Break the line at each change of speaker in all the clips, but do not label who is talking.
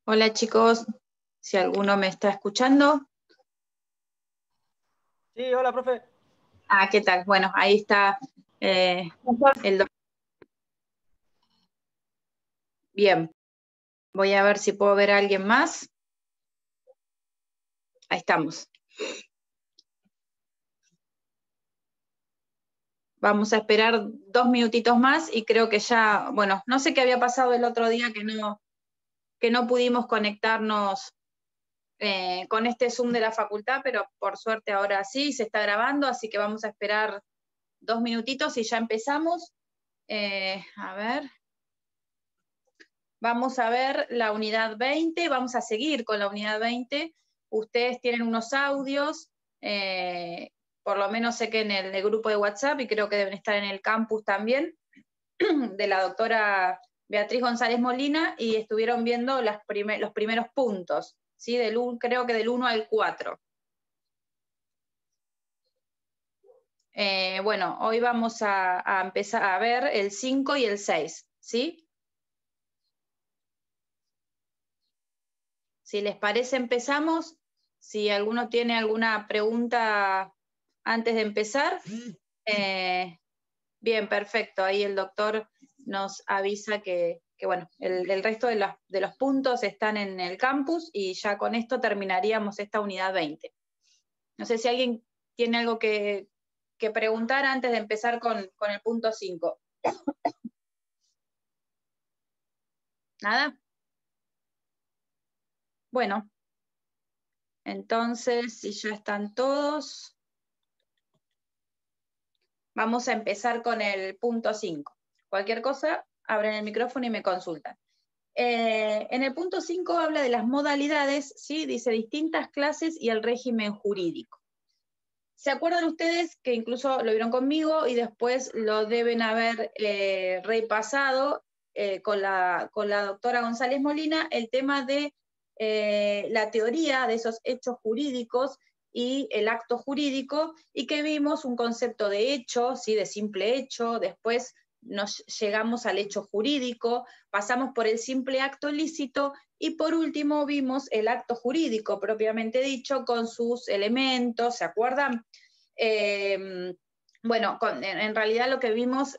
Hola chicos, si alguno me está escuchando.
Sí, hola, profe.
¿Qué tal? Bueno, ahí está el doctor. Bien, voy a ver si puedo ver a alguien más. Ahí estamos. Vamos a esperar 2 minutitos más y creo que ya, bueno, no sé qué había pasado el otro día que no pudimos conectarnos con este Zoom de la facultad, pero por suerte ahora sí, se está grabando, así que vamos a esperar 2 minutitos y ya empezamos. A ver. Vamos a ver la unidad 20, vamos a seguir con la unidad 20. Ustedes tienen unos audios, por lo menos sé que en el grupo de WhatsApp, y creo que deben estar en el campus también, de la doctora Beatriz González Molina, y estuvieron viendo los primeros puntos, ¿sí? Creo que del 1 al 4. Bueno, hoy vamos a empezar a ver el 5 y el 6, ¿sí? Si les parece, empezamos. Si alguno tiene alguna pregunta antes de empezar. Bien, perfecto. Ahí el doctor nos avisa que bueno, el resto de los puntos están en el campus y ya con esto terminaríamos esta unidad 20. No sé si alguien tiene algo que preguntar antes de empezar con el punto 5. ¿Nada? Bueno, entonces, si ya están todos, vamos a empezar con el punto 5. Cualquier cosa, abren el micrófono y me consultan. En el punto 5 habla de las modalidades, ¿sí? Dice distintas clases y el régimen jurídico. ¿Se acuerdan ustedes que incluso lo vieron conmigo y después lo deben haber repasado con la doctora González Molina, el tema de la teoría de esos hechos jurídicos y el acto jurídico, y que vimos un concepto de hecho, ¿sí? De simple hecho, después nos llegamos al hecho jurídico, pasamos por el simple acto lícito y por último vimos el acto jurídico propiamente dicho con sus elementos, ¿se acuerdan? Bueno, en realidad lo que vimos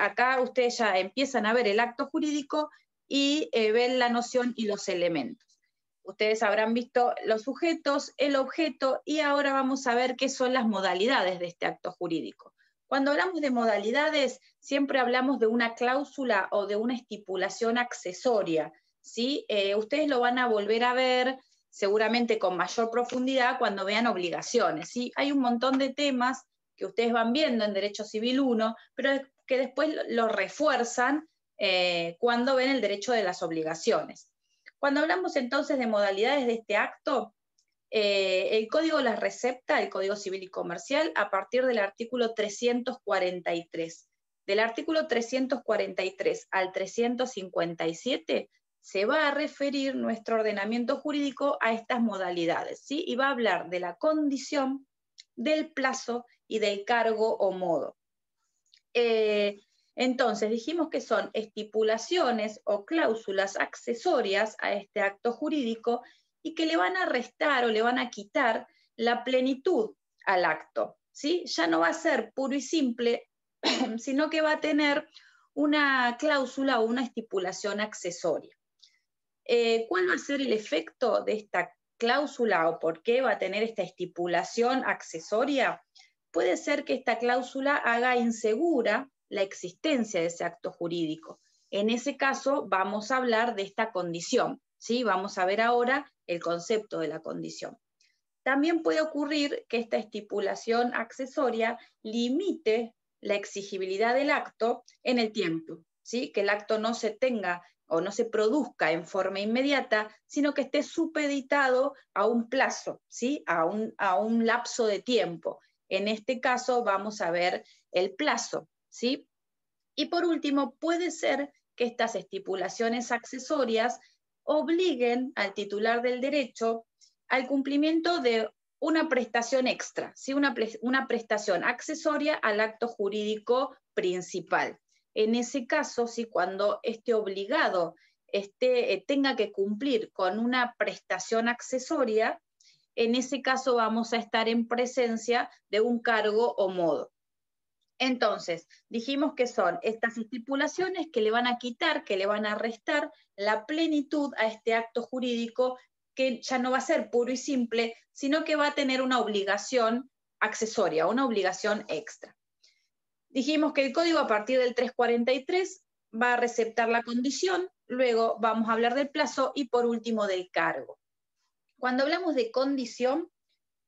acá, ustedes ya empiezan a ver el acto jurídico y ven la noción y los elementos. Ustedes habrán visto los sujetos, el objeto, y ahora vamos a ver qué son las modalidades de este acto jurídico. Cuando hablamos de modalidades, siempre hablamos de una cláusula o de una estipulación accesoria, ¿sí? Ustedes lo van a volver a ver seguramente con mayor profundidad cuando vean obligaciones, ¿sí? Hay un montón de temas que ustedes van viendo en Derecho Civil 1, pero que después lo refuerzan cuando ven el derecho de las obligaciones. Cuando hablamos entonces de modalidades de este acto, el Código las recepta, el Código Civil y Comercial, a partir del artículo 343. Del artículo 343 al 357 se va a referir nuestro ordenamiento jurídico a estas modalidades, ¿sí? Y va a hablar de la condición, del plazo y del cargo o modo. Entonces, dijimos que son estipulaciones o cláusulas accesorias a este acto jurídico y que le van a restar o le van a quitar la plenitud al acto, ¿sí? Ya no va a ser puro y simple, sino que va a tener una cláusula o una estipulación accesoria. ¿Cuál va a ser el efecto de esta cláusula o por qué va a tener esta estipulación accesoria? Puede ser que esta cláusula haga insegura la existencia de ese acto jurídico. En ese caso vamos a hablar de esta condición, ¿sí? Vamos a ver ahora el concepto de la condición. También puede ocurrir que esta estipulación accesoria limite la exigibilidad del acto en el tiempo, ¿sí? Que el acto no se tenga o no se produzca en forma inmediata, sino que esté supeditado a un plazo, ¿sí? a un lapso de tiempo. En este caso vamos a ver el plazo, ¿sí? Y por último, puede ser que estas estipulaciones accesorias obliguen al titular del derecho al cumplimiento de una prestación extra, ¿sí? Una prestación accesoria al acto jurídico principal. En ese caso, ¿sí? Cuando este obligado tenga que cumplir con una prestación accesoria, en ese caso vamos a estar en presencia de un cargo o modo. Entonces, dijimos que son estas estipulaciones que le van a quitar, que le van a restar la plenitud a este acto jurídico, que ya no va a ser puro y simple, sino que va a tener una obligación accesoria, una obligación extra. Dijimos que el código a partir del 343 va a receptar la condición, luego vamos a hablar del plazo y por último del cargo. Cuando hablamos de condición,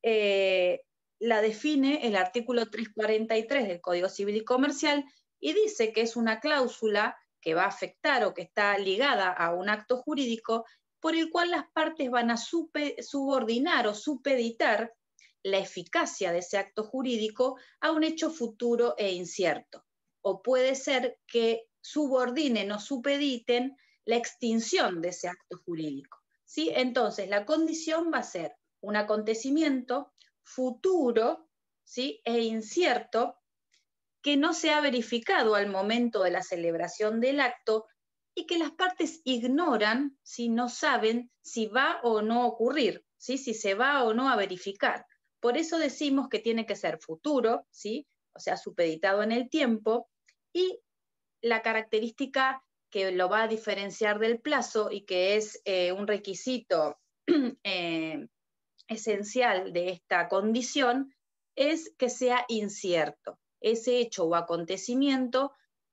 la define el artículo 343 del Código Civil y Comercial y dice que es una cláusula que va a afectar o que está ligada a un acto jurídico por el cual las partes van a subordinar o supeditar la eficacia de ese acto jurídico a un hecho futuro e incierto. O puede ser que subordinen o supediten la extinción de ese acto jurídico, ¿sí? Entonces, la condición va a ser un acontecimiento futuro, ¿sí? E incierto que no se ha verificado al momento de la celebración del acto y que las partes ignoran, si no saben si va o no a ocurrir, ¿sí? Si se va o no a verificar. Por eso decimos que tiene que ser futuro, ¿sí? O sea, supeditado en el tiempo, y la característica que lo va a diferenciar del plazo y que es un requisito esencial de esta condición es que sea incierto. Ese hecho o acontecimiento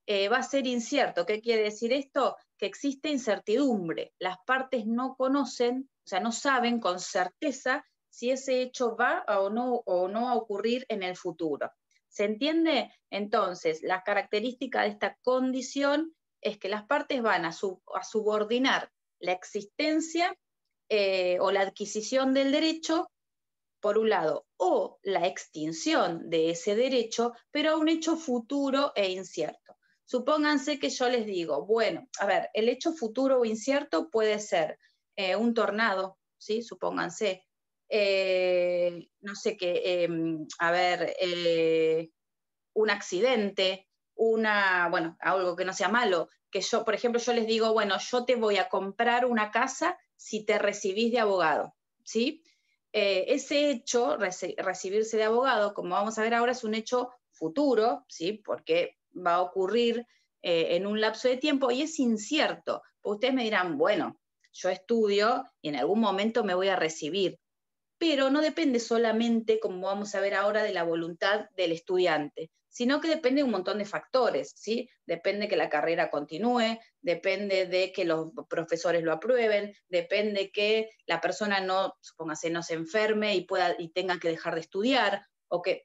va a ser incierto. ¿Qué quiere decir esto? Que existe incertidumbre. Las partes no conocen, o sea, no saben con certeza si ese hecho va o no a ocurrir en el futuro. ¿Se entiende? Entonces, la característica de esta condición es que las partes van a subordinar la existencia o la adquisición del derecho, por un lado, o la extinción de ese derecho, pero a un hecho futuro e incierto. Supónganse que yo les digo, bueno, a ver, el hecho futuro o incierto puede ser un tornado, ¿sí? Supónganse, no sé qué, a ver, un accidente, bueno, algo que no sea malo, que yo, por ejemplo, yo les digo, bueno, yo te voy a comprar una casa si te recibís de abogado, ¿sí? Ese hecho, recibirse de abogado, como vamos a ver ahora, es un hecho futuro, ¿sí? Porque va a ocurrir en un lapso de tiempo y es incierto. Ustedes me dirán, bueno, yo estudio y en algún momento me voy a recibir, pero no depende solamente, como vamos a ver ahora, de la voluntad del estudiante, sino que depende de un montón de factores, ¿sí? Depende que la carrera continúe, depende de que los profesores lo aprueben, depende que la persona no, supóngase, no se enferme y tenga que dejar de estudiar,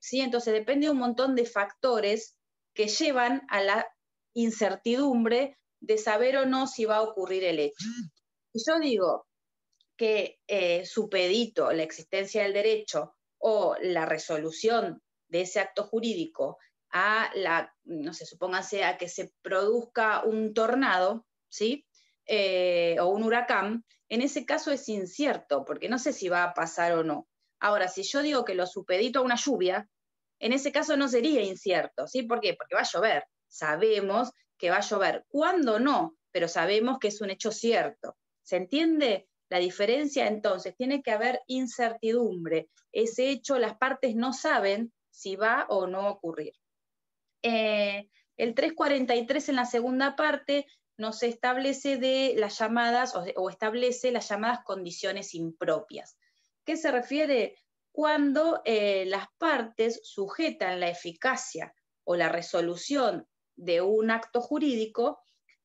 ¿sí? Entonces depende de un montón de factores que llevan a la incertidumbre de saber o no si va a ocurrir el hecho. Y yo digo que supedito la existencia del derecho o la resolución de ese acto jurídico a no sé, supóngase a que se produzca un tornado, ¿sí? O un huracán, en ese caso es incierto, porque no sé si va a pasar o no. Ahora, si yo digo que lo supedito a una lluvia, en ese caso no sería incierto, ¿sí? ¿Por qué? Porque va a llover. Sabemos que va a llover. ¿Cuándo no? Pero sabemos que es un hecho cierto. ¿Se entiende la diferencia? Entonces, tiene que haber incertidumbre. Ese hecho, las partes no saben si va o no a ocurrir. El 343 en la segunda parte nos establece de las llamadas, o establece las llamadas condiciones impropias. ¿Qué se refiere? Cuando las partes sujetan la eficacia o la resolución de un acto jurídico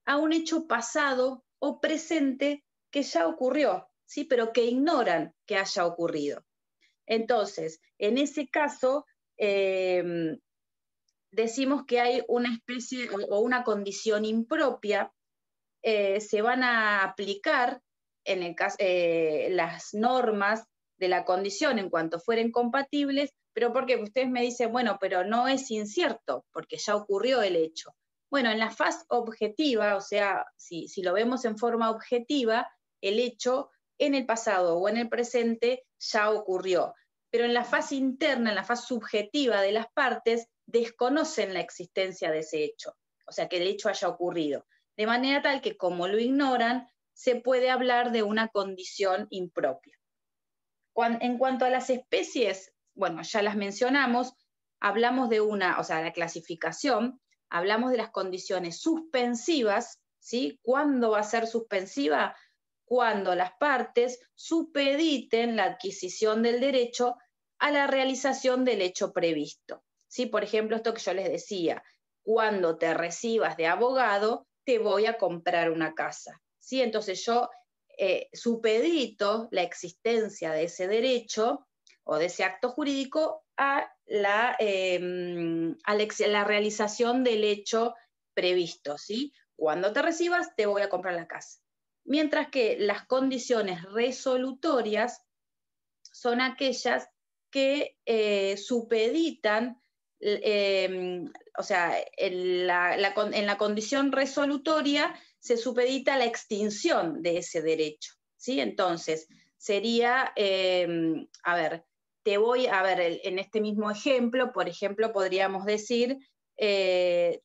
a un hecho pasado o presente que ya ocurrió, ¿sí? Pero que ignoran que haya ocurrido. Entonces, en ese caso, decimos que hay una especie o una condición impropia, se van a aplicar en el caso, las normas de la condición en cuanto fueren compatibles, pero porque ustedes me dicen, bueno, pero no es incierto, porque ya ocurrió el hecho. Bueno, en la faz objetiva, o sea, si lo vemos en forma objetiva, el hecho en el pasado o en el presente ya ocurrió. Pero en la faz interna, en la faz subjetiva de las partes, desconocen la existencia de ese hecho, o sea, que el hecho haya ocurrido. De manera tal que como lo ignoran, se puede hablar de una condición impropia. En cuanto a las especies, bueno, ya las mencionamos, hablamos de la clasificación, hablamos de las condiciones suspensivas, ¿sí? ¿Cuándo va a ser suspensiva? Cuando las partes supediten la adquisición del derecho a la realización del hecho previsto. ¿Sí? Por ejemplo, esto que yo les decía, cuando te recibas de abogado, te voy a comprar una casa. ¿Sí? Entonces yo supedito la existencia de ese derecho o de ese acto jurídico a la realización del hecho previsto, ¿sí? Cuando te recibas, te voy a comprar la casa. Mientras que las condiciones resolutorias son aquellas que supeditan, o sea, en la condición resolutoria se supedita la extinción de ese derecho, ¿sí? Entonces, sería, a ver, en este mismo ejemplo, por ejemplo, podríamos decir, te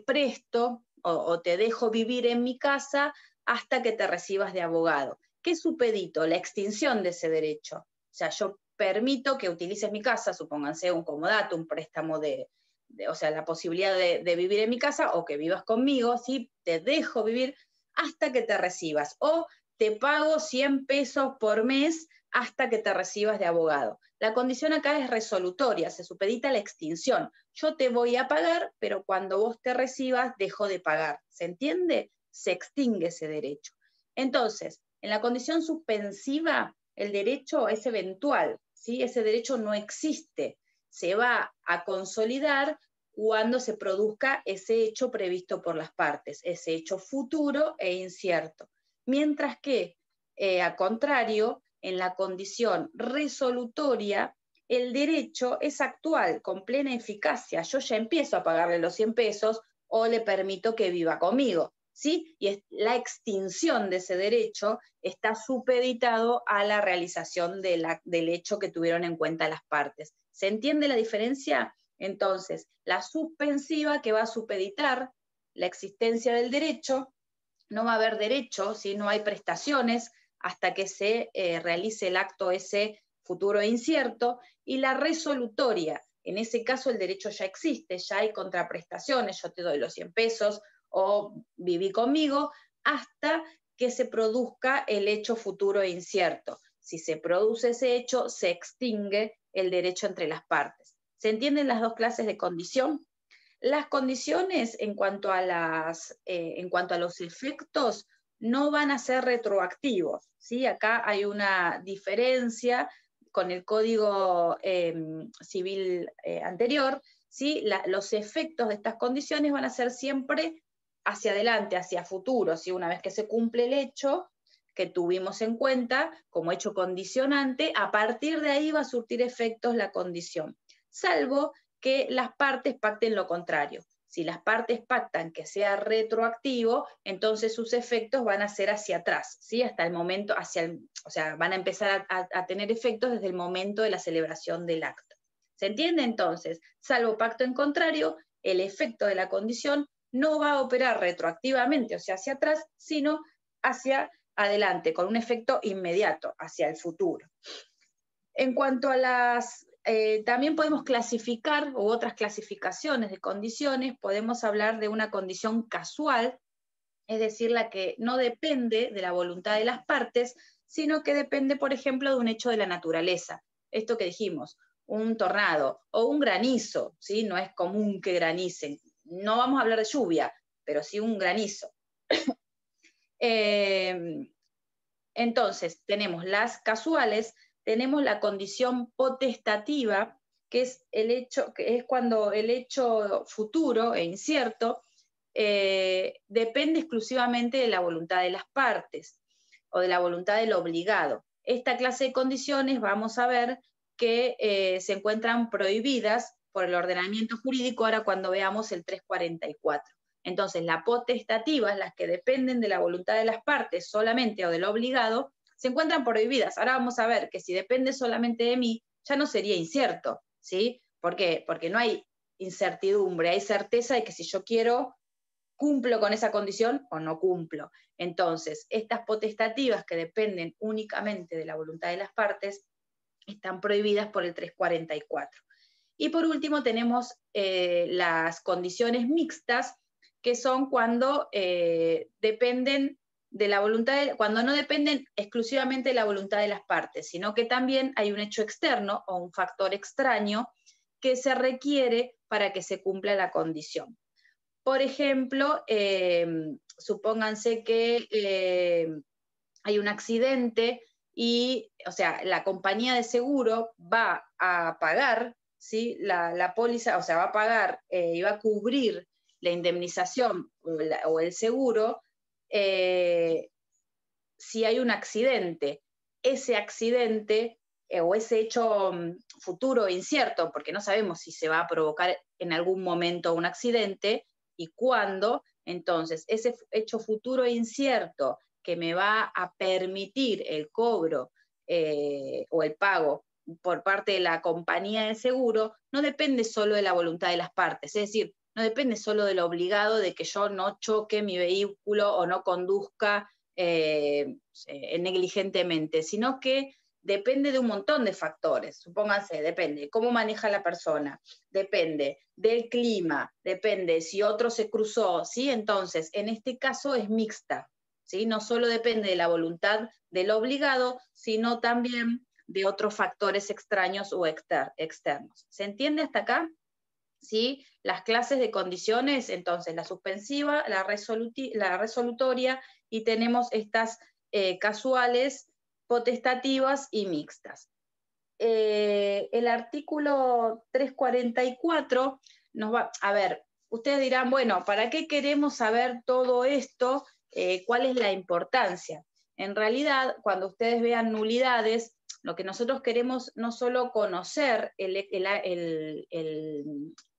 presto o te dejo vivir en mi casa hasta que te recibas de abogado. ¿Qué supedito? La extinción de ese derecho. O sea, yo permito que utilices mi casa, supónganse un comodato, un préstamo o sea, la posibilidad de vivir en mi casa o que vivas conmigo, ¿sí? Te dejo vivir hasta que te recibas. O te pago 100 pesos por mes hasta que te recibas de abogado. La condición acá es resolutoria, se supedita la extinción. Yo te voy a pagar, pero cuando vos te recibas, dejo de pagar. ¿Se entiende? Se extingue ese derecho. Entonces, en la condición suspensiva, el derecho es eventual, ¿sí? Ese derecho no existe. Se va a consolidar cuando se produzca ese hecho previsto por las partes, ese hecho futuro e incierto. Mientras que, al contrario, en la condición resolutoria, el derecho es actual, con plena eficacia. Yo ya empiezo a pagarle los 100 pesos o le permito que viva conmigo, ¿sí? Y la extinción de ese derecho está supeditado a la realización del hecho que tuvieron en cuenta las partes. ¿Se entiende la diferencia? Entonces, la suspensiva, que va a supeditar la existencia del derecho, no va a haber derecho, ¿sí? No hay prestaciones hasta que se realice el acto ese futuro e incierto, y la resolutoria, en ese caso el derecho ya existe, ya hay contraprestaciones, yo te doy los 100 pesos o viví conmigo, hasta que se produzca el hecho futuro e incierto. Si se produce ese hecho, se extingue el derecho entre las partes. ¿Se entienden las dos clases de condición? Las condiciones en cuanto a los efectos no van a ser retroactivos, ¿sí? Acá hay una diferencia con el Código Civil anterior, ¿sí? Los efectos de estas condiciones van a ser siempre hacia adelante, hacia futuro, ¿sí? Una vez que se cumple el hecho que tuvimos en cuenta como hecho condicionante, a partir de ahí va a surtir efectos la condición, salvo que las partes pacten lo contrario. Si las partes pactan que sea retroactivo, entonces sus efectos van a ser hacia atrás, ¿sí? Hasta el momento, o sea, van a empezar a tener efectos desde el momento de la celebración del acto. ¿Se entiende entonces? Salvo pacto en contrario, el efecto de la condición no va a operar retroactivamente, o sea, hacia atrás, sino hacia adelante, con un efecto inmediato, hacia el futuro. En cuanto a también podemos clasificar, u otras clasificaciones de condiciones, podemos hablar de una condición casual, es decir, la que no depende de la voluntad de las partes, sino que depende, por ejemplo, de un hecho de la naturaleza. Esto que dijimos, un tornado o un granizo, ¿sí? No es común que granicen. No vamos a hablar de lluvia, pero sí un granizo. Entonces, tenemos las casuales, tenemos la condición potestativa, que es cuando el hecho futuro e incierto depende exclusivamente de la voluntad de las partes o de la voluntad del obligado. Esta clase de condiciones vamos a ver que se encuentran prohibidas por el ordenamiento jurídico ahora cuando veamos el 344. Entonces, las potestativas, las que dependen de la voluntad de las partes solamente o del obligado, se encuentran prohibidas. Ahora vamos a ver que si depende solamente de mí, ya no sería incierto, ¿sí? ¿Por qué? Porque no hay incertidumbre, hay certeza de que si yo quiero, ¿cumplo con esa condición o no cumplo? Entonces, estas potestativas que dependen únicamente de la voluntad de las partes están prohibidas por el 344. Y por último tenemos las condiciones mixtas, que son cuando dependen de la voluntad, cuando no dependen exclusivamente de la voluntad de las partes, sino que también hay un hecho externo o un factor extraño que se requiere para que se cumpla la condición. Por ejemplo, supónganse que hay un accidente y, o sea, la compañía de seguro va a pagar, ¿sí? La póliza, o sea, va a pagar y va a cubrir la indemnización o el seguro si hay un accidente. Ese accidente o ese hecho futuro incierto, porque no sabemos si se va a provocar en algún momento un accidente y cuándo, entonces ese hecho futuro incierto que me va a permitir el cobro o el pago por parte de la compañía de seguro, no depende solo de la voluntad de las partes, es decir, no depende solo del obligado de que yo no choque mi vehículo o no conduzca negligentemente, sino que depende de un montón de factores. Supónganse, depende cómo maneja la persona, depende del clima, depende si otro se cruzó, ¿sí? Entonces, en este caso es mixta, ¿sí? No solo depende de la voluntad del obligado, sino también de otros factores extraños o externos. ¿Se entiende hasta acá? ¿Sí? Las clases de condiciones, entonces la suspensiva, la resolutoria, y tenemos estas casuales, potestativas y mixtas. El artículo 344 nos va, a ver, ustedes dirán, bueno, ¿para qué queremos saber todo esto? ¿Cuál es la importancia? En realidad, cuando ustedes vean nulidades, lo que nosotros queremos no solo conocer el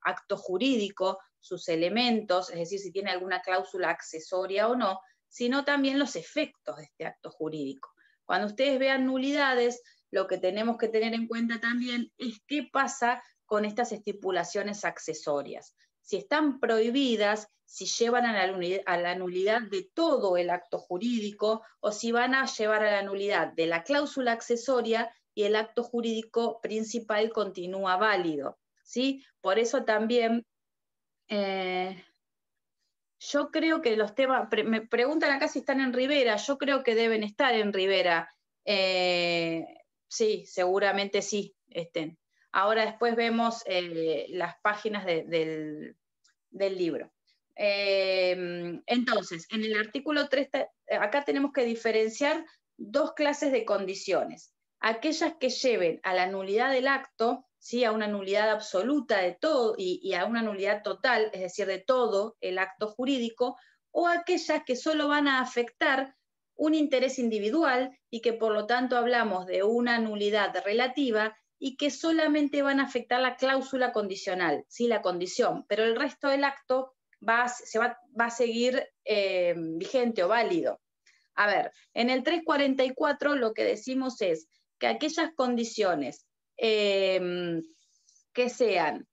acto jurídico, sus elementos, es decir, si tiene alguna cláusula accesoria o no, sino también los efectos de este acto jurídico. Cuando ustedes vean nulidades, lo que tenemos que tener en cuenta también es qué pasa con estas estipulaciones accesorias. Si están prohibidas, si llevan a la nulidad de todo el acto jurídico o si van a llevar a la nulidad de la cláusula accesoria y el acto jurídico principal continúa válido, ¿sí? Por eso también yo creo que los temas, me preguntan acá si están en Rivera, yo creo que deben estar en Rivera. Sí, seguramente sí estén. Ahora después vemos las páginas del libro. Entonces, en el artículo 3, acá tenemos que diferenciar dos clases de condiciones. Aquellas que lleven a la nulidad del acto, ¿sí? A una nulidad absoluta de todo y a una nulidad total, es decir, de todo el acto jurídico, o aquellas que solo van a afectar un interés individual y que por lo tanto hablamos de una nulidad relativa y que solamente van a afectar la cláusula condicional, ¿sí? La condición, pero el resto del acto va a seguir vigente o válido. A ver, en el 344 lo que decimos es que aquellas condiciones que sean,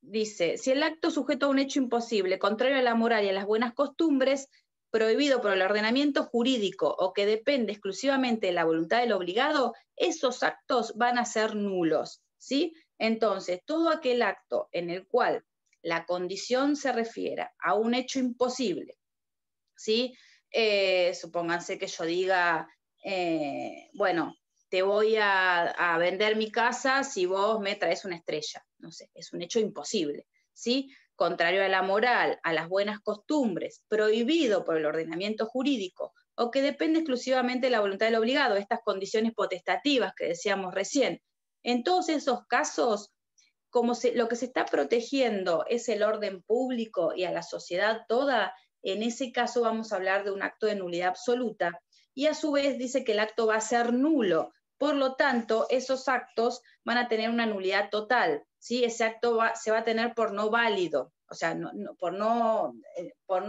dice, si el acto sujeto a un hecho imposible, contrario a la moral y a las buenas costumbres, prohibido por el ordenamiento jurídico o que depende exclusivamente de la voluntad del obligado, esos actos van a ser nulos, ¿sí? Entonces, todo aquel acto en el cual la condición se refiera a un hecho imposible, ¿sí? Supónganse que yo diga, bueno, te voy a vender mi casa si vos me traes una estrella, no sé, es un hecho imposible, ¿sí? Contrario a la moral, a las buenas costumbres, prohibido por el ordenamiento jurídico, o que depende exclusivamente de la voluntad del obligado, estas condiciones potestativas que decíamos recién. En todos esos casos, como lo que se está protegiendo es el orden público y a la sociedad toda, en ese caso vamos a hablar de un acto de nulidad absoluta, y a su vez dice que el acto va a ser nulo, por lo tanto, esos actos van a tener una nulidad total, ¿sí? Ese acto se va a tener por no válido, o sea, por no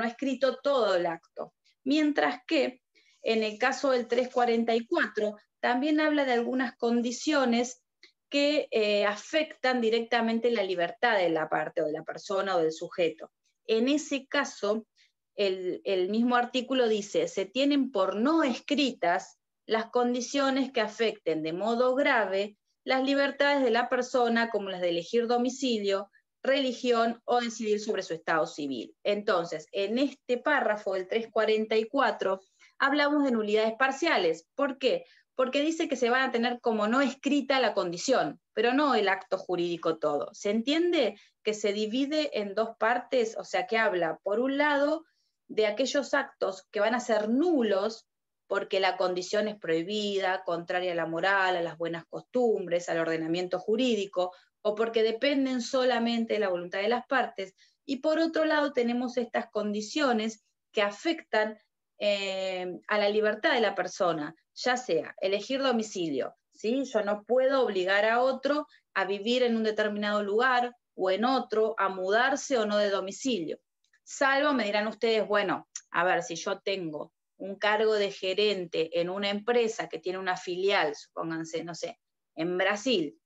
escrito todo el acto. Mientras que en el caso del 344 también habla de algunas condiciones que afectan directamente la libertad de la parte o de la persona o del sujeto. En ese caso, el mismo artículo dice, se tienen por no escritas las condiciones que afecten de modo grave las libertades de la persona, como las de elegir domicilio, religión o decidir sobre su estado civil. Entonces, en este párrafo, el 344, hablamos de nulidades parciales. ¿Por qué? Porque dice que se van a tener como no escrita la condición, pero no el acto jurídico todo. ¿Se entiende que se divide en dos partes? O sea, que habla, por un lado, de aquellos actos que van a ser nulos porque la condición es prohibida, contraria a la moral, a las buenas costumbres, al ordenamiento jurídico, o porque dependen solamente de la voluntad de las partes. Y por otro lado tenemos estas condiciones que afectan a la libertad de la persona, ya sea elegir domicilio, ¿sí? Yo no puedo obligar a otro a vivir en un determinado lugar o en otro, a mudarse o no de domicilio. Salvo, me dirán ustedes, bueno, a ver, si yo tengo un cargo de gerente en una empresa que tiene una filial, supónganse, no sé, en Brasil,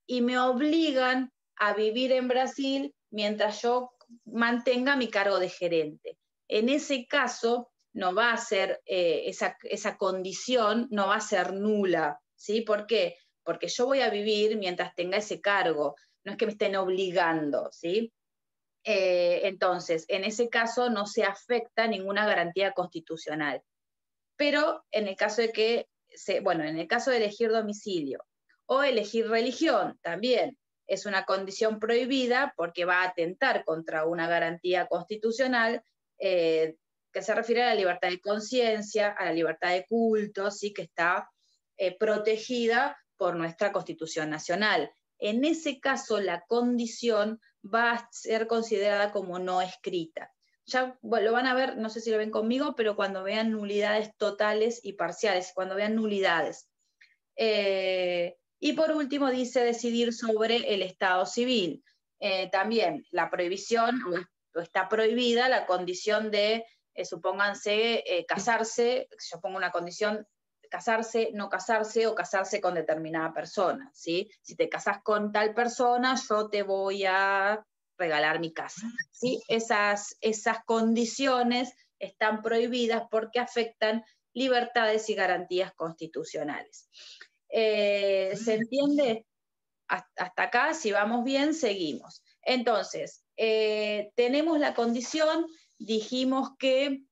y me obligan a vivir en Brasil mientras yo mantenga mi cargo de gerente. En ese caso, no va a ser, esa condición no va a ser nula, ¿sí? ¿Por qué? Porque yo voy a vivir mientras tenga ese cargo, no es que me estén obligando, ¿sí? Entonces, en ese caso no se afecta ninguna garantía constitucional. Pero en el caso de que, en el caso de elegir domicilio o elegir religión, también es una condición prohibida porque va a atentar contra una garantía constitucional que se refiere a la libertad de conciencia, a la libertad de culto, ¿sí? Que está protegida por nuestra Constitución Nacional. En ese caso, la condición va a ser considerada como no escrita. Ya lo van a ver, no sé si lo ven conmigo, pero cuando vean nulidades totales y parciales, cuando vean nulidades. Y por último dice decidir sobre el estado civil. También la prohibición, o está prohibida la condición de, supónganse, casarse, yo pongo una condición, casarse, no casarse o casarse con determinada persona, ¿sí? Si te casas con tal persona, yo te voy a regalar mi casa, ¿sí? Esas condiciones están prohibidas porque afectan libertades y garantías constitucionales. ¿Se entiende? Hasta acá, si vamos bien, seguimos. Entonces, tenemos la condición, dijimos que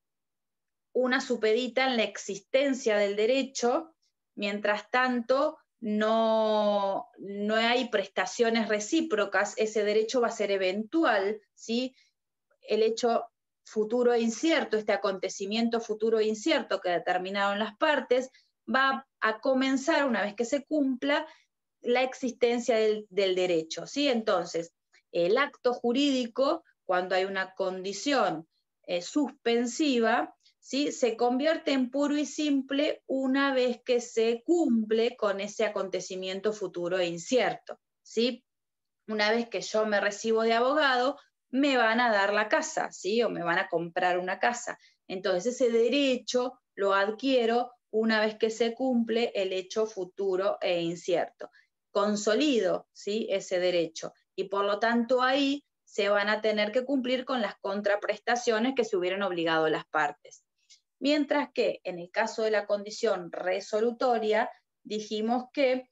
una supedita en la existencia del derecho, mientras tanto no hay prestaciones recíprocas, ese derecho va a ser eventual, ¿sí? El hecho futuro e incierto, este acontecimiento futuro e incierto que determinaron las partes, va a comenzar una vez que se cumpla la existencia del derecho, ¿sí? Entonces, el acto jurídico, cuando hay una condición suspensiva, ¿sí? Se convierte en puro y simple una vez que se cumple con ese acontecimiento futuro e incierto, ¿sí? Una vez que yo me recibo de abogado, me van a dar la casa, ¿sí? O me van a comprar una casa. Entonces ese derecho lo adquiero una vez que se cumple el hecho futuro e incierto. Consolido, ¿sí? Ese derecho. Y por lo tanto ahí se van a tener que cumplir con las contraprestaciones que se hubieran obligado las partes. Mientras que en el caso de la condición resolutoria, dijimos que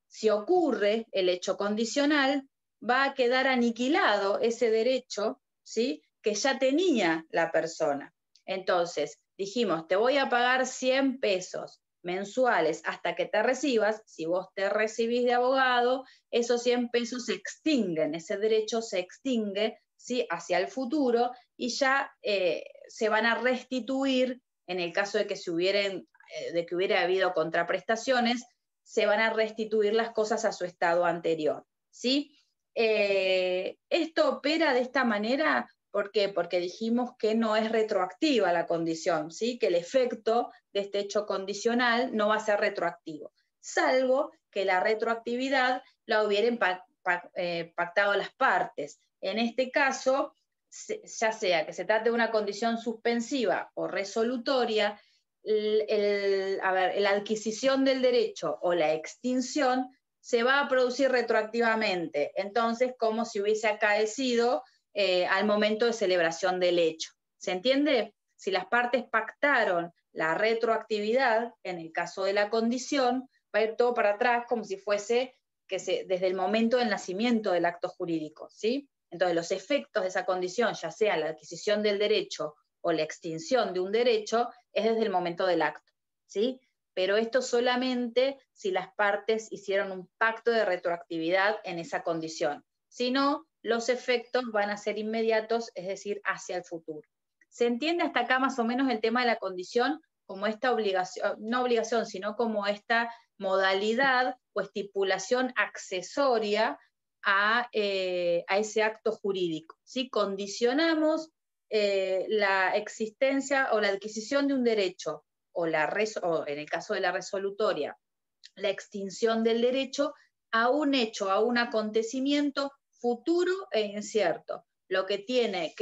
si ocurre el hecho condicional, va a quedar aniquilado ese derecho, ¿sí? Que ya tenía la persona. Entonces, dijimos, te voy a pagar 100 pesos mensuales hasta que te recibas. Si vos te recibís de abogado, esos 100 pesos se extinguen, ese derecho se extingue, ¿sí? Hacia el futuro y ya se van a restituir, en el caso de que, de que hubiera habido contraprestaciones, se van a restituir las cosas a su estado anterior, ¿sí? Esto opera de esta manera, ¿por qué? Porque dijimos que no es retroactiva la condición, ¿sí? Que el efecto de este hecho condicional no va a ser retroactivo, salvo que la retroactividad la hubieran pactado las partes. En este caso, ya sea que se trate de una condición suspensiva o resolutoria, la adquisición del derecho o la extinción se va a producir retroactivamente, entonces como si hubiese acaecido al momento de celebración del hecho. ¿Se entiende? Si las partes pactaron la retroactividad, en el caso de la condición, va a ir todo para atrás como si fuese desde el momento del nacimiento del acto jurídico, ¿sí? Entonces, los efectos de esa condición, ya sea la adquisición del derecho o la extinción de un derecho, es desde el momento del acto, ¿sí? Pero esto solamente si las partes hicieron un pacto de retroactividad en esa condición. Si no, los efectos van a ser inmediatos, es decir, hacia el futuro. ¿Se entiende hasta acá más o menos el tema de la condición como esta obligación, no obligación, sino como esta modalidad o estipulación accesoria a ese acto jurídico? ¿Sí? Condicionamos la existencia o la adquisición de un derecho, o en el caso de la resolutoria, la extinción del derecho a un hecho, a un acontecimiento futuro e incierto. Lo que tiene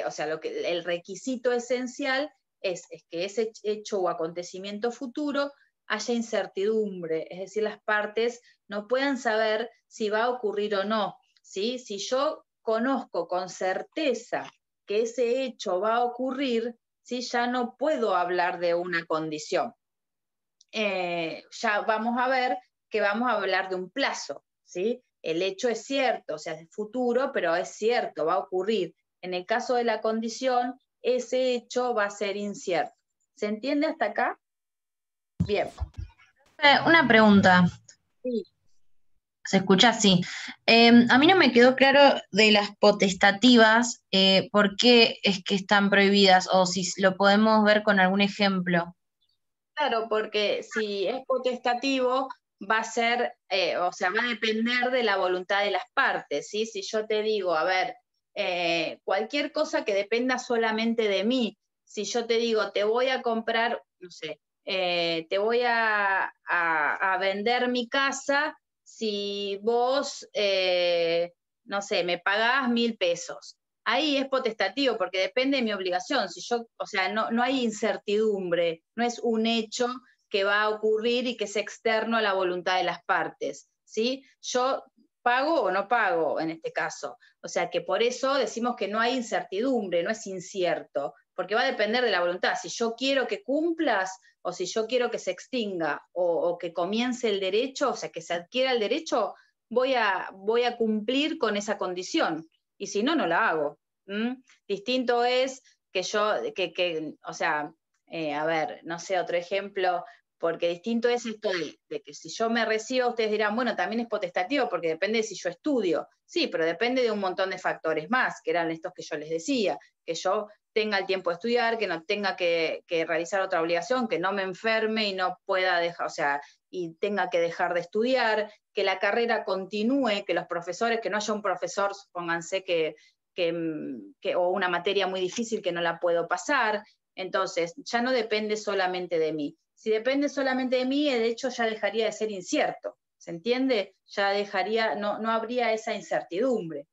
o sea, el requisito esencial es que ese hecho o acontecimiento futuro haya incertidumbre, es decir, las partes no puedan saber si va a ocurrir o no, ¿sí? Si yo conozco con certeza que ese hecho va a ocurrir, ¿sí? Ya no puedo hablar de una condición. Ya vamos a ver que vamos a hablar de un plazo, ¿sí? El hecho es cierto, o sea, es futuro, pero es cierto, va a ocurrir. En el caso de la condición, ese hecho va a ser incierto. ¿Se entiende hasta acá? Bien.
Una pregunta.
Sí.
¿Se escucha así? A mí no me quedó claro de las potestativas, por qué es que están prohibidas, o si lo podemos ver con algún ejemplo.
Claro, porque si es potestativo, va a ser, o sea, va a depender de la voluntad de las partes, ¿sí? Si yo te digo, a ver, cualquier cosa que dependa solamente de mí, si yo te digo, te voy a comprar, no sé, te voy a vender mi casa si vos, no sé, me pagás 1.000 pesos. Ahí es potestativo porque depende de mi obligación. Si yo, o sea, no hay incertidumbre, no es un hecho que va a ocurrir y que es externo a la voluntad de las partes, ¿sí? Yo pago o no pago en este caso. O sea que por eso decimos que no hay incertidumbre, no es incierto, porque va a depender de la voluntad. Si yo quiero que cumplas o si yo quiero que se extinga o que comience el derecho, o sea, que se adquiera el derecho, voy a cumplir con esa condición. Y si no, no la hago. Distinto es que yo, o sea, a ver, no sé, otro ejemplo, porque distinto es esto de que si yo me recibo, ustedes dirán, bueno, también es potestativo, porque depende de si yo estudio. Sí, pero depende de un montón de factores más, que eran estos que yo les decía, que yo tenga el tiempo de estudiar, que no tenga que realizar otra obligación, que no me enferme y no pueda dejar, o sea, y tenga que dejar de estudiar, que la carrera continúe, que los profesores, que no haya un profesor, supónganse o una materia muy difícil que no la puedo pasar. Entonces, ya no depende solamente de mí. Si depende solamente de mí, el hecho ya dejaría de ser incierto. ¿Se entiende? Ya dejaría, no habría esa incertidumbre.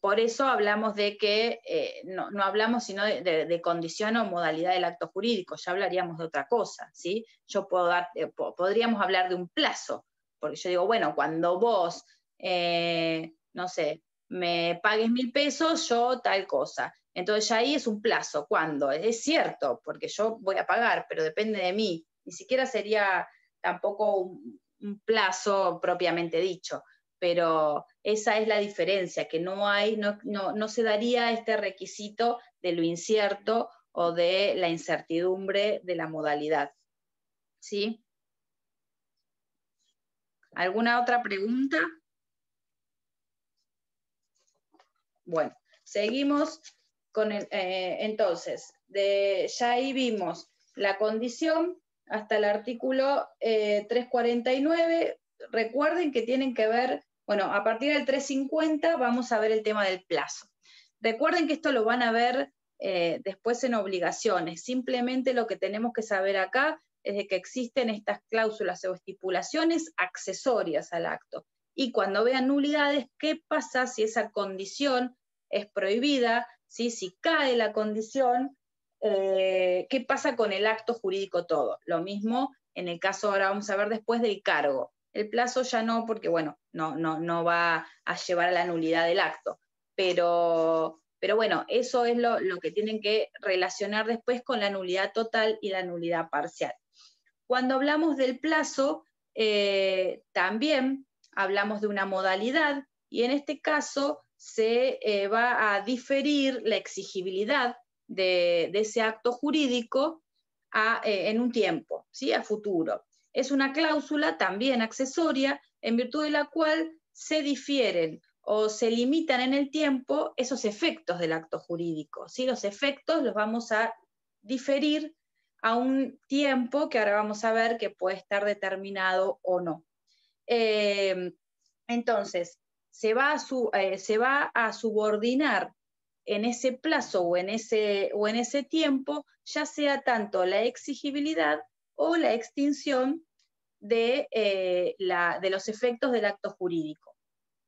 Por eso hablamos de que no hablamos sino de condición o modalidad del acto jurídico, ya hablaríamos de otra cosa, ¿sí? Yo podríamos hablar de un plazo, porque yo digo, bueno, cuando vos, no sé, me pagues 1.000 pesos, yo tal cosa. Entonces ya ahí es un plazo, ¿cuándo? Es cierto, porque yo voy a pagar, pero depende de mí. Ni siquiera sería tampoco un plazo propiamente dicho, pero esa es la diferencia, que no se daría este requisito de lo incierto o de la incertidumbre de la modalidad. ¿Sí? ¿Alguna otra pregunta? Bueno, seguimos con entonces, ya ahí vimos la condición hasta el artículo 349. Recuerden que tienen que ver, bueno, a partir del 350 vamos a ver el tema del plazo. Recuerden que esto lo van a ver después en obligaciones. Simplemente lo que tenemos que saber acá es de que existen estas cláusulas o estipulaciones accesorias al acto. Y cuando vean nulidades, ¿qué pasa si esa condición es prohibida? ¿Sí? Si cae la condición, ¿qué pasa con el acto jurídico todo? Lo mismo en el caso, ahora vamos a ver después, del cargo. El plazo ya no, porque bueno, no va a llevar a la nulidad del acto. pero bueno, eso es lo que tienen que relacionar después con la nulidad total y la nulidad parcial. Cuando hablamos del plazo, también hablamos de una modalidad, y en este caso se va a diferir la exigibilidad de ese acto jurídico en un tiempo, ¿sí? A futuro. Es una cláusula también accesoria, en virtud de la cual se difieren o se limitan en el tiempo esos efectos del acto jurídico, ¿sí? Los efectos los vamos a diferir a un tiempo que ahora vamos a ver que puede estar determinado o no. Entonces, se va a subordinar en ese plazo o en ese tiempo, ya sea tanto la exigibilidad o la extinción de los efectos del acto jurídico.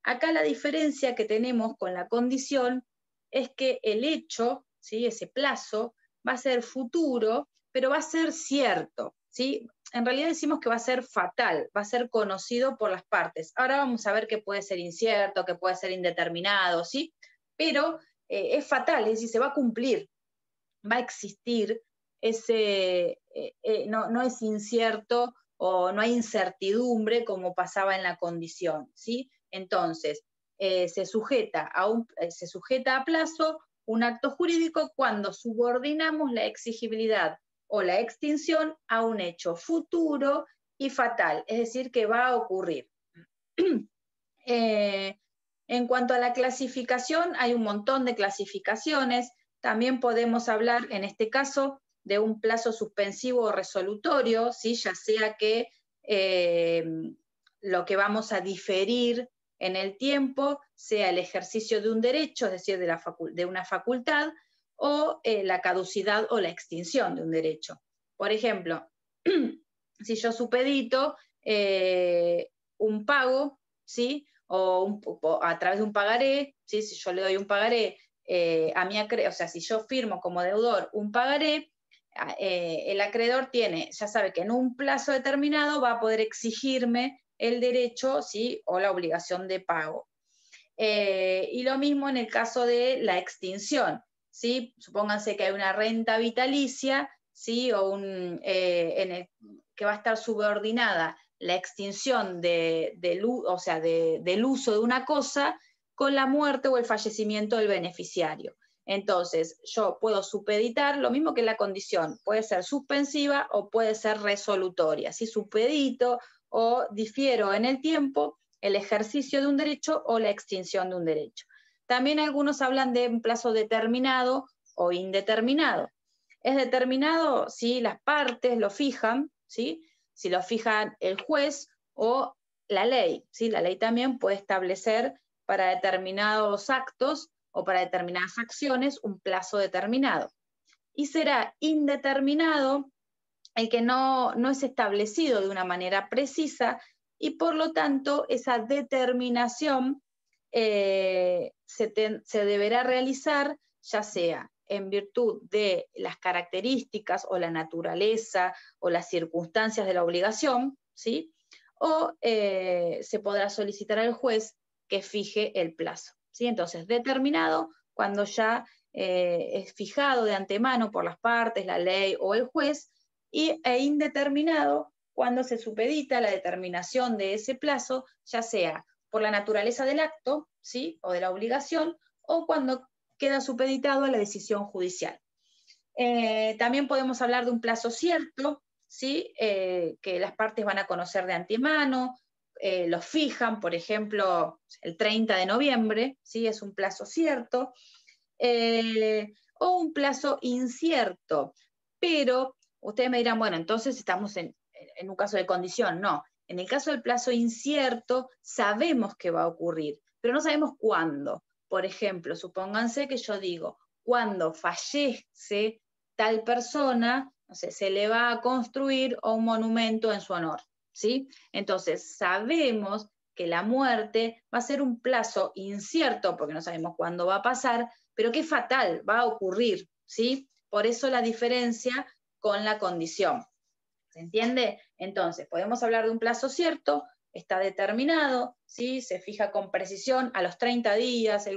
Acá la diferencia que tenemos con la condición es que el hecho, ¿sí? Ese plazo, va a ser futuro, pero va a ser cierto, ¿sí? En realidad decimos que va a ser fatal, va a ser conocido por las partes. Ahora vamos a ver que puede ser incierto, que puede ser indeterminado, ¿sí? Pero es fatal, es decir, se va a cumplir, va a existir, no es incierto o no hay incertidumbre como pasaba en la condición, ¿sí? Entonces, se sujeta a plazo un acto jurídico cuando subordinamos la exigibilidad o la extinción a un hecho futuro y fatal, es decir, que va a ocurrir. En cuanto a la clasificación, hay un montón de clasificaciones. También podemos hablar, en este caso, de un plazo suspensivo o resolutorio, ¿sí? Ya sea que lo que vamos a diferir en el tiempo sea el ejercicio de un derecho, es decir, de una facultad, o la caducidad o la extinción de un derecho. Por ejemplo, si yo supedito un pago, ¿sí? O a través de un pagaré, ¿sí? Si yo le doy un pagaré a mi acreedor, o sea, si yo firmo como deudor un pagaré, el acreedor ya sabe que en un plazo determinado va a poder exigirme el derecho, ¿sí? O la obligación de pago. Y lo mismo en el caso de la extinción, ¿sí? Supónganse que hay una renta vitalicia, ¿sí? O que va a estar subordinada la extinción del uso de una cosa con la muerte o el fallecimiento del beneficiario. Entonces, yo puedo supeditar, lo mismo que la condición, puede ser suspensiva o puede ser resolutoria. Si supedito o difiero en el tiempo el ejercicio de un derecho o la extinción de un derecho. También algunos hablan de un plazo determinado o indeterminado. Es determinado si las partes lo fijan, ¿sí? Si lo fijan el juez o la ley, ¿sí? La ley también puede establecer para determinados actos o para determinadas acciones un plazo determinado. Y será indeterminado el que no es establecido de una manera precisa y por lo tanto esa determinación se deberá realizar ya sea en virtud de las características o la naturaleza o las circunstancias de la obligación, ¿sí? O se podrá solicitar al juez que fije el plazo, ¿sí? Entonces, determinado cuando ya es fijado de antemano por las partes, la ley o el juez, e indeterminado cuando se supedita la determinación de ese plazo, ya sea por la naturaleza del acto, ¿sí? O de la obligación, o cuando queda supeditado a la decisión judicial. También podemos hablar de un plazo cierto, ¿sí? Que las partes van a conocer de antemano, los fijan, por ejemplo, el 30 de noviembre, ¿sí? Es un plazo cierto, o un plazo incierto, pero ustedes me dirán, bueno, entonces estamos en un caso de condición. No, en el caso del plazo incierto sabemos que va a ocurrir, pero no sabemos cuándo. Por ejemplo, supónganse que yo digo, cuando fallece tal persona, no sé, se le va a construir un monumento en su honor, ¿sí? Entonces, sabemos que la muerte va a ser un plazo incierto, porque no sabemos cuándo va a pasar, pero que fatal, va a ocurrir, ¿sí? Por eso la diferencia con la condición. ¿Se entiende? Entonces, podemos hablar de un plazo cierto, está determinado, ¿sí? Se fija con precisión a los 30 días,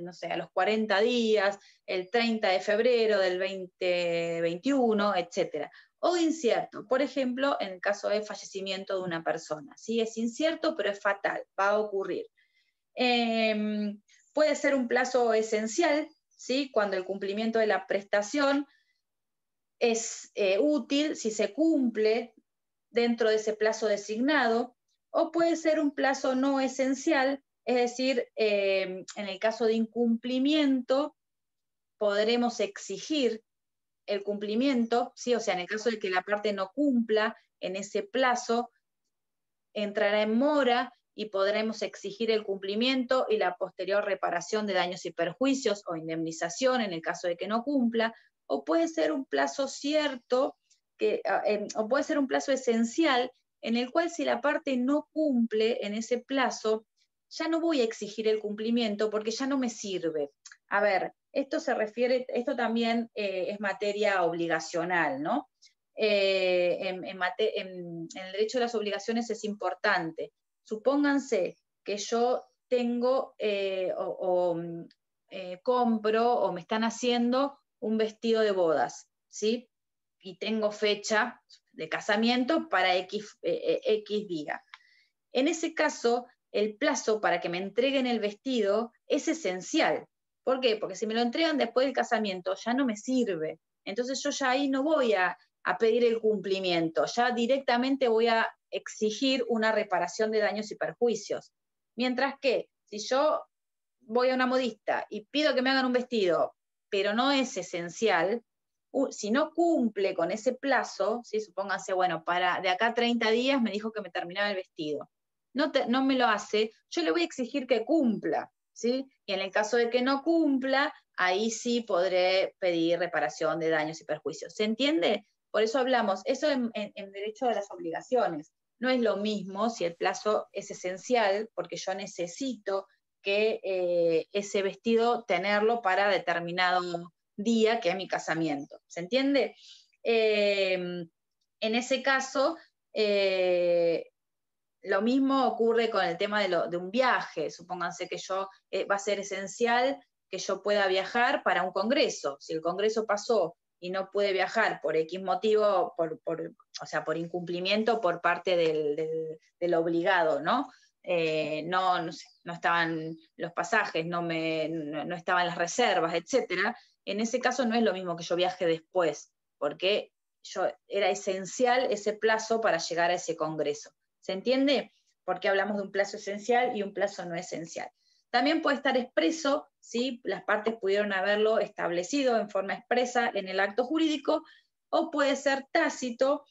no sé, a los 40 días, el 30 de febrero del 2021, etc. O incierto, por ejemplo, en el caso de fallecimiento de una persona, ¿sí? Es incierto, pero es fatal, va a ocurrir. Puede ser un plazo esencial, ¿sí? Cuando el cumplimiento de la prestación es útil si se cumple dentro de ese plazo designado, o puede ser un plazo no esencial, es decir, en el caso de incumplimiento podremos exigir el cumplimiento, ¿sí? O sea, en el caso de que la parte no cumpla en ese plazo, entrará en mora y podremos exigir el cumplimiento y la posterior reparación de daños y perjuicios o indemnización en el caso de que no cumpla, o puede ser un plazo cierto, o puede ser un plazo esencial en el cual si la parte no cumple en ese plazo, ya no voy a exigir el cumplimiento porque ya no me sirve. A ver, esto también es materia obligacional, ¿no? En el derecho de las obligaciones es importante. Supónganse que yo tengo compro o me están haciendo un vestido de bodas, ¿sí? Y tengo fecha de casamiento para X día. En ese caso, el plazo para que me entreguen el vestido es esencial. ¿Por qué? Porque si me lo entregan después del casamiento ya no me sirve. Entonces yo ya ahí no voy a pedir el cumplimiento, ya directamente voy a exigir una reparación de daños y perjuicios. Mientras que si yo voy a una modista y pido que me hagan un vestido, pero no es esencial, si no cumple con ese plazo, ¿sí? Supónganse, bueno, de acá a 30 días me dijo que me terminaba el vestido, no me lo hace, yo le voy a exigir que cumpla, ¿sí? Y en el caso de que no cumpla, ahí sí podré pedir reparación de daños y perjuicios. ¿Se entiende? Por eso hablamos, eso en derecho de las obligaciones. No es lo mismo si el plazo es esencial, porque yo necesito que ese vestido tenerlo para determinado día, que es mi casamiento. ¿Se entiende? En ese caso, lo mismo ocurre con el tema de un viaje. Supónganse que va a ser esencial que yo pueda viajar para un congreso. Si el congreso pasó y no puede viajar por X motivo, o sea, por incumplimiento por parte del obligado, ¿no? No sé, no estaban los pasajes, no estaban las reservas, etcétera. En ese caso no es lo mismo que yo viaje después, porque era esencial ese plazo para llegar a ese congreso. ¿Se entiende? Porque hablamos de un plazo esencial y un plazo no esencial. También puede estar expreso, ¿sí? Las partes pudieron haberlo establecido en forma expresa en el acto jurídico, o puede ser tácito,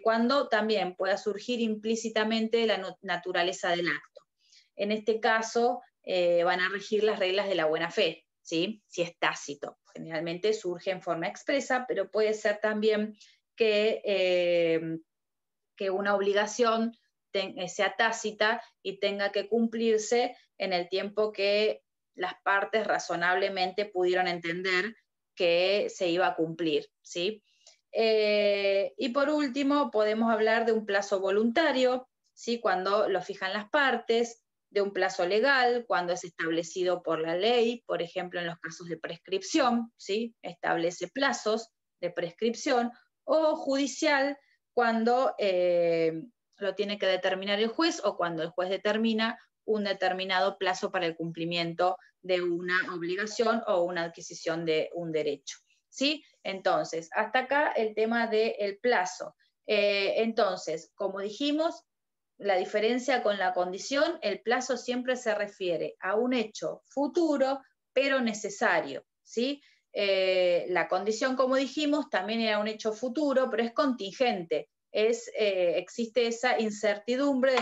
cuando también pueda surgir implícitamente la naturaleza del acto. En este caso, van a regir las reglas de la buena fe, ¿sí? Si es tácito. Generalmente surge en forma expresa, pero puede ser también que una obligación sea tácita y tenga que cumplirse en el tiempo que las partes razonablemente pudieron entender que se iba a cumplir, ¿sí? Y por último, podemos hablar de un plazo voluntario, ¿sí? Cuando lo fijan las partes, de un plazo legal, cuando es establecido por la ley, por ejemplo, en los casos de prescripción, ¿sí? Establece plazos de prescripción, o judicial, cuando lo tiene que determinar el juez o cuando el juez determina un determinado plazo para el cumplimiento de una obligación o una adquisición de un derecho. ¿Sí? Entonces, hasta acá el tema del plazo. Entonces, como dijimos, la diferencia con la condición, el plazo siempre se refiere a un hecho futuro, pero necesario, ¿sí? La condición, como dijimos, también era un hecho futuro, pero es contingente. Existe esa incertidumbre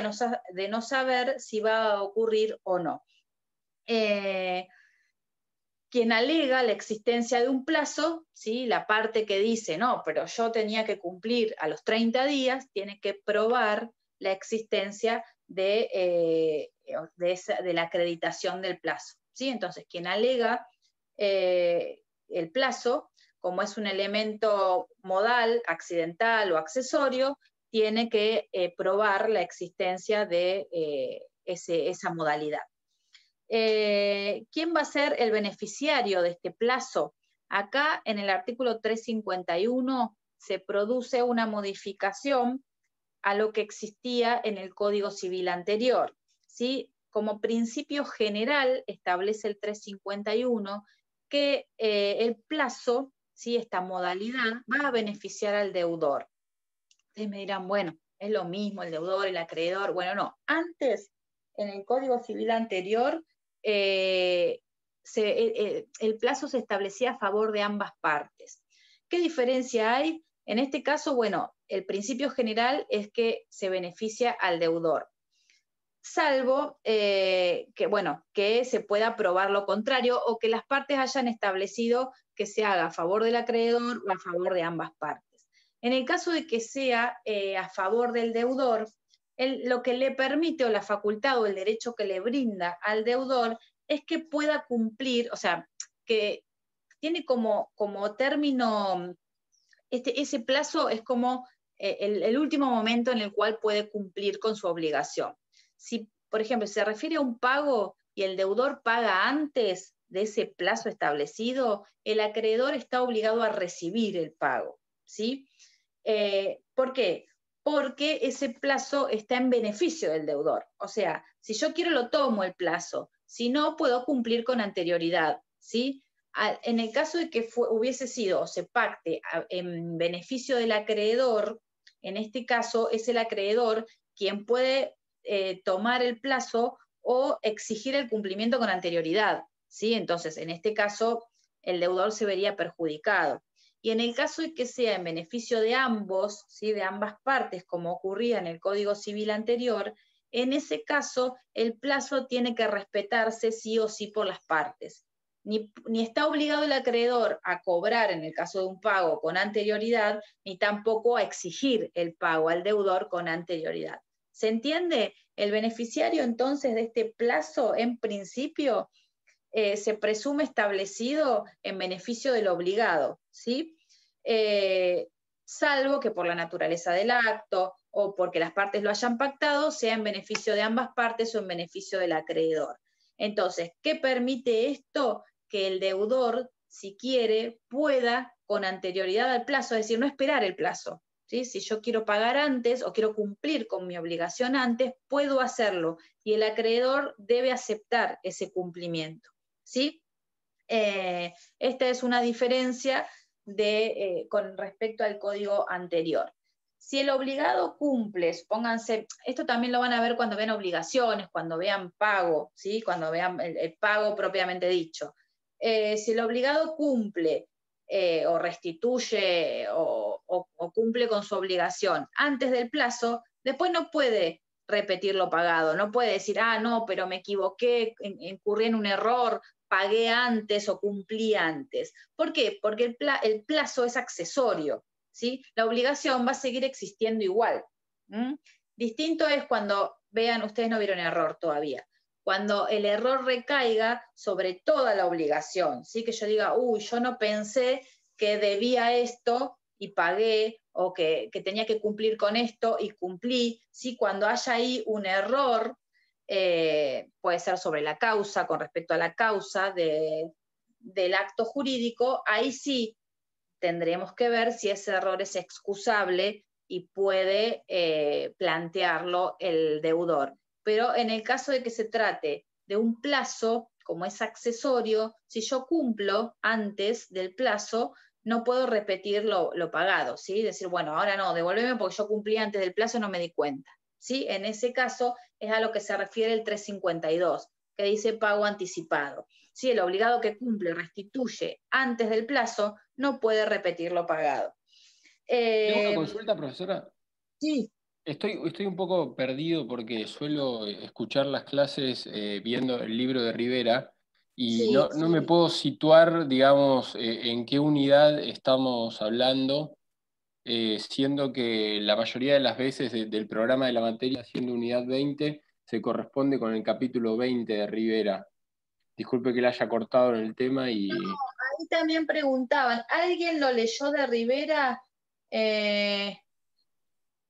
de no saber si va a ocurrir o no. Quien alega la existencia de un plazo, ¿sí? La parte que dice, no, pero yo tenía que cumplir a los 30 días, tiene que probar la existencia de la acreditación del plazo, ¿sí? Entonces, quien alega el plazo, como es un elemento modal, accidental o accesorio, tiene que probar la existencia de esa modalidad. ¿Quién va a ser el beneficiario de este plazo? Acá en el artículo 351 se produce una modificación a lo que existía en el Código Civil anterior, ¿sí? Como principio general establece el 351 que el plazo, ¿sí? Esta modalidad va a beneficiar al deudor. Ustedes me dirán, bueno, es lo mismo el deudor, el acreedor. Bueno, no. Antes, en el Código Civil anterior, el plazo se establecía a favor de ambas partes. ¿Qué diferencia hay? En este caso, bueno, el principio general es que se beneficia al deudor, salvo que se pueda probar lo contrario o que las partes hayan establecido que se haga a favor del acreedor o a favor de ambas partes. En el caso de que sea a favor del deudor, lo que le permite o la facultad o el derecho que le brinda al deudor es que pueda cumplir, o sea, que tiene como término, ese plazo es como el último momento en el cual puede cumplir con su obligación. Si, por ejemplo, se refiere a un pago y el deudor paga antes de ese plazo establecido, el acreedor está obligado a recibir el pago, ¿sí? ¿Por qué? Porque ese plazo está en beneficio del deudor. O sea, si yo quiero lo tomo el plazo, si no, puedo cumplir con anterioridad, ¿sí? En el caso de que hubiese sido o se pacte en beneficio del acreedor, en este caso es el acreedor quien puede tomar el plazo o exigir el cumplimiento con anterioridad, ¿sí? Entonces, en este caso, el deudor se vería perjudicado. Y en el caso de que sea en beneficio de ambos, ¿sí? De ambas partes, como ocurría en el Código Civil anterior, en ese caso el plazo tiene que respetarse sí o sí por las partes. Ni está obligado el acreedor a cobrar en el caso de un pago con anterioridad, ni tampoco a exigir el pago al deudor con anterioridad. ¿Se entiende? El beneficiario entonces de este plazo, en principio, se presume establecido en beneficio del obligado, ¿sí? Salvo que por la naturaleza del acto o porque las partes lo hayan pactado, sea en beneficio de ambas partes o en beneficio del acreedor. Entonces, ¿qué permite esto? Que el deudor, si quiere, pueda con anterioridad al plazo, es decir, no esperar el plazo, ¿sí? Si yo quiero pagar antes o quiero cumplir con mi obligación antes, puedo hacerlo y el acreedor debe aceptar ese cumplimiento, ¿sí? Esta es una diferencia con respecto al código anterior. Si el obligado cumple, pónganse, esto también lo van a ver cuando vean obligaciones, cuando vean pago, ¿sí? Cuando vean el pago propiamente dicho. Si el obligado cumple o restituye o cumple con su obligación antes del plazo, después no puede repetir lo pagado, no puede decir, no, pero me equivoqué, incurrí en un error, pagué antes o cumplí antes. ¿Por qué? Porque el plazo es accesorio, ¿sí? La obligación va a seguir existiendo igual. Distinto es cuando, vean, ustedes no vieron error todavía, cuando el error recaiga sobre toda la obligación, ¿sí? Que yo diga, yo no pensé que debía esto y pagué, o que tenía que cumplir con esto y cumplí, ¿sí? Cuando haya ahí un error, puede ser sobre la causa, con respecto a la causa del acto jurídico, ahí sí tendremos que ver si ese error es excusable y puede plantearlo el deudor. Pero en el caso de que se trate de un plazo, como es accesorio, si yo cumplo antes del plazo, no puedo repetir lo pagado, ¿sí? Decir, bueno, ahora no, devuélveme porque yo cumplí antes del plazo y no me di cuenta, ¿sí? En ese caso es a lo que se refiere el 352, que dice pago anticipado. Si el obligado que cumple restituye antes del plazo, no puede repetir lo pagado.
Tengo una consulta, profesora.
Sí.
Estoy un poco perdido porque suelo escuchar las clases viendo el libro de Rivera y
Sí.
no me puedo situar, digamos, en qué unidad estamos hablando, siendo que la mayoría de las veces del programa de la materia, siendo unidad 20, se corresponde con el capítulo 20 de Rivera. Disculpe que le haya cortado en el tema y...
No, ahí también preguntaban, ¿alguien lo leyó de Rivera?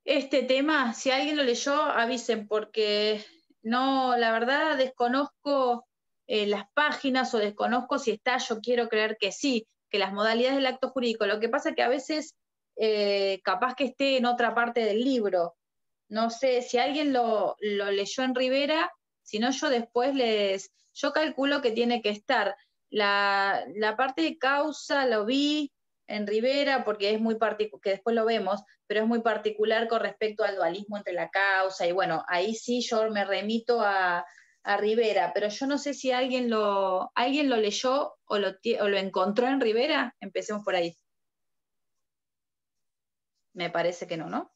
este tema, si alguien lo leyó, avisen, porque no, la verdad desconozco las páginas o desconozco si está, yo quiero creer que sí, que las modalidades del acto jurídico. Lo que pasa es que a veces capaz que esté en otra parte del libro. No sé, si alguien lo leyó en Rivera, si no yo después yo calculo que tiene que estar. La parte de causa lo vi en Rivera porque es muy particular, que después lo vemos, pero es muy particular con respecto al dualismo entre la causa, y bueno, ahí sí yo me remito a Rivera, pero yo no sé si alguien lo leyó o lo encontró en Rivera. Empecemos por ahí. Me parece que no, ¿no?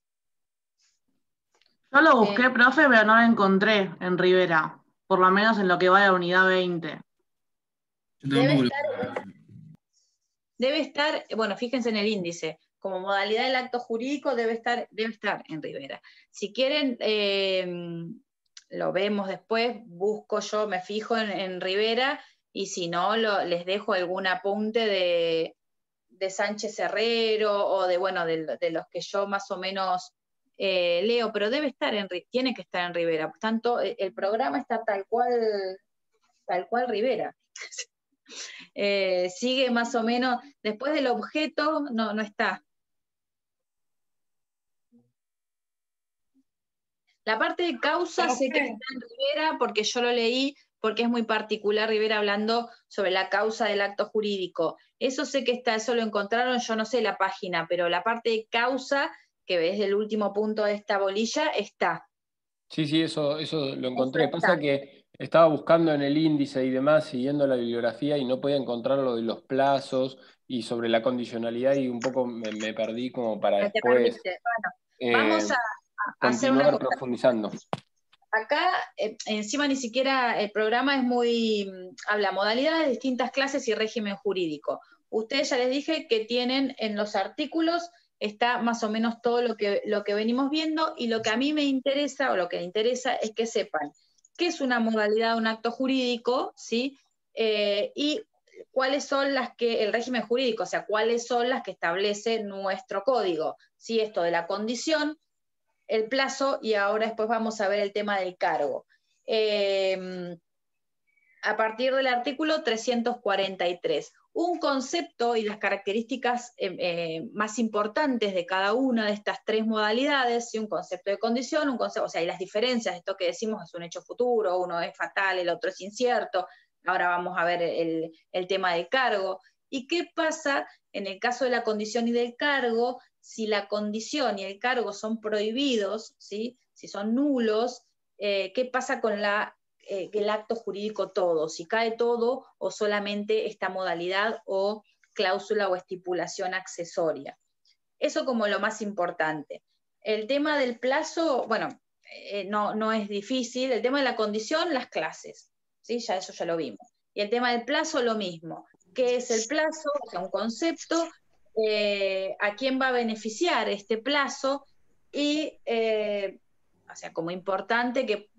Yo lo busqué, profe, pero no lo encontré en Rivera, por lo menos en lo que va de la unidad 20.
Debe estar, bueno, fíjense en el índice, como modalidad del acto jurídico debe estar en Rivera. Si quieren, lo vemos después, busco yo, me fijo en Rivera, y si no, les dejo algún apunte de Sánchez Herrero, o de los que yo más o menos leo, pero tiene que estar en Rivera. Tanto el programa está tal cual Rivera. Sigue más o menos, después del objeto, no está. La parte de causa sé que está en Rivera porque yo lo leí, porque es muy particular Rivera hablando sobre la causa del acto jurídico. Eso sé que está, eso lo encontraron, yo no sé la página, pero la parte de causa, que ves el último punto de esta bolilla, está.
Sí, eso lo encontré. Pasa que estaba buscando en el índice y demás, siguiendo la bibliografía, y no podía encontrar lo de los plazos y sobre la condicionalidad, y un poco me perdí como para después
Vamos a hacer una cosa.
profundizando.
Acá, encima ni siquiera el programa es habla modalidades, distintas clases y régimen jurídico. Ustedes ya les dije que tienen en los artículos, está más o menos todo lo que venimos viendo, y lo que a mí me interesa, o lo que me interesa, es que sepan qué es una modalidad de un acto jurídico, ¿sí? Y cuáles son el régimen jurídico, o sea, cuáles son las que establece nuestro código, ¿sí? Esto de la condición, el plazo, y ahora después vamos a ver el tema del cargo. A partir del artículo 343, un concepto y las características más importantes de cada una de estas tres modalidades, ¿sí? Un concepto de condición, o sea, y las diferencias, esto que decimos es un hecho futuro, uno es fatal, el otro es incierto. Ahora vamos a ver el tema del cargo. ¿Y qué pasa en el caso de la condición y del cargo? Si la condición y el cargo son prohibidos, ¿sí? Si son nulos, ¿qué pasa con el acto jurídico todo? Si cae todo, o solamente esta modalidad o cláusula o estipulación accesoria. Eso como lo más importante. El tema del plazo, bueno, no es difícil. El tema de la condición, las clases, ¿sí? Eso ya lo vimos. Y el tema del plazo, lo mismo. ¿Qué es el plazo? O sea, un concepto. ¿A quién va a beneficiar este plazo? Y, o sea, como importante que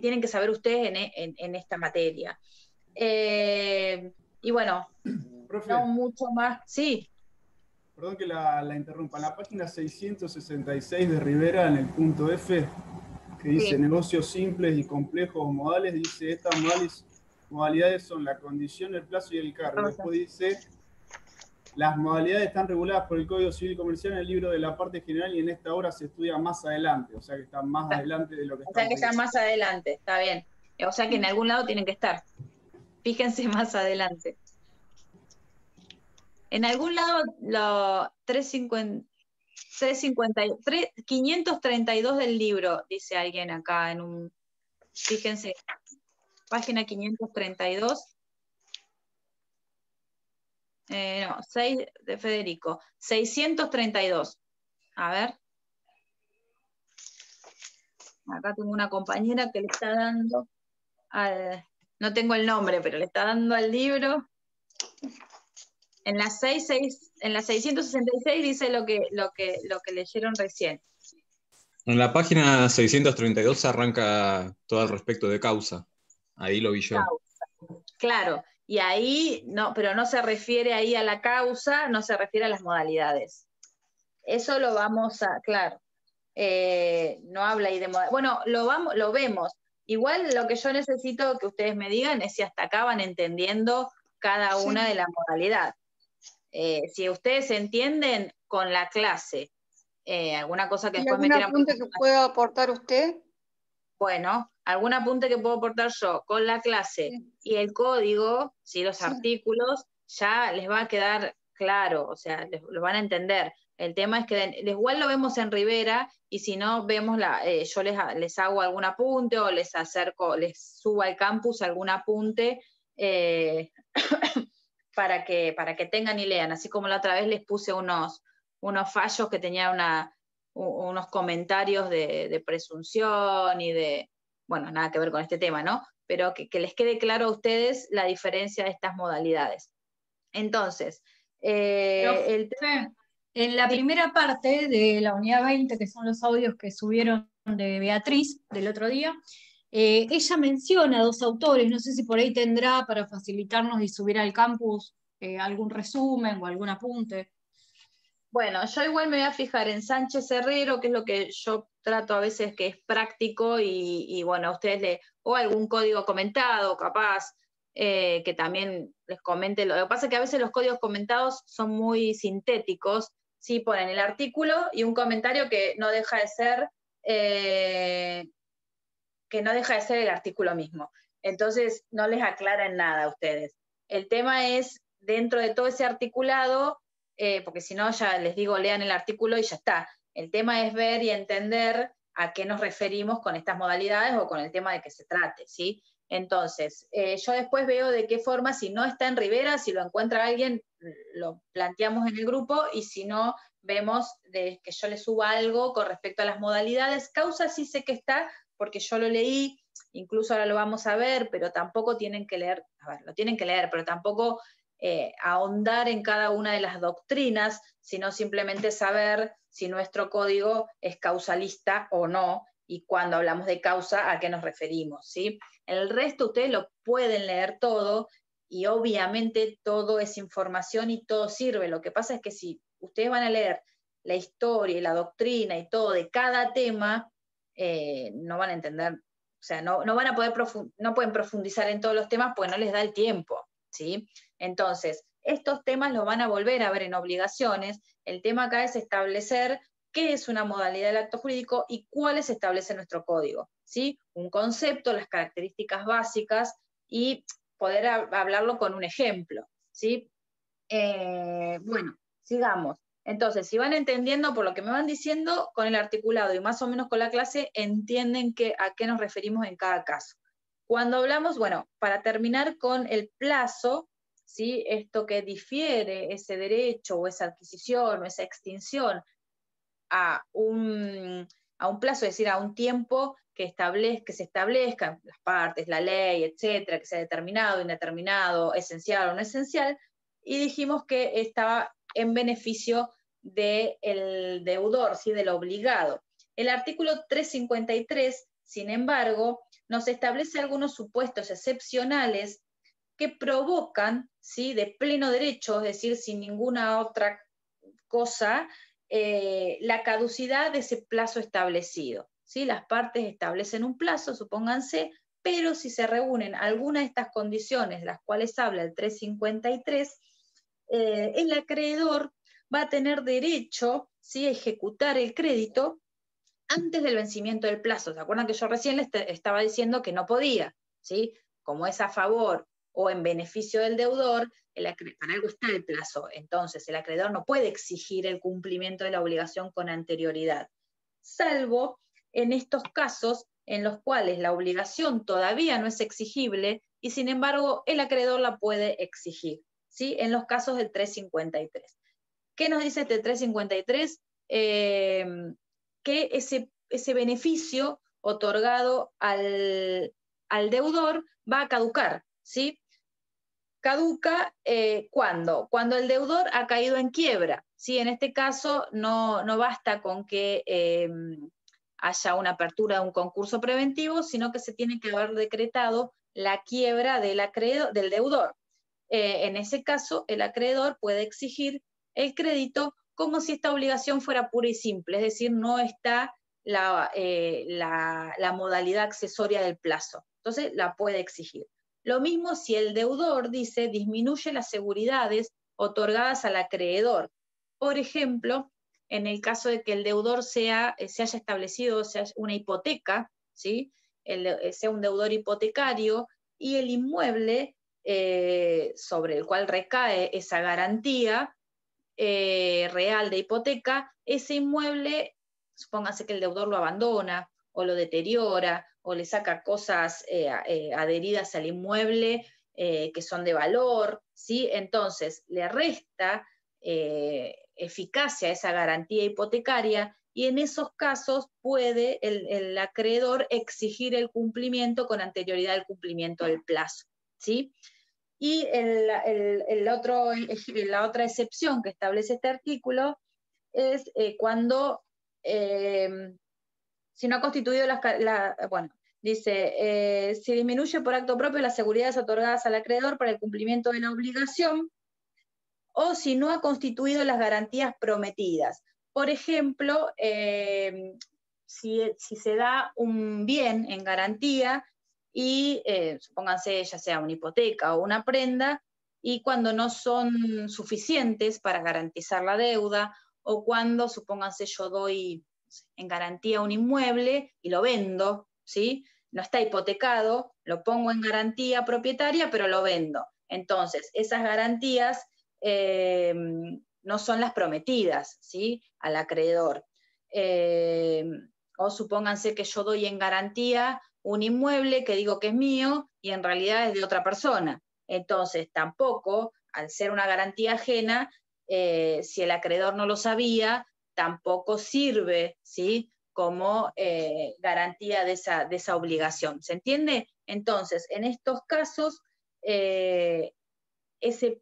tienen que saber ustedes en esta materia. Y bueno,
profe,
no mucho más. Sí.
Perdón que la interrumpa. En la página 666 de Rivera, en el punto F, que dice
Sí.
negocios simples y complejos modales, dice estas modalidades son la condición, el plazo y el cargo. Después dice las modalidades están reguladas por el Código Civil y Comercial en el libro de la parte general, y en esta obra se estudia más adelante, o sea que están más adelante de lo que
O sea que están más adelante, está bien. O sea que en algún lado tienen que estar. Fíjense más adelante. En algún lado, 532 del libro, dice alguien acá fíjense, página 532. 6 de Federico. 632. A ver. Acá tengo una compañera que le está dando no tengo el nombre, pero le está dando al libro. En la 666 dice lo que leyeron recién.
En la página 632 arranca todo al respecto de causa. Ahí lo vi yo.
Causa. Claro, y ahí, pero no se refiere ahí a la causa, no se refiere a las modalidades. Eso lo vamos a, claro. no habla ahí de modalidad. Bueno, lo vemos. Igual lo que yo necesito que ustedes me digan es si hasta acá van entendiendo cada una de la modalidad. Si ustedes entienden con la clase, alguna cosa que después me quieran...
¿Algún apunte que pueda aportar usted?
Bueno, algún apunte que puedo aportar yo con la clase y el código, ¿sí? Los artículos, ya les va a quedar claro, o sea, lo van a entender. El tema es que igual lo vemos en Rivera, y si no, vemos yo les hago algún apunte, o les subo al campus algún apunte, para que tengan y lean, así como la otra vez les puse unos fallos que tenían unos comentarios de presunción y de, bueno, nada que ver con este tema, ¿no? Pero que les quede claro a ustedes la diferencia de estas modalidades. Entonces,
en la primera parte de la unidad 20, que son los audios que subieron de Beatriz del otro día, ella menciona 2 autores, no sé si por ahí tendrá para facilitarnos y subir al campus algún resumen o algún apunte.
Bueno, yo igual me voy a fijar en Sánchez Herrero, que es lo que yo trato a veces que es práctico, y bueno, a ustedes o algún código comentado, capaz, que también les comente. Lo que pasa es que a veces los códigos comentados son muy sintéticos, ¿sí? Ponen el artículo y un comentario que no deja de ser el artículo mismo. Entonces, no les aclaran nada a ustedes. El tema es, dentro de todo ese articulado, porque si no, ya les digo, lean el artículo y ya está. El tema es ver y entender a qué nos referimos con estas modalidades o con el tema de que se trate, ¿sí? Entonces, yo después veo de qué forma, si no está en Rivera, si lo encuentra alguien, lo planteamos en el grupo, y si no, vemos de que yo le suba algo con respecto a las modalidades. Causa sí sé que está, porque yo lo leí, incluso ahora lo vamos a ver, pero tampoco tienen que leer, lo tienen que leer, pero tampoco ahondar en cada una de las doctrinas, sino simplemente saber si nuestro código es causalista o no, y cuando hablamos de causa, a qué nos referimos, ¿sí? El resto ustedes lo pueden leer todo, y obviamente todo es información y todo sirve. Lo que pasa es que si ustedes van a leer la historia y la doctrina y todo de cada tema, no van a entender, o sea, no van a poder no pueden profundizar en todos los temas porque no les da el tiempo, ¿sí? Entonces, estos temas los van a volver a ver en obligaciones. El tema acá es establecer qué es una modalidad del acto jurídico y cuáles establece nuestro código, ¿sí? Un concepto, las características básicas, y poder hablarlo con un ejemplo, ¿sí? Bueno, sigamos. Entonces, si van entendiendo por lo que me van diciendo, con el articulado y más o menos con la clase, entienden a qué nos referimos en cada caso. Cuando hablamos, bueno, para terminar con el plazo, ¿sí? Esto que difiere ese derecho o esa adquisición o esa extinción a un plazo, es decir, a un tiempo que se establezcan las partes, la ley, etcétera, que sea determinado, indeterminado, esencial o no esencial, y dijimos que estaba en beneficio del deudor, ¿sí? Del obligado. El artículo 353, sin embargo, nos establece algunos supuestos excepcionales que provocan, ¿sí? De pleno derecho, es decir, sin ninguna otra cosa, la caducidad de ese plazo establecido, ¿sí? Las partes establecen un plazo, supónganse, pero si se reúnen algunas de estas condiciones, las cuales habla el 353, el acreedor va a tener derecho, ¿sí? A ejecutar el crédito antes del vencimiento del plazo. ¿Se acuerdan que yo recién les estaba diciendo que no podía, ¿sí? Como es a favor o en beneficio del deudor, para algo está el plazo. Entonces, el acreedor no puede exigir el cumplimiento de la obligación con anterioridad, salvo en estos casos en los cuales la obligación todavía no es exigible y, sin embargo, el acreedor la puede exigir, ¿sí? En los casos del 353. ¿Qué nos dice este 353? Que ese beneficio otorgado al deudor va a caducar, ¿sí? Caduca ¿cuándo? Cuando el deudor ha caído en quiebra, ¿sí? En este caso no basta con que haya una apertura de un concurso preventivo, sino que se tiene que haber decretado la quiebra del deudor. En ese caso, el acreedor puede exigir el crédito como si esta obligación fuera pura y simple, es decir, no está la modalidad accesoria del plazo. Entonces la puede exigir. Lo mismo si el deudor dice disminuye las seguridades otorgadas al acreedor. Por ejemplo, en el caso de que el deudor se haya establecido una hipoteca, ¿sí? Sea un deudor hipotecario, y el inmueble sobre el cual recae esa garantía real de hipoteca, ese inmueble, supóngase que el deudor lo abandona o lo deteriora o le saca cosas adheridas al inmueble que son de valor, ¿sí? Entonces le resta eficacia a esa garantía hipotecaria, y en esos casos puede el acreedor exigir el cumplimiento con anterioridad al cumplimiento del plazo, ¿sí? Y la otra excepción que establece este artículo es cuando, si no ha constituido dice, si disminuye por acto propio las seguridades otorgadas al acreedor para el cumplimiento de la obligación, o si no ha constituido las garantías prometidas. Por ejemplo, si se da un bien en garantía y supónganse ya sea una hipoteca o una prenda, y cuando no son suficientes para garantizar la deuda, o cuando, supónganse, yo doy en garantía un inmueble y lo vendo, ¿sí? No está hipotecado, lo pongo en garantía propietaria, pero lo vendo. Entonces, esas garantías no son las prometidas, ¿sí? Al acreedor. O supónganse que yo doy en garantía un inmueble que digo que es mío y en realidad es de otra persona. Entonces, tampoco, al ser una garantía ajena, si el acreedor no lo sabía, tampoco sirve, ¿sí? Como garantía de esa obligación. ¿Se entiende? Entonces, en estos casos, ese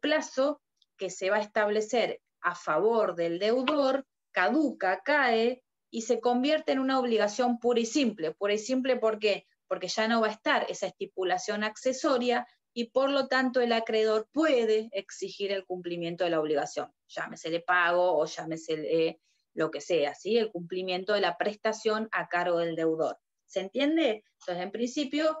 plazo que se va a establecer a favor del deudor caduca, cae, y se convierte en una obligación pura y simple. Pura y simple, ¿por qué? Porque ya no va a estar esa estipulación accesoria, y por lo tanto el acreedor puede exigir el cumplimiento de la obligación. Llámesele pago o llámesele lo que sea, ¿sí? El cumplimiento de la prestación a cargo del deudor. ¿Se entiende? Entonces, en principio,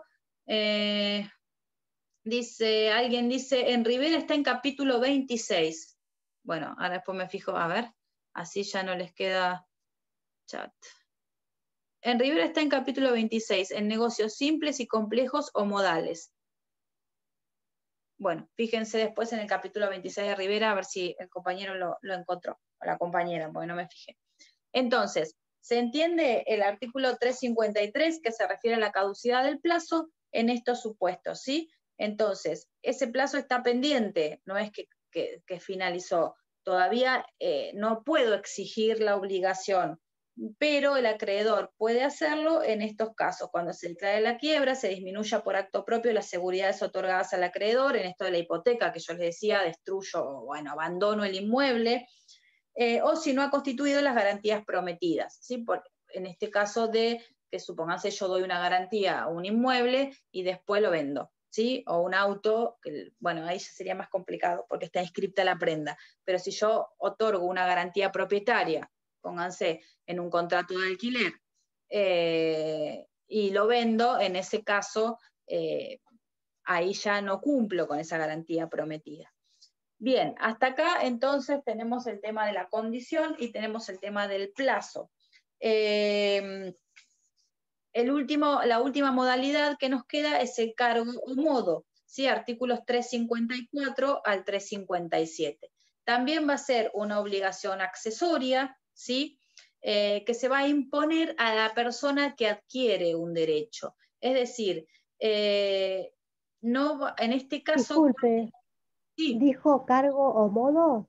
alguien dice, en Rivera está en capítulo 26. Bueno, ahora después me fijo, a ver, así ya no les queda chat. En Rivera está en capítulo 26, en negocios simples y complejos o modales. Bueno, fíjense después en el capítulo 26 de Rivera, a ver si el compañero lo encontró, o la compañera, porque no me fijé. Entonces, ¿se entiende el artículo 353 que se refiere a la caducidad del plazo en estos supuestos, ¿sí? Entonces, ese plazo está pendiente, no es que finalizó. Todavía no puedo exigir la obligación, pero el acreedor puede hacerlo en estos casos. Cuando se declare la quiebra, se disminuya por acto propio las seguridades otorgadas al acreedor, en esto de la hipoteca que yo les decía, destruyo, bueno, abandono el inmueble, o si no ha constituido las garantías prometidas, ¿sí? En este caso de que supongase yo doy una garantía a un inmueble y después lo vendo, ¿sí? O un auto, que, bueno, ahí ya sería más complicado porque está inscripta la prenda, pero si yo otorgo una garantía propietaria, pónganse en un contrato de alquiler, y lo vendo, en ese caso, ahí ya no cumplo con esa garantía prometida. Bien, hasta acá entonces tenemos el tema de la condición y tenemos el tema del plazo. La última modalidad que nos queda es el cargo o modo, ¿sí? Artículos 354 al 357. También va a ser una obligación accesoria, ¿sí? Que se va a imponer a la persona que adquiere un derecho. Es decir, no, en este caso...
Disculpe,
sí.
¿dijo cargo o modo?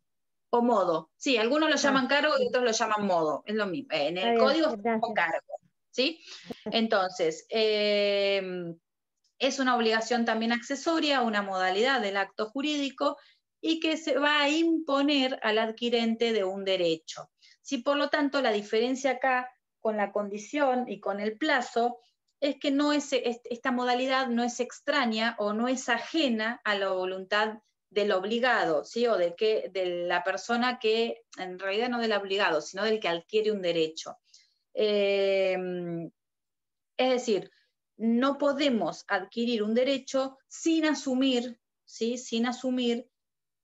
O modo, sí, algunos lo llaman cargo y otros lo llaman modo, es lo mismo. En el código está como cargo, ¿sí? Entonces, es una obligación también accesoria, una modalidad del acto jurídico, y que se va a imponer al adquirente de un derecho. Sí, por lo tanto, la diferencia acá con la condición y con el plazo es que esta modalidad no es extraña o no es ajena a la voluntad del obligado, ¿sí? O de la persona que, en realidad no del obligado, sino del que adquiere un derecho. Es decir, no podemos adquirir un derecho sin asumir, ¿sí? Sin asumir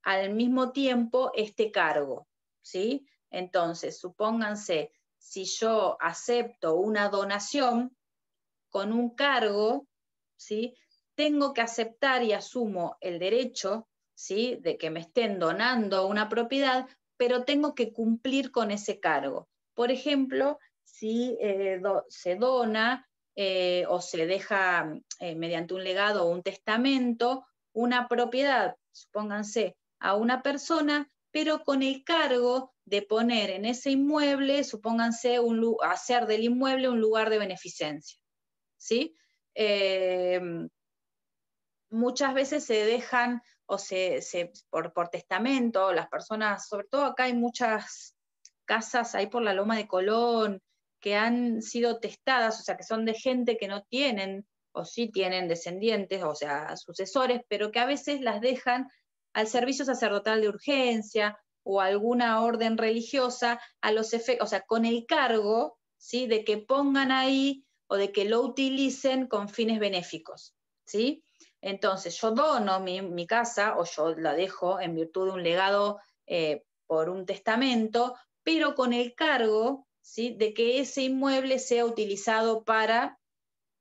al mismo tiempo este cargo, ¿sí? Entonces, supónganse, si yo acepto una donación con un cargo, ¿sí? Tengo que aceptar y asumo el derecho, ¿sí? De que me estén donando una propiedad, pero tengo que cumplir con ese cargo. Por ejemplo, si se dona o se deja mediante un legado o un testamento una propiedad, supónganse, a una persona, pero con el cargo de poner en ese inmueble, supónganse, hacer del inmueble un lugar de beneficencia, ¿sí? Muchas veces se dejan, o por testamento, las personas, sobre todo acá hay muchas casas ahí por la Loma de Colón, que han sido testadas, o sea, que son de gente que no tienen, o sí tienen descendientes, o sea, sucesores, pero que a veces las dejan al servicio sacerdotal de urgencia o a alguna orden religiosa, a los efectos, o sea, con el cargo, ¿sí? De que pongan ahí o de que lo utilicen con fines benéficos, ¿sí? Entonces, yo dono mi casa o yo la dejo en virtud de un legado por un testamento, pero con el cargo, ¿sí? De que ese inmueble sea utilizado para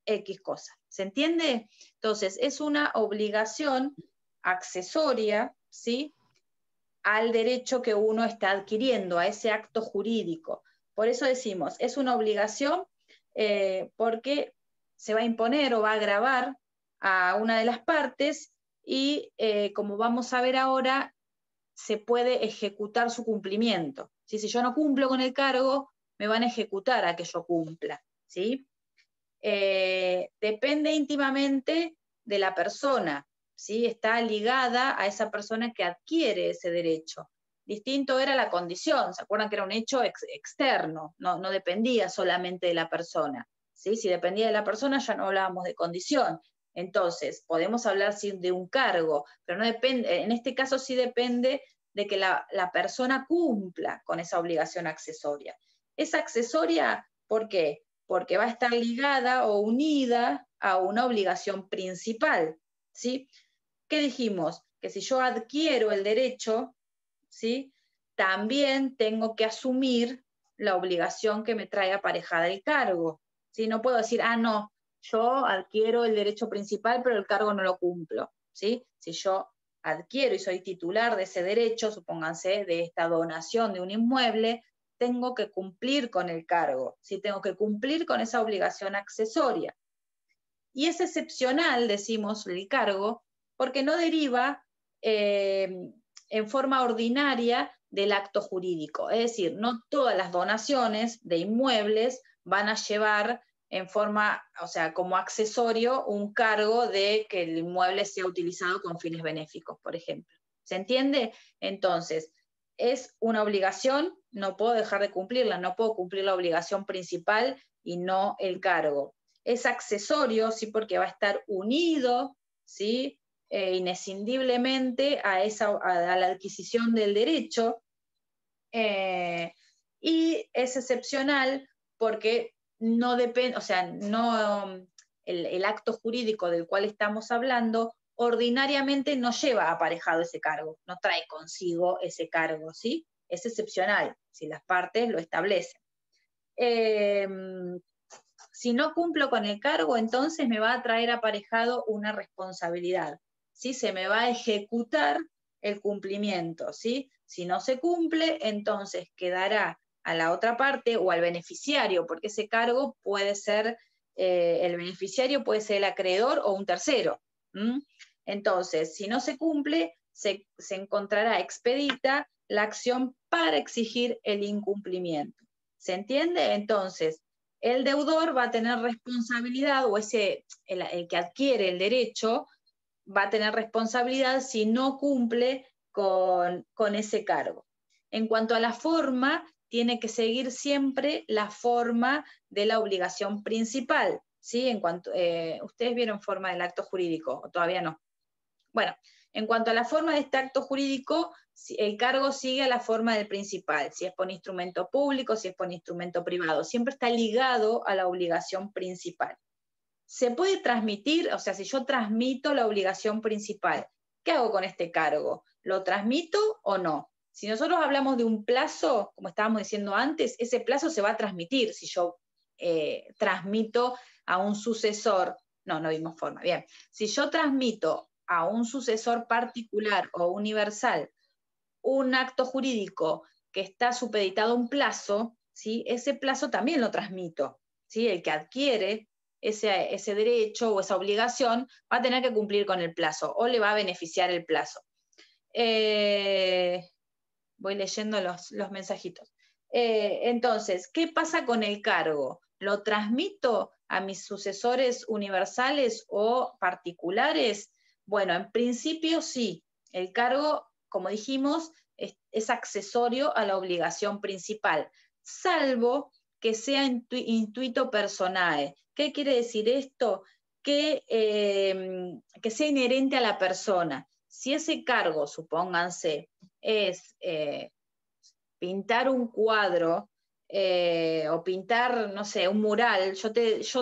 X cosa. ¿Se entiende? Entonces, es una obligación accesoria, ¿sí? Al derecho que uno está adquiriendo, a ese acto jurídico. Por eso decimos, es una obligación porque se va a imponer o va a gravar a una de las partes y, como vamos a ver ahora, se puede ejecutar su cumplimiento. ¿Sí? Si yo no cumplo con el cargo, me van a ejecutar a que yo cumpla, ¿sí? Depende íntimamente de la persona, ¿sí? Está ligada a esa persona que adquiere ese derecho. Distinto era la condición, ¿se acuerdan que era un hecho externo? No dependía solamente de la persona, ¿sí? Si dependía de la persona ya no hablábamos de condición. Entonces, podemos hablar sí, de un cargo, pero no depende, en este caso sí depende de que la persona cumpla con esa obligación accesoria. ¿Es accesoria por qué? Porque va a estar ligada o unida a una obligación principal, ¿sí? ¿Qué dijimos? Que si yo adquiero el derecho, ¿sí? También tengo que asumir la obligación que me trae aparejada el cargo, ¿sí? No puedo decir, no, yo adquiero el derecho principal, pero el cargo no lo cumplo, ¿sí? Si yo adquiero y soy titular de ese derecho, supónganse, de esta donación de un inmueble, tengo que cumplir con el cargo, ¿sí? Tengo que cumplir con esa obligación accesoria. Y es excepcional, decimos, el cargo, porque no deriva en forma ordinaria del acto jurídico. Es decir, no todas las donaciones de inmuebles van a llevar en forma, o sea, como accesorio, un cargo de que el inmueble sea utilizado con fines benéficos, por ejemplo. ¿Se entiende? Entonces, es una obligación, no puedo dejar de cumplirla, no puedo cumplir la obligación principal y no el cargo. Es accesorio, sí, porque va a estar unido, ¿sí? Inescindiblemente a la adquisición del derecho, y es excepcional porque no depende, o sea, no, el acto jurídico del cual estamos hablando ordinariamente no lleva aparejado ese cargo, no trae consigo ese cargo, ¿sí? Es excepcional, si las partes lo establecen. Si no cumplo con el cargo, entonces me va a traer aparejado una responsabilidad, ¿sí? Se me va a ejecutar el cumplimiento, ¿sí? Si no se cumple, entonces quedará a la otra parte o al beneficiario, porque ese cargo puede ser, el beneficiario puede ser el acreedor o un tercero. Entonces, si no se cumple, se encontrará expedita la acción para exigir el incumplimiento. ¿Se entiende? Entonces, el deudor va a tener responsabilidad, o el que adquiere el derecho va a tener responsabilidad si no cumple con ese cargo. En cuanto a la forma, tiene que seguir siempre la forma de la obligación principal, ¿sí? En cuanto, ¿ustedes vieron forma del acto jurídico o todavía no? Bueno, En cuanto a la forma de este acto jurídico, el cargo sigue a la forma del principal, si es por instrumento público, si es por instrumento privado, siempre está ligado a la obligación principal. Se puede transmitir, o sea, si yo transmito la obligación principal, ¿qué hago con este cargo? ¿Lo transmito o no? Si nosotros hablamos de un plazo, como estábamos diciendo antes, ese plazo se va a transmitir si yo transmito a un sucesor. No vimos forma. Bien, si yo transmito a un sucesor particular o universal un acto jurídico que está supeditado a un plazo, ¿sí? Ese plazo también lo transmito, ¿sí? El que adquiere ese derecho o esa obligación va a tener que cumplir con el plazo o le va a beneficiar el plazo. Voy leyendo los mensajitos. Entonces, ¿qué pasa con el cargo? ¿Lo transmito a mis sucesores universales o particulares? Bueno, en principio sí. El cargo, como dijimos, es accesorio a la obligación principal, salvo que sea intuito personae. ¿Qué quiere decir esto? Que sea inherente a la persona. Si ese cargo, supónganse, es pintar un cuadro o pintar, no sé, un mural, yo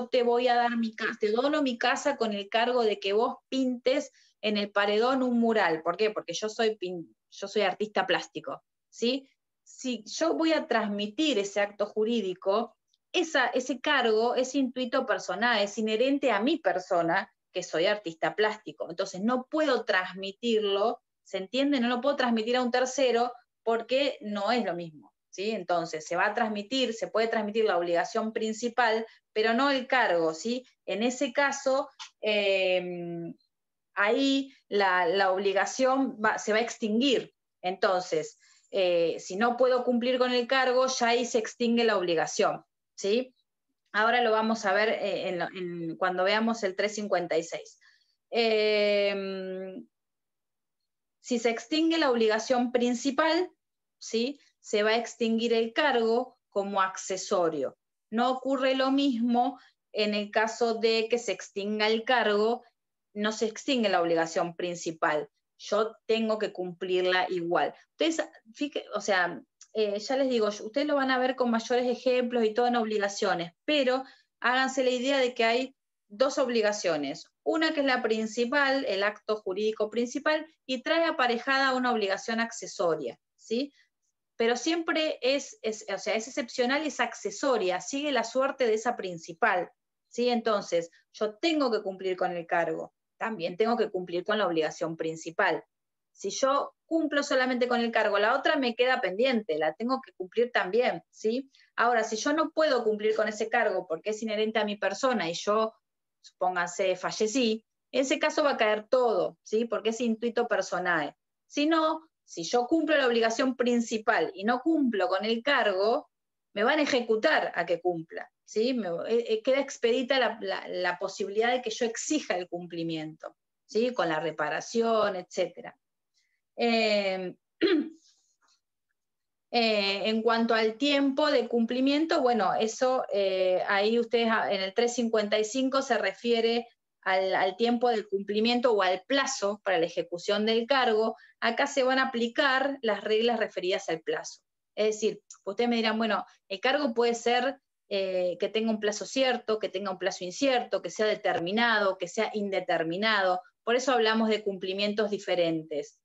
te voy a dar te dono mi casa con el cargo de que vos pintes en el paredón un mural. ¿Por qué? Porque yo soy artista plástico, ¿sí? Si yo voy a transmitir ese acto jurídico, ese cargo es intuito personal, es inherente a mi persona, que soy artista plástico. Entonces no puedo transmitirlo, ¿se entiende? No lo puedo transmitir a un tercero porque no es lo mismo, ¿sí? Entonces se puede transmitir la obligación principal, pero no el cargo, ¿sí? En ese caso, ahí la obligación se va a extinguir. Entonces, si no puedo cumplir con el cargo, ya ahí se extingue la obligación, ¿sí? Ahora lo vamos a ver cuando veamos el 356. Si se extingue la obligación principal, ¿sí? Se va a extinguir el cargo como accesorio. No ocurre lo mismo en el caso de que se extinga el cargo, no se extingue la obligación principal. Yo tengo que cumplirla igual. Ustedes, o sea, ya les digo, ustedes lo van a ver con mayores ejemplos y todo en obligaciones, pero háganse la idea de que hay dos obligaciones. Una que es la principal, el acto jurídico principal, y trae aparejada una obligación accesoria, ¿sí? Pero siempre es excepcional y es accesoria, sigue la suerte de esa principal, ¿sí? Entonces, yo tengo que cumplir con el cargo, también tengo que cumplir con la obligación principal. Si yo cumplo solamente con el cargo, la otra me queda pendiente, la tengo que cumplir también, ¿sí? Ahora, si yo no puedo cumplir con ese cargo porque es inherente a mi persona y yo, supóngase, fallecí, en ese caso va a caer todo, ¿sí? Porque es intuito personal. Si no, si yo cumplo la obligación principal y no cumplo con el cargo, me van a ejecutar a que cumpla, ¿sí? Queda expedita la posibilidad de que yo exija el cumplimiento, ¿sí? Con la reparación, etc. En cuanto al tiempo de cumplimiento, bueno, eso ahí ustedes en el 355 se refiere al tiempo del cumplimiento o al plazo para la ejecución del cargo. Acá se van a aplicar las reglas referidas al plazo. Es decir, ustedes me dirán, bueno, el cargo puede ser que tenga un plazo cierto, que tenga un plazo incierto, que sea determinado, que sea indeterminado. Por eso hablamos de cumplimientos diferentes.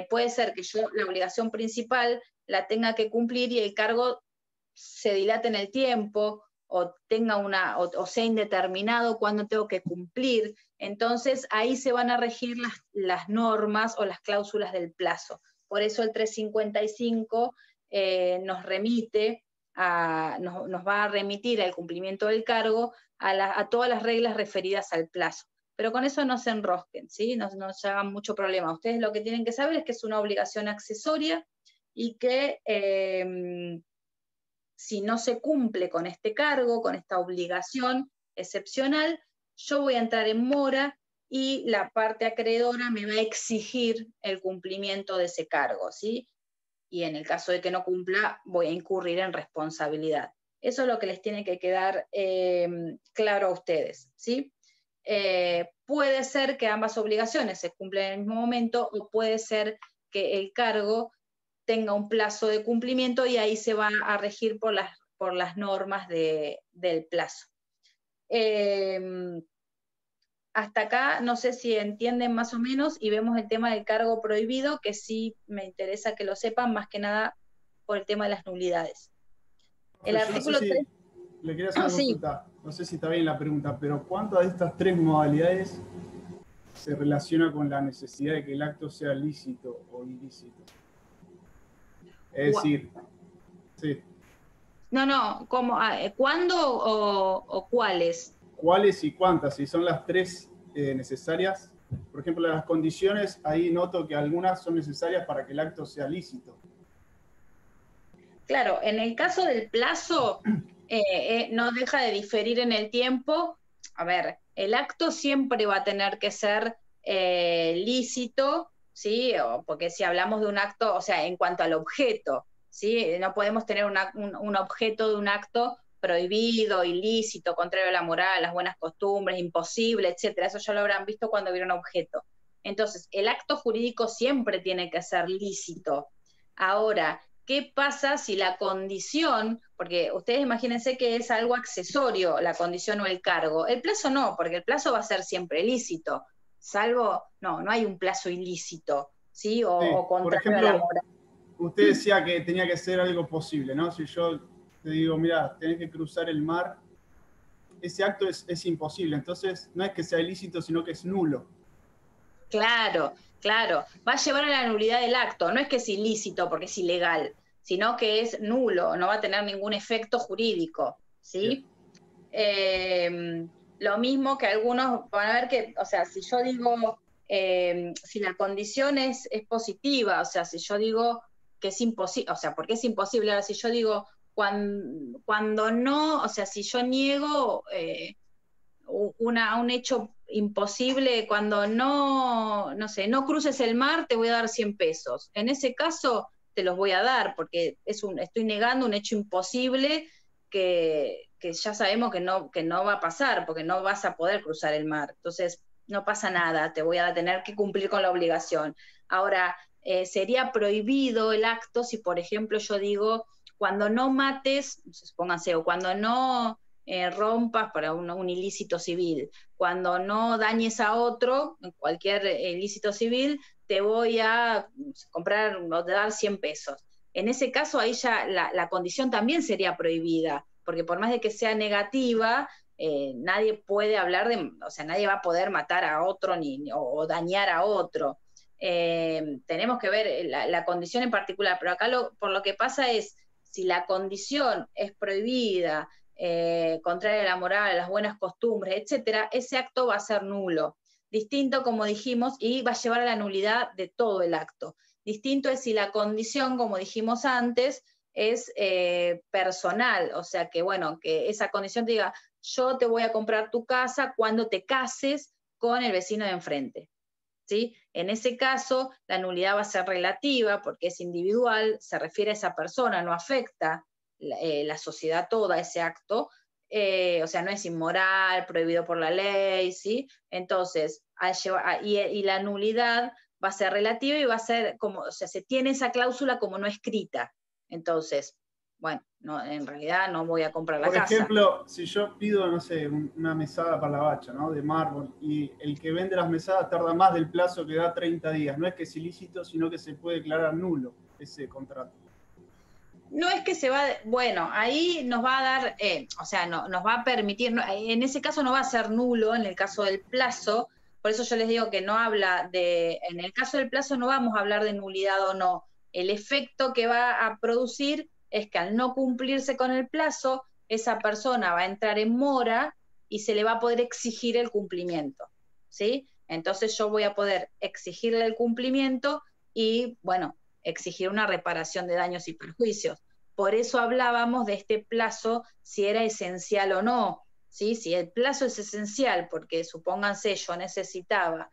Puede ser que yo la obligación principal la tenga que cumplir y el cargo se dilate en el tiempo o sea indeterminado cuando tengo que cumplir. Entonces ahí se van a regir las normas o las cláusulas del plazo. Por eso el 355 nos va a remitir al cumplimiento del cargo a todas las reglas referidas al plazo. Pero con eso no se enrosquen, ¿sí? No se hagan mucho problema. Ustedes lo que tienen que saber es que es una obligación accesoria y que si no se cumple con este cargo, con esta obligación excepcional, yo voy a entrar en mora y la parte acreedora me va a exigir el cumplimiento de ese cargo, ¿sí? Y en el caso de que no cumpla, voy a incurrir en responsabilidad. Eso es lo que les tiene que quedar claro a ustedes, ¿sí? puede ser que ambas obligaciones se cumplan en el mismo momento, o puede ser que el cargo tenga un plazo de cumplimiento y ahí se va a regir por las normas del plazo. Hasta acá no sé si entienden más o menos, y vemos el tema del cargo prohibido, que sí me interesa que lo sepan, más que nada por el tema de las nulidades. El artículo 3...
Le quería hacer una consulta, no sé si está bien la pregunta, pero ¿cuántas de estas tres modalidades se relaciona con la necesidad de que el acto sea lícito o ilícito? Es decir, sí.
No, ¿cuándo o cuáles?
¿Cuáles y cuántas? Si son las tres necesarias. Por ejemplo, las condiciones, ahí noto que algunas son necesarias para que el acto sea lícito.
Claro, en el caso del plazo, no deja de diferir en el tiempo. A ver, el acto siempre va a tener que ser lícito, ¿sí? Porque si hablamos de un acto, o sea, en cuanto al objeto, ¿sí? No podemos tener un objeto de un acto prohibido, ilícito, contrario a la moral, a las buenas costumbres, imposible, etcétera. Eso ya lo habrán visto cuando vieron objeto. Entonces, el acto jurídico siempre tiene que ser lícito. Ahora, ¿qué pasa si la condición, porque ustedes imagínense que es algo accesorio, la condición o el cargo? El plazo no, porque el plazo va a ser siempre lícito, salvo, no hay un plazo ilícito, ¿sí? O contrario a la moral.
Usted decía que tenía que ser algo posible, ¿no? Si yo te digo, mira, tenés que cruzar el mar, ese acto es imposible, entonces no es que sea ilícito, sino que es nulo.
Claro, va a llevar a la nulidad del acto, no es que es ilícito porque es ilegal, sino que es nulo, no va a tener ningún efecto jurídico, ¿sí? Lo mismo que algunos van a ver que, o sea, si yo digo, si la condición es positiva, o sea, si yo digo que es imposible, o sea, ¿por qué es imposible? Ahora, si yo digo, cuando no, o sea, si yo niego un hecho imposible, cuando no cruces el mar, te voy a dar 100 pesos. En ese caso, te los voy a dar, porque estoy negando un hecho imposible que ya sabemos que no va a pasar, porque no vas a poder cruzar el mar. Entonces, no pasa nada, te voy a tener que cumplir con la obligación. Ahora, sería prohibido el acto si, por ejemplo, yo digo, cuando no mates, supónganse, o cuando no rompas para un ilícito civil, cuando no dañes a otro, cualquier ilícito civil, te voy a comprar o te dar 100 pesos. En ese caso, ahí ya la condición también sería prohibida, porque por más de que sea negativa, nadie puede hablar o sea, nadie va a poder matar a otro o dañar a otro. Tenemos que ver la condición en particular, pero acá por lo que pasa es, si la condición es prohibida, contraria a la moral, a las buenas costumbres, etcétera, ese acto va a ser nulo. Distinto, como dijimos, y va a llevar a la nulidad de todo el acto. Distinto es si la condición, como dijimos antes, es personal, o sea que, bueno, que esa condición te diga, yo te voy a comprar tu casa cuando te cases con el vecino de enfrente, ¿sí? En ese caso, la nulidad va a ser relativa porque es individual, se refiere a esa persona, no afecta la sociedad toda, ese acto, o sea, no es inmoral, prohibido por la ley, ¿sí? Entonces, y la nulidad va a ser relativa y va a ser como, o sea, se tiene esa cláusula como no escrita. Entonces, bueno, en realidad no voy a comprar la casa.
Por ejemplo, si yo pido, no sé, una mesada para la bacha, ¿no? De mármol, y el que vende las mesadas tarda más del plazo que da 30 días. No es que es ilícito, sino que se puede declarar nulo ese contrato.
No es que se va, bueno, ahí nos va a dar, o sea, nos va a permitir, en ese caso no va a ser nulo, en el caso del plazo, por eso yo les digo que no habla en el caso del plazo no vamos a hablar de nulidad o no. El efecto que va a producir es que al no cumplirse con el plazo, esa persona va a entrar en mora y se le va a poder exigir el cumplimiento, ¿sí? Entonces yo voy a poder exigirle el cumplimiento y, bueno, exigir una reparación de daños y perjuicios. Por eso hablábamos de este plazo, si era esencial o no, ¿sí? Si el plazo es esencial, porque supónganse yo necesitaba,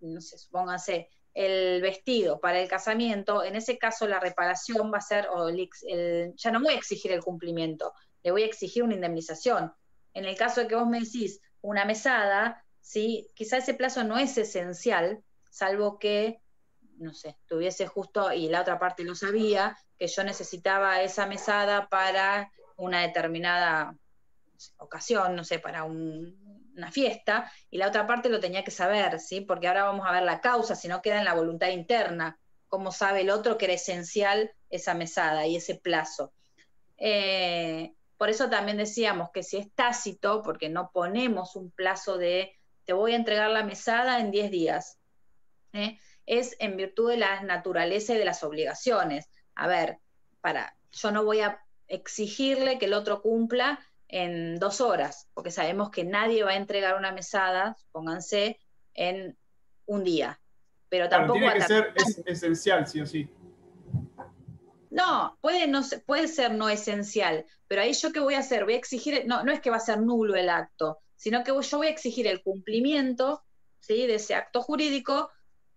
no sé, supónganse, el vestido para el casamiento, en ese caso la reparación va a ser, ya no voy a exigir el cumplimiento, le voy a exigir una indemnización. En el caso de que vos me decís, una mesada, ¿sí? Quizá ese plazo no es esencial, salvo que, no sé, tuviese justo, y la otra parte lo sabía, que yo necesitaba esa mesada para una determinada ocasión, no sé, para una fiesta, y la otra parte lo tenía que saber, ¿sí? Porque ahora vamos a ver la causa, si no queda en la voluntad interna, cómo sabe el otro que era esencial esa mesada y ese plazo. Por eso también decíamos que si es tácito, porque no ponemos un plazo de te voy a entregar la mesada en 10 días, es en virtud de la naturaleza y de las obligaciones. A ver, yo no voy a exigirle que el otro cumpla en 2 horas, porque sabemos que nadie va a entregar una mesada, pónganse, en un día. Pero
Claro,
tampoco
tiene que ser esencial, sí o sí.
No, puede ser no esencial, pero ahí yo qué voy a hacer, voy a exigir, no es que va a ser nulo el acto, sino que yo voy a exigir el cumplimiento, ¿sí?, de ese acto jurídico.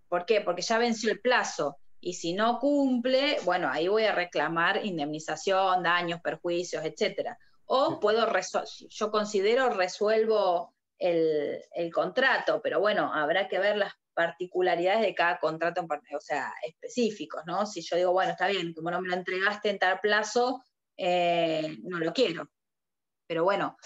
¿Por qué? Porque ya venció el plazo, y si no cumple, bueno, ahí voy a reclamar indemnización, daños, perjuicios, etcétera. O yo considero resuelvo el contrato, pero bueno, habrá que ver las particularidades de cada contrato, o sea, específicos, ¿no? Si yo digo, bueno, está bien, como no me lo entregaste en tal plazo, no lo quiero. Pero bueno,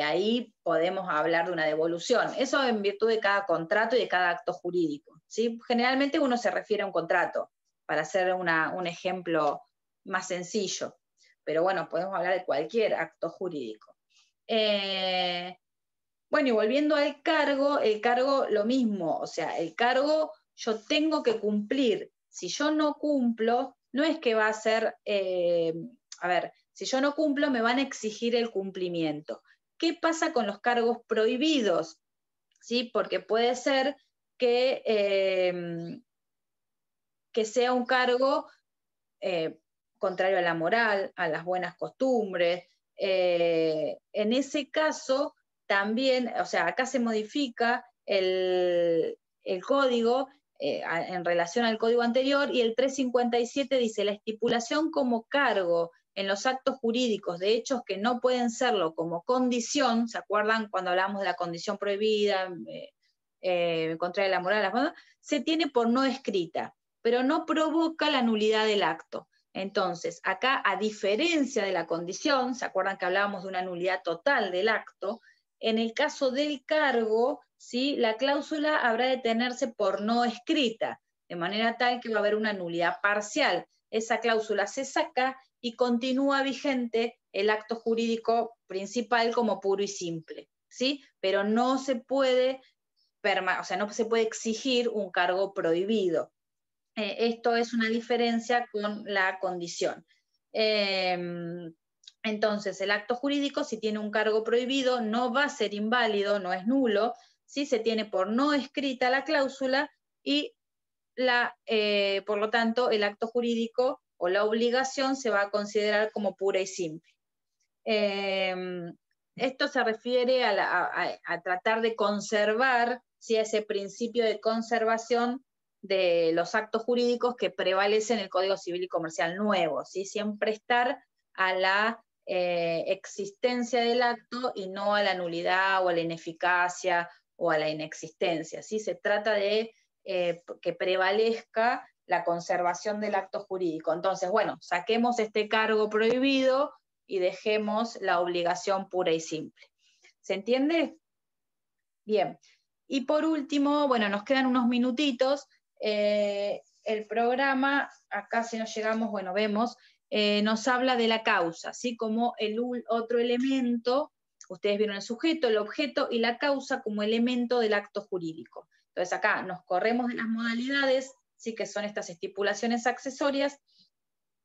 ahí podemos hablar de una devolución. Eso en virtud de cada contrato y de cada acto jurídico, ¿sí? Generalmente uno se refiere a un contrato, para hacer un ejemplo más sencillo. Pero bueno, podemos hablar de cualquier acto jurídico. Bueno, y volviendo al cargo, el cargo lo mismo, o sea, el cargo yo tengo que cumplir. Si yo no cumplo, no es que va a ser, si yo no cumplo, me van a exigir el cumplimiento. ¿Qué pasa con los cargos prohibidos? ¿Sí? Porque puede ser que sea un cargo contrario a la moral, a las buenas costumbres. En ese caso, también, o sea, acá se modifica el código en relación al código anterior, y el 357 dice: la estipulación como cargo en los actos jurídicos de hechos que no pueden serlo como condición, ¿se acuerdan cuando hablamos de la condición prohibida, contraria a la moral, se tiene por no escrita, pero no provoca la nulidad del acto. Entonces, acá, a diferencia de la condición, ¿se acuerdan que hablábamos de una nulidad total del acto? En el caso del cargo, ¿sí?, la cláusula habrá de tenerse por no escrita, de manera tal que va a haber una nulidad parcial. Esa cláusula se saca y continúa vigente el acto jurídico principal como puro y simple, ¿sí? Pero no se puede, no se puede exigir un cargo prohibido. Esto es una diferencia con la condición. Entonces, el acto jurídico, si tiene un cargo prohibido, no va a ser inválido, no es nulo, si se tiene por no escrita la cláusula, y por lo tanto, el acto jurídico o la obligación se va a considerar como pura y simple. Esto se refiere a tratar de conservar, ¿sí?, ese principio de conservación de los actos jurídicos que prevalecen en el Código Civil y Comercial nuevo, ¿sí? Siempre estar a la existencia del acto y no a la nulidad o a la ineficacia o a la inexistencia, ¿sí? Se trata de que prevalezca la conservación del acto jurídico. Entonces, bueno, saquemos este cargo prohibido y dejemos la obligación pura y simple. ¿Se entiende? Bien. Y por último, bueno, nos quedan unos minutitos. El programa, acá si nos llegamos, bueno, vemos, nos habla de la causa, ¿sí?, como el otro elemento. Ustedes vieron el sujeto, el objeto y la causa como elemento del acto jurídico. Entonces acá nos corremos de las modalidades, ¿sí?, que son estas estipulaciones accesorias,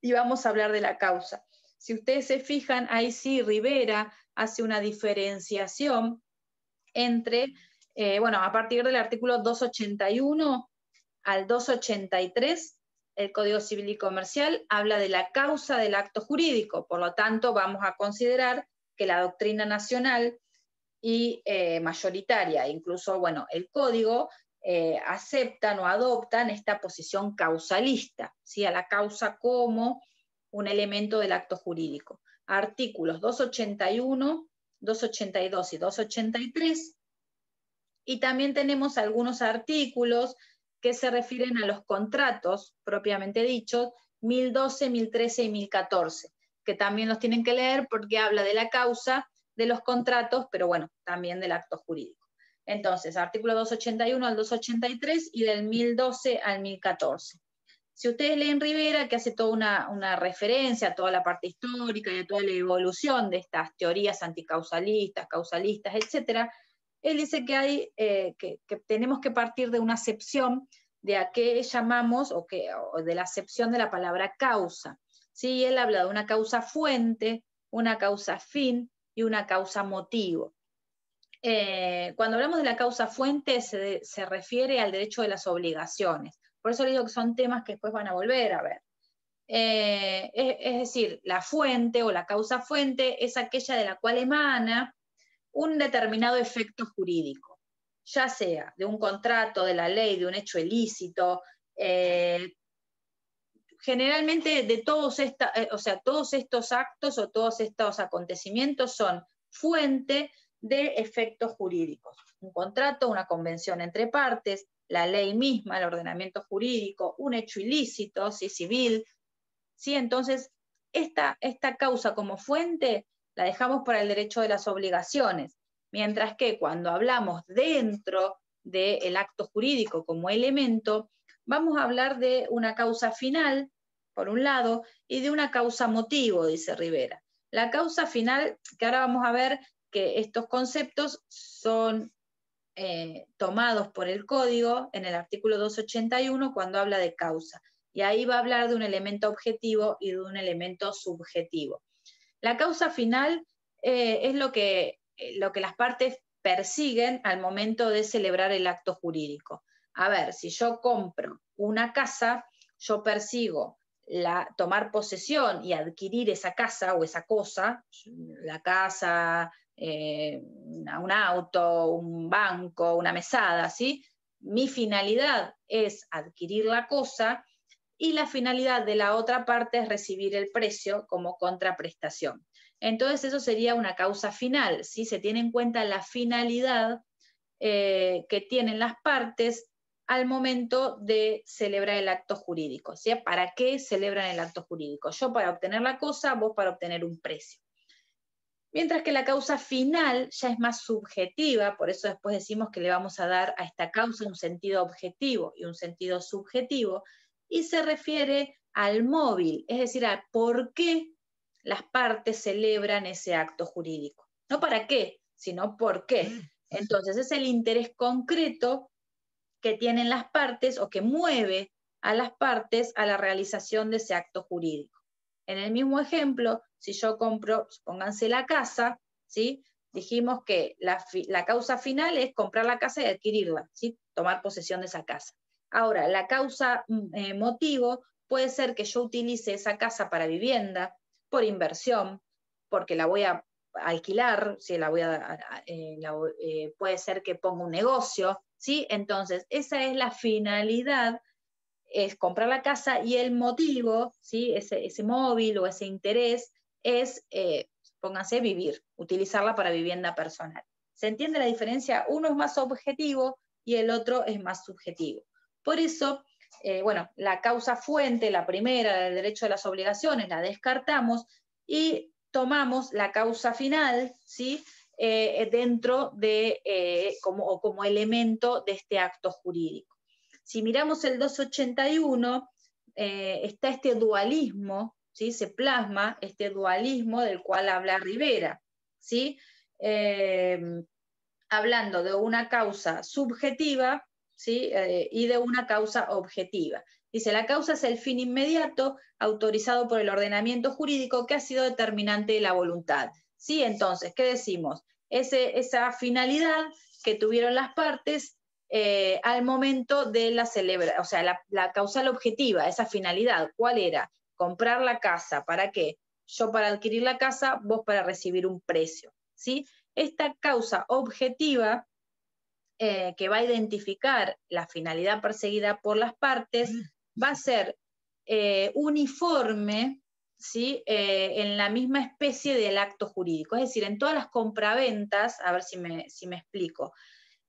y vamos a hablar de la causa. Si ustedes se fijan, ahí sí Rivera hace una diferenciación entre, a partir del artículo 281 al 283, el Código Civil y Comercial habla de la causa del acto jurídico. Por lo tanto, vamos a considerar que la doctrina nacional y mayoritaria, incluso, bueno, el Código, aceptan o adoptan esta posición causalista, ¿sí?, a la causa como un elemento del acto jurídico. Artículos 281, 282 y 283. Y también tenemos algunos artículos que se refieren a los contratos propiamente dichos, 1012, 1013 y 1014, que también los tienen que leer porque habla de la causa, de los contratos, pero bueno, también del acto jurídico. Entonces, artículo 281 al 283 y del 1012 al 1014. Si ustedes leen Rivera, que hace toda una referencia a toda la parte histórica y a toda la evolución de estas teorías anticausalistas, causalistas, etc., él dice que que tenemos que partir de una acepción de a qué llamamos, o de la acepción de la palabra causa. ¿Sí? Él habla de una causa fuente, una causa fin y una causa motivo. Cuando hablamos de la causa fuente se refiere al derecho de las obligaciones. Por eso les digo que son temas que después van a volver a ver. Es decir, la fuente o la causa fuente es aquella de la cual emana un determinado efecto jurídico, ya sea de un contrato, de la ley, de un hecho ilícito, generalmente de todos estos actos o todos estos acontecimientos son fuente de efectos jurídicos. Un contrato, una convención entre partes, la ley misma, el ordenamiento jurídico, un hecho ilícito, ¿sí? Civil. ¿Sí? Entonces, esta causa como fuente la dejamos para el derecho de las obligaciones, mientras que cuando hablamos dentro del acto jurídico como elemento, vamos a hablar de una causa final, por un lado, y de una causa motivo, dice Rivera. La causa final, que ahora vamos a ver que estos conceptos son tomados por el Código en el artículo 281 cuando habla de causa. Y ahí va a hablar de un elemento objetivo y de un elemento subjetivo. La causa final es lo que las partes persiguen al momento de celebrar el acto jurídico. A ver, si yo compro una casa, yo persigo tomar posesión y adquirir esa casa o esa cosa, la casa, un auto, un banco, una mesada, ¿sí? Mi finalidad es adquirir la cosa y la finalidad de la otra parte es recibir el precio como contraprestación. Entonces eso sería una causa final, ¿sí? Se tiene en cuenta la finalidad que tienen las partes al momento de celebrar el acto jurídico, ¿sí? ¿Para qué celebran el acto jurídico? Yo para obtener la cosa, vos para obtener un precio. Mientras que la causa final ya es más subjetiva, por eso después decimos que le vamos a dar a esta causa un sentido objetivo y un sentido subjetivo, y se refiere al móvil, es decir, a por qué las partes celebran ese acto jurídico. No para qué, sino por qué. Entonces es el interés concreto que tienen las partes o que mueve a las partes a la realización de ese acto jurídico. En el mismo ejemplo, si yo compro, pónganse la casa, ¿sí? Dijimos que la causa final es comprar la casa y adquirirla, ¿sí? Tomar posesión de esa casa. Ahora, la causa motivo puede ser que yo utilice esa casa para vivienda, por inversión, porque la voy a alquilar, ¿sí? Puede ser que ponga un negocio, ¿sí? Entonces, esa es la finalidad, es comprar la casa, y el motivo, ¿sí? ese móvil o ese interés es, pónganse, vivir, utilizarla para vivienda personal. ¿Se entiende la diferencia? Uno es más objetivo y el otro es más subjetivo. Por eso, bueno, la causa fuente, la primera, del derecho de las obligaciones, la descartamos y tomamos la causa final, ¿sí? Dentro de, como elemento de este acto jurídico. Si miramos el 281, está este dualismo, ¿sí? Se plasma este dualismo del cual habla Rivera, ¿sí? Hablando de una causa subjetiva, ¿sí? Y de una causa objetiva. Dice, la causa es el fin inmediato autorizado por el ordenamiento jurídico que ha sido determinante de la voluntad. ¿Sí? Entonces, ¿qué decimos? Esa finalidad que tuvieron las partes al momento de la celebración, o sea, la causal objetiva, esa finalidad, ¿cuál era? Comprar la casa, ¿para qué? Yo para adquirir la casa, vos para recibir un precio, ¿sí? Esta causa objetiva que va a identificar la finalidad perseguida por las partes va a ser uniforme, ¿sí? En la misma especie del acto jurídico. Es decir, en todas las compraventas, a ver si me explico,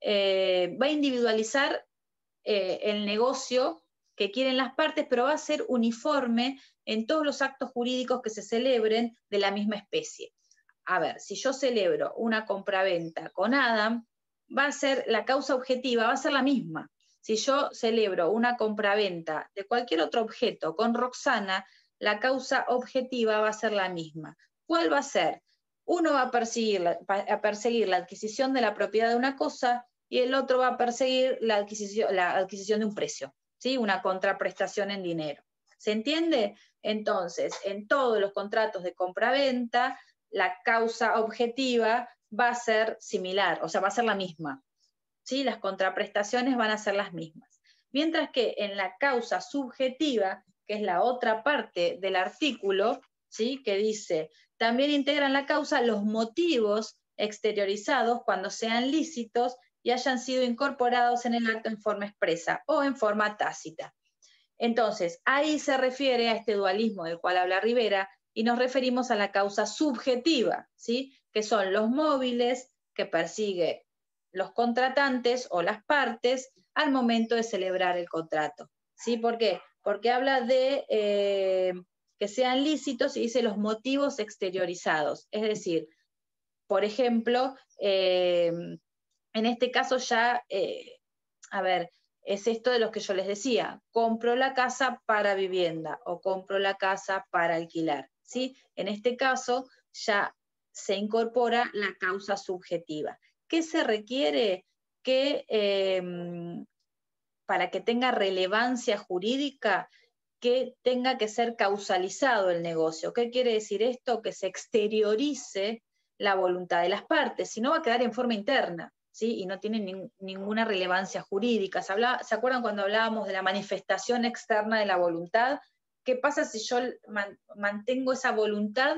va a individualizar el negocio que quieren las partes, pero va a ser uniforme en todos los actos jurídicos que se celebren de la misma especie. A ver, si yo celebro una compraventa con Adam, va a ser la causa objetiva, va a ser la misma. Si yo celebro una compraventa de cualquier otro objeto con Roxana, la causa objetiva va a ser la misma. ¿Cuál va a ser? Uno va a perseguir la adquisición de la propiedad de una cosa y el otro va a perseguir la adquisición de un precio, ¿sí? Una contraprestación en dinero. ¿Se entiende? Entonces, en todos los contratos de compraventa, la causa objetiva va a ser similar, o sea, va a ser la misma. ¿Sí? Las contraprestaciones van a ser las mismas. Mientras que en la causa subjetiva, que es la otra parte del artículo, ¿sí? Que dice, también integran la causa los motivos exteriorizados cuando sean lícitos y hayan sido incorporados en el acto en forma expresa o en forma tácita. Entonces, ahí se refiere a este dualismo del cual habla Rivera y nos referimos a la causa subjetiva, ¿sí? Que son los móviles que persigue los contratantes o las partes al momento de celebrar el contrato. ¿Sí? ¿Por qué? Porque habla de que sean lícitos y dice los motivos exteriorizados. Es decir, por ejemplo, en este caso ya, a ver, es esto de lo que yo les decía, compro la casa para vivienda o compro la casa para alquilar, ¿sí? En este caso ya se incorpora la causa subjetiva. ¿Qué se requiere? Que para que tenga relevancia jurídica, que tenga que ser causalizado el negocio. ¿Qué quiere decir esto? Que se exteriorice la voluntad de las partes, si no va a quedar en forma interna, ¿sí? Y no tiene ninguna relevancia jurídica. ¿Se acuerdan cuando hablábamos de la manifestación externa de la voluntad? ¿Qué pasa si yo mantengo esa voluntad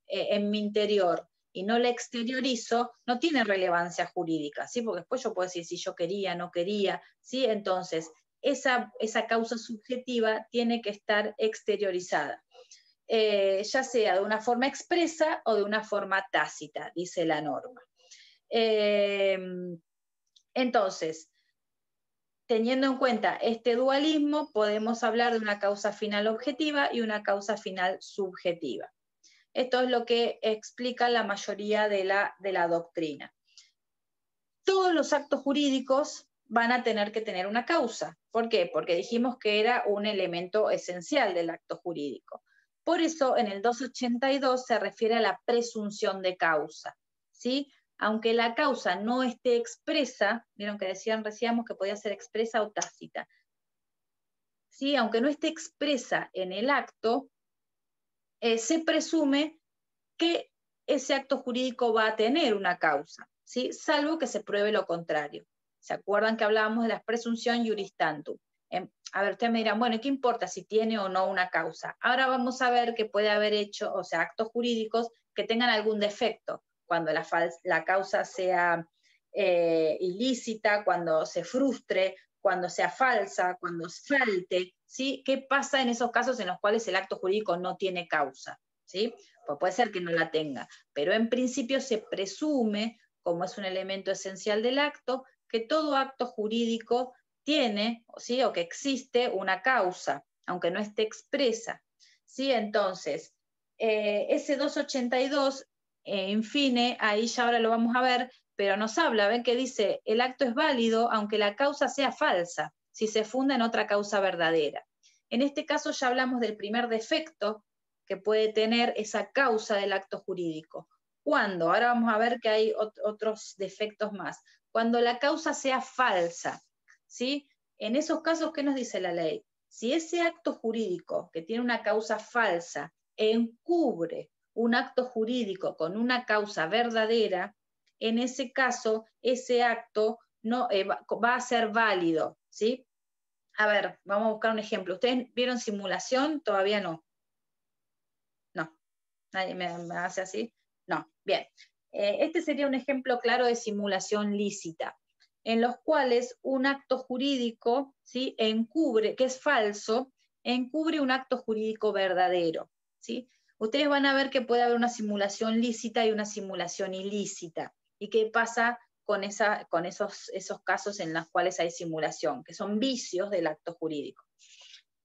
en mi interior y no la exteriorizo? No tiene relevancia jurídica, ¿sí? Porque después yo puedo decir si yo quería, no quería, ¿sí? Entonces, esa causa subjetiva tiene que estar exteriorizada, ya sea de una forma expresa o de una forma tácita, dice la norma. Entonces, teniendo en cuenta este dualismo, podemos hablar de una causa final objetiva y una causa final subjetiva. Esto es lo que explica la mayoría de la doctrina. Todos los actos jurídicos van a tener que tener una causa. ¿Por qué? Porque dijimos que era un elemento esencial del acto jurídico. Por eso en el 282 se refiere a la presunción de causa, ¿sí? Aunque la causa no esté expresa, vieron que decíamos que podía ser expresa o tácita, ¿sí? Aunque no esté expresa en el acto, se presume que ese acto jurídico va a tener una causa, ¿sí? Salvo que se pruebe lo contrario. ¿Se acuerdan que hablábamos de la presunción iuris tantum? A ver, ustedes me dirán, bueno, ¿qué importa si tiene o no una causa? Ahora vamos a ver que puede haber hecho, o sea, actos jurídicos que tengan algún defecto, cuando la causa sea ilícita, cuando se frustre, cuando sea falsa, cuando falte, ¿sí? ¿Qué pasa en esos casos en los cuales el acto jurídico no tiene causa? ¿Sí? Pues puede ser que no la tenga, pero en principio se presume, como es un elemento esencial del acto, que todo acto jurídico tiene, ¿sí? O que existe una causa, aunque no esté expresa, ¿sí? Entonces, ese 282, en fin, ahí ya ahora lo vamos a ver, pero nos habla, ven que dice, el acto es válido aunque la causa sea falsa, si se funda en otra causa verdadera. En este caso ya hablamos del primer defecto que puede tener esa causa del acto jurídico. ¿Cuándo? Ahora vamos a ver que hay otros defectos más. Cuando la causa sea falsa, ¿sí? En esos casos, ¿qué nos dice la ley? Si ese acto jurídico que tiene una causa falsa encubre un acto jurídico con una causa verdadera, en ese caso, ese acto no, va a ser válido, ¿sí? A ver, vamos a buscar un ejemplo. ¿Ustedes vieron simulación? Todavía no. No. ¿Nadie me hace así? No. Bien. Este sería un ejemplo claro de simulación lícita, en los cuales un acto jurídico, ¿sí? Encubre, que es falso, encubre un acto jurídico verdadero, ¿sí? ustedes van a ver que puede haber una simulación lícita y una simulación ilícita. ¿Y qué pasa con esos casos en los cuales hay simulación? Que son vicios del acto jurídico.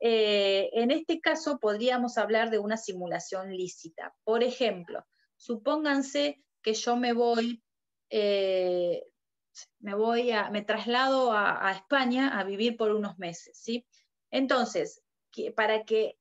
En este caso podríamos hablar de una simulación lícita. Por ejemplo, supónganse que yo me traslado a España a vivir por unos meses, ¿sí? Entonces, para que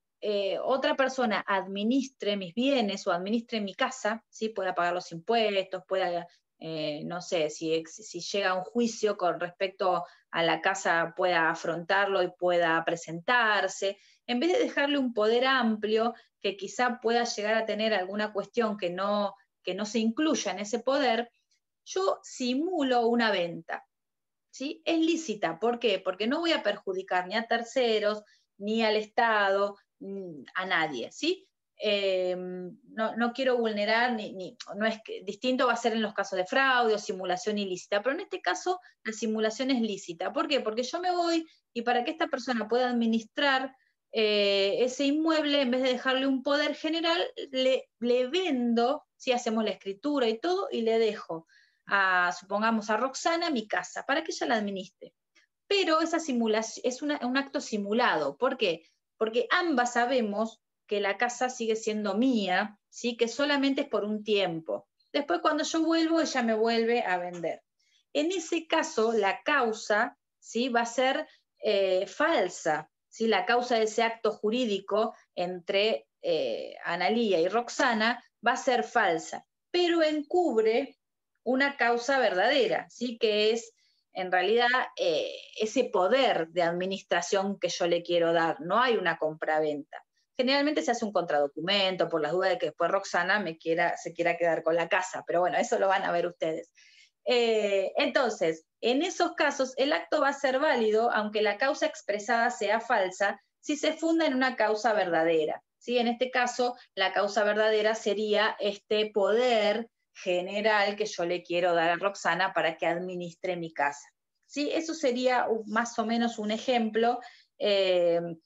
otra persona administre mis bienes o administre mi casa, ¿sí? Pueda pagar los impuestos, pueda, no sé, si llega a un juicio con respecto a la casa, pueda afrontarlo y pueda presentarse, en vez de dejarle un poder amplio que quizá pueda llegar a tener alguna cuestión que no se incluya en ese poder, yo simulo una venta, ¿sí? Es lícita, ¿por qué? Porque no voy a perjudicar ni a terceros, ni al Estado, a nadie, ¿sí? No quiero vulnerar, no es que, distinto va a ser en los casos de fraude o simulación ilícita, pero en este caso la simulación es lícita. ¿Por qué? Porque yo me voy y para que esta persona pueda administrar ese inmueble, en vez de dejarle un poder general, le vendo, si hacemos la escritura y todo, y le dejo supongamos a Roxana mi casa, para que ella la administre. Pero esa simulación es un acto simulado. ¿Por qué? Porque ambas sabemos que la casa sigue siendo mía, ¿sí? Que solamente es por un tiempo. Después cuando yo vuelvo, ella me vuelve a vender. En ese caso, la causa, ¿sí? Va a ser falsa, ¿sí? La causa de ese acto jurídico entre Analía y Roxana va a ser falsa, pero encubre una causa verdadera, ¿sí? Que es en realidad ese poder de administración que yo le quiero dar. No hay una compraventa. Generalmente se hace un contradocumento por las dudas de que después Roxana se quiera quedar con la casa, pero bueno, eso lo van a ver ustedes. Entonces, en esos casos, el acto va a ser válido, aunque la causa expresada sea falsa, si se funda en una causa verdadera, ¿sí? En este caso, la causa verdadera sería este poder general que yo le quiero dar a Roxana para que administre mi casa, ¿sí? Eso sería más o menos un ejemplo que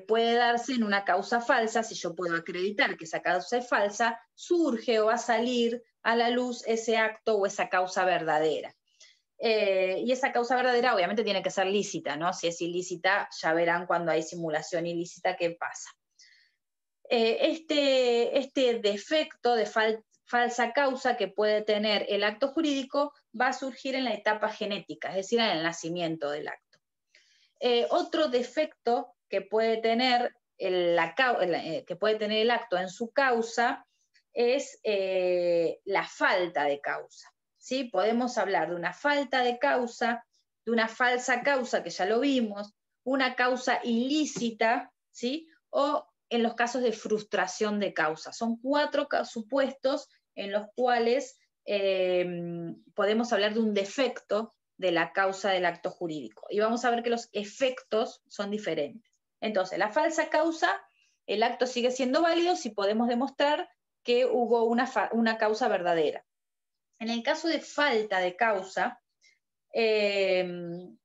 puede darse en una causa falsa. Si yo puedo acreditar que esa causa es falsa, surge o va a salir a la luz ese acto o esa causa verdadera. Y esa causa verdadera obviamente tiene que ser lícita, ¿no? Si es ilícita, ya verán cuando hay simulación ilícita qué pasa. Este defecto de falsa causa que puede tener el acto jurídico va a surgir en la etapa genética, es decir, en el nacimiento del acto. Otro defecto que puede tener el acto en su causa es la falta de causa, ¿sí? Podemos hablar de una falta de causa, de una falsa causa, que ya lo vimos, una causa ilícita, ¿sí? O en los casos de frustración de causa. Son 4 supuestos en los cuales podemos hablar de un defecto de la causa del acto jurídico. Y vamos a ver que los efectos son diferentes. Entonces, la falsa causa, el acto sigue siendo válido si podemos demostrar que hubo una causa verdadera. En el caso de falta de causa, en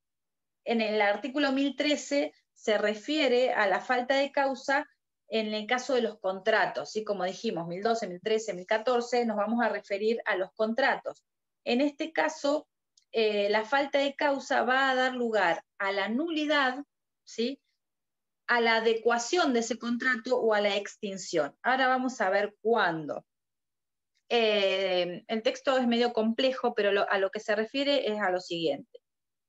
el artículo 1013 se refiere a la falta de causa en el caso de los contratos, ¿sí? Como dijimos, 1012, 1013, 1014, nos vamos a referir a los contratos. En este caso, la falta de causa va a dar lugar a la nulidad, ¿sí? A la adecuación de ese contrato o a la extinción. Ahora vamos a ver cuándo. El texto es medio complejo, pero a lo que se refiere es a lo siguiente.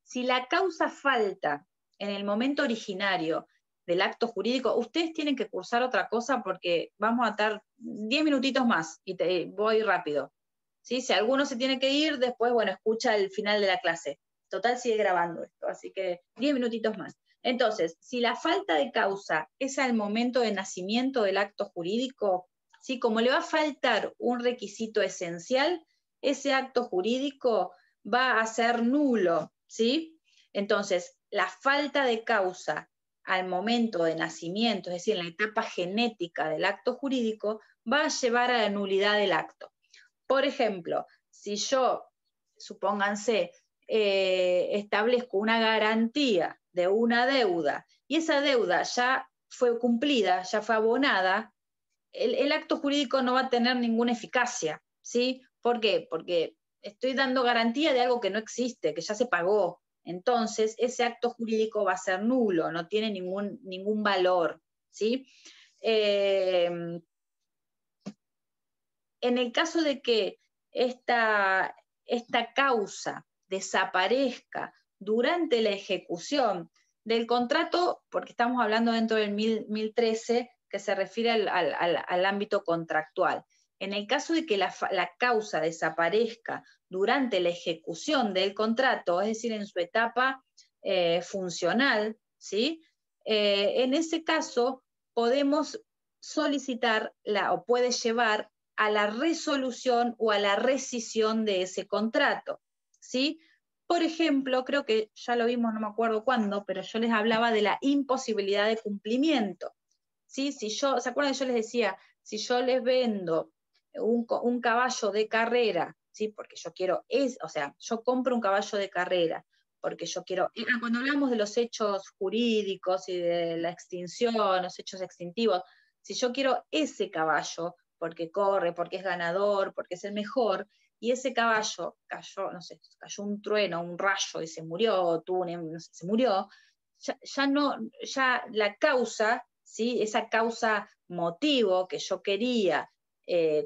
Si la causa falta en el momento originario del acto jurídico, ustedes tienen que cursar otra cosa porque vamos a estar 10 minutitos más y voy rápido. ¿Sí? Si alguno se tiene que ir, después, bueno, escucha el final de la clase. Total, sigue grabando esto, así que 10 minutitos más. Entonces, si la falta de causa es al momento de nacimiento del acto jurídico, ¿sí? Como le va a faltar un requisito esencial, ese acto jurídico va a ser nulo, ¿sí? Entonces, la falta de causa al momento de nacimiento, es decir, en la etapa genética del acto jurídico, va a llevar a la nulidad del acto. Por ejemplo, si yo, supónganse, establezco una garantía de una deuda y esa deuda ya fue cumplida, ya fue abonada, el acto jurídico no va a tener ninguna eficacia, ¿sí? ¿Por qué? Porque estoy dando garantía de algo que no existe, que ya se pagó. Entonces, ese acto jurídico va a ser nulo, no tiene ningún valor, ¿sí? En el caso de que esta causa desaparezca durante la ejecución del contrato, porque estamos hablando dentro del 1013, que se refiere al ámbito contractual. En el caso de que la causa desaparezca durante la ejecución del contrato, es decir, en su etapa funcional, ¿sí? En ese caso podemos solicitar o puede llevar a la resolución o a la rescisión de ese contrato, ¿sí? Por ejemplo, creo que ya lo vimos, no me acuerdo cuándo, pero yo les hablaba de la imposibilidad de cumplimiento, ¿sí? ¿Se acuerdan? Yo les decía, si yo les vendo un caballo de carrera, ¿sí? Porque yo quiero, yo compro un caballo de carrera, porque yo quiero, cuando hablamos de los hechos jurídicos y de la extinción, los hechos extintivos, si yo quiero ese caballo, porque corre, porque es ganador, porque es el mejor, y ese caballo cayó, no sé, cayó un trueno, un rayo y se murió, se murió, ya la causa, ¿sí? Esa causa motivo que yo quería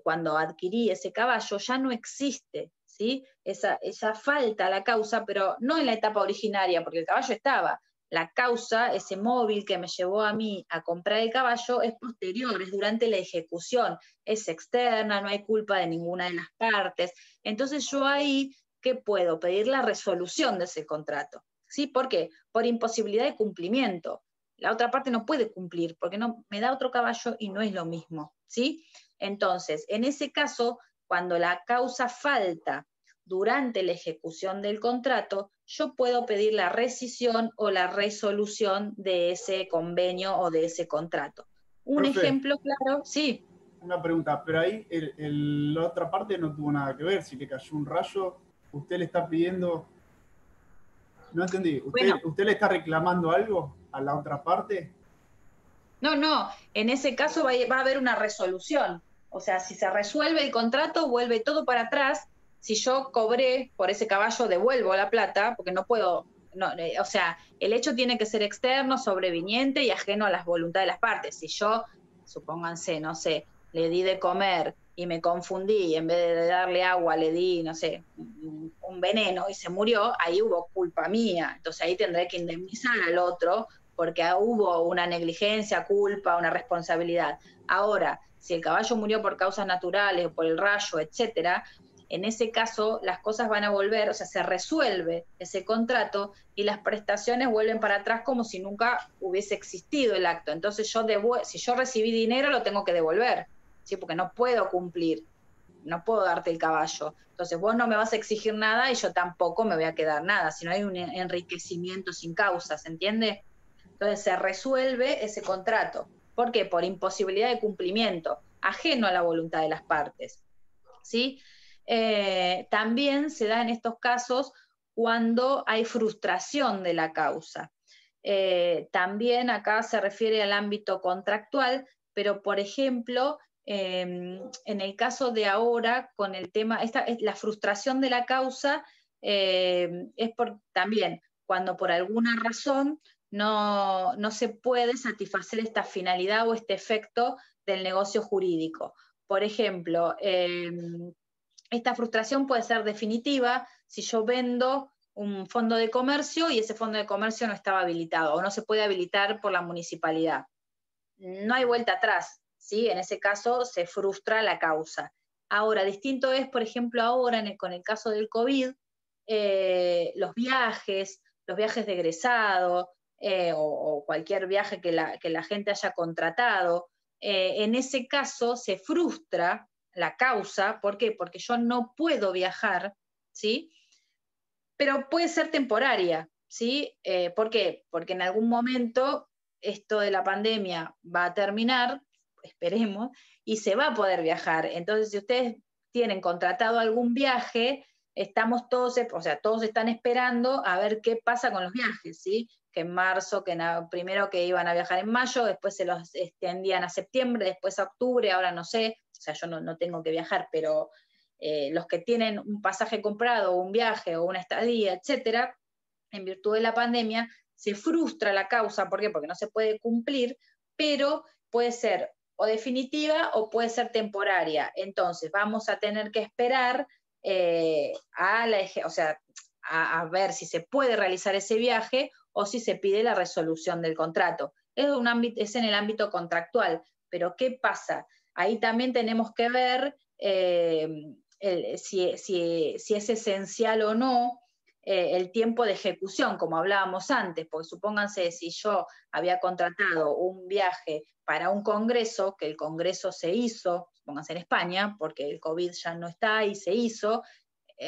cuando adquirí ese caballo ya no existe, ¿sí? Esa falta la causa, pero no en la etapa originaria, porque el caballo estaba. La causa, ese móvil que me llevó a mí a comprar el caballo, es posterior, es durante la ejecución, es externa, no hay culpa de ninguna de las partes. Entonces yo ahí, ¿qué puedo? Pedir la resolución de ese contrato. ¿Sí? ¿Por qué? Por imposibilidad de cumplimiento. La otra parte no puede cumplir, porque no me da otro caballo y no es lo mismo, ¿sí? Entonces, en ese caso, cuando la causa falta durante la ejecución del contrato, yo puedo pedir la rescisión o la resolución de ese convenio o de ese contrato. Un
Profe,
ejemplo claro, sí.
Una pregunta, pero ahí la otra parte no tuvo nada que ver. Si le cayó un rayo, usted le está pidiendo... No entendí. ¿Usted le está reclamando algo a la otra parte?
No, en ese caso va a haber una resolución. O sea, si se resuelve el contrato, vuelve todo para atrás. Si yo cobré por ese caballo, devuelvo la plata, porque no puedo, o sea, el hecho tiene que ser externo, sobreviniente y ajeno a las voluntades de las partes. Si yo, supónganse, no sé, le di de comer y me confundí, y en vez de darle agua le di, no sé, un veneno y se murió, ahí hubo culpa mía. Entonces ahí tendré que indemnizar al otro porque hubo una negligencia, culpa, una responsabilidad. Ahora, si el caballo murió por causas naturales o por el rayo, etcétera, en ese caso las cosas van a volver, o sea, se resuelve ese contrato y las prestaciones vuelven para atrás como si nunca hubiese existido el acto. Entonces si yo recibí dinero lo tengo que devolver, ¿sí? Porque no puedo cumplir, no puedo darte el caballo. Entonces vos no me vas a exigir nada y yo tampoco me voy a quedar nada, si no hay un enriquecimiento sin causa, ¿se entiende? Entonces se resuelve ese contrato. ¿Por qué? Por imposibilidad de cumplimiento, ajeno a la voluntad de las partes, ¿sí? También se da en estos casos cuando hay frustración de la causa. También acá se refiere al ámbito contractual, pero por ejemplo, en el caso de ahora, con el tema, la frustración de la causa es también cuando por alguna razón no se puede satisfacer esta finalidad o este efecto del negocio jurídico. Por ejemplo, esta frustración puede ser definitiva si yo vendo un fondo de comercio y ese fondo de comercio no estaba habilitado o no se puede habilitar por la municipalidad. No hay vuelta atrás, ¿sí? En ese caso se frustra la causa. Ahora, distinto es, por ejemplo, ahora con el caso del COVID, los viajes de egresado, o cualquier viaje que la gente haya contratado, en ese caso se frustra la causa. ¿Por qué? Porque yo no puedo viajar, ¿sí? Pero puede ser temporaria, ¿sí? ¿Por qué? Porque en algún momento esto de la pandemia va a terminar, esperemos, y se va a poder viajar. Entonces, si ustedes tienen contratado algún viaje, estamos todos, o sea, todos están esperando a ver qué pasa con los viajes, ¿sí? en marzo, primero que iban a viajar en mayo, después se los extendían a septiembre, después a octubre, ahora no sé, o sea, yo no tengo que viajar, pero los que tienen un pasaje comprado, o un viaje, o una estadía, etcétera, en virtud de la pandemia, se frustra la causa. ¿Por qué? Porque no se puede cumplir, pero puede ser o definitiva o puede ser temporaria. Entonces, vamos a tener que esperar a ver si se puede realizar ese viaje o si se pide la resolución del contrato. Es en el ámbito contractual, pero ¿qué pasa? Ahí también tenemos que ver si es esencial o no el tiempo de ejecución, como hablábamos antes, porque supónganse si yo había contratado un viaje para un congreso, que el congreso se hizo, supónganse en España, porque el COVID ya no está y se hizo,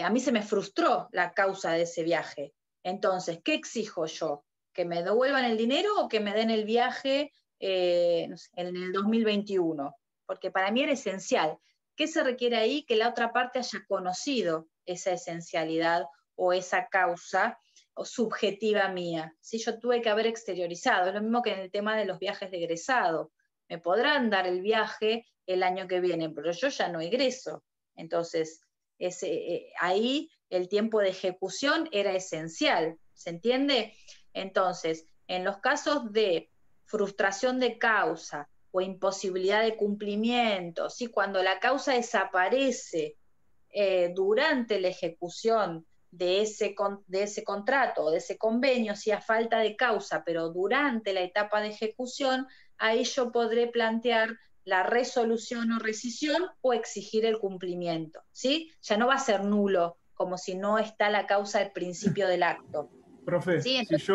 a mí se me frustró la causa de ese viaje. Entonces, ¿qué exijo yo? ¿Que me devuelvan el dinero o que me den el viaje no sé, en el 2021? Porque para mí era esencial. ¿Qué se requiere ahí? Que la otra parte haya conocido esa esencialidad o esa causa o subjetiva mía. ¿Sí? Yo tuve que haber exteriorizado. Es lo mismo que en el tema de los viajes de egresado. Me podrán dar el viaje el año que viene, pero yo ya no egreso. Entonces, ahí el tiempo de ejecución era esencial. ¿Se entiende? Entonces, en los casos de frustración de causa o imposibilidad de cumplimiento, ¿sí? Cuando la causa desaparece durante la ejecución de ese contrato o de ese convenio, si a falta de causa, pero durante la etapa de ejecución, ahí yo podré plantear la resolución o rescisión o exigir el cumplimiento, ¿sí? Ya no va a ser nulo, como si no está la causa al principio del acto.
Profe,
¿Sí? Entonces,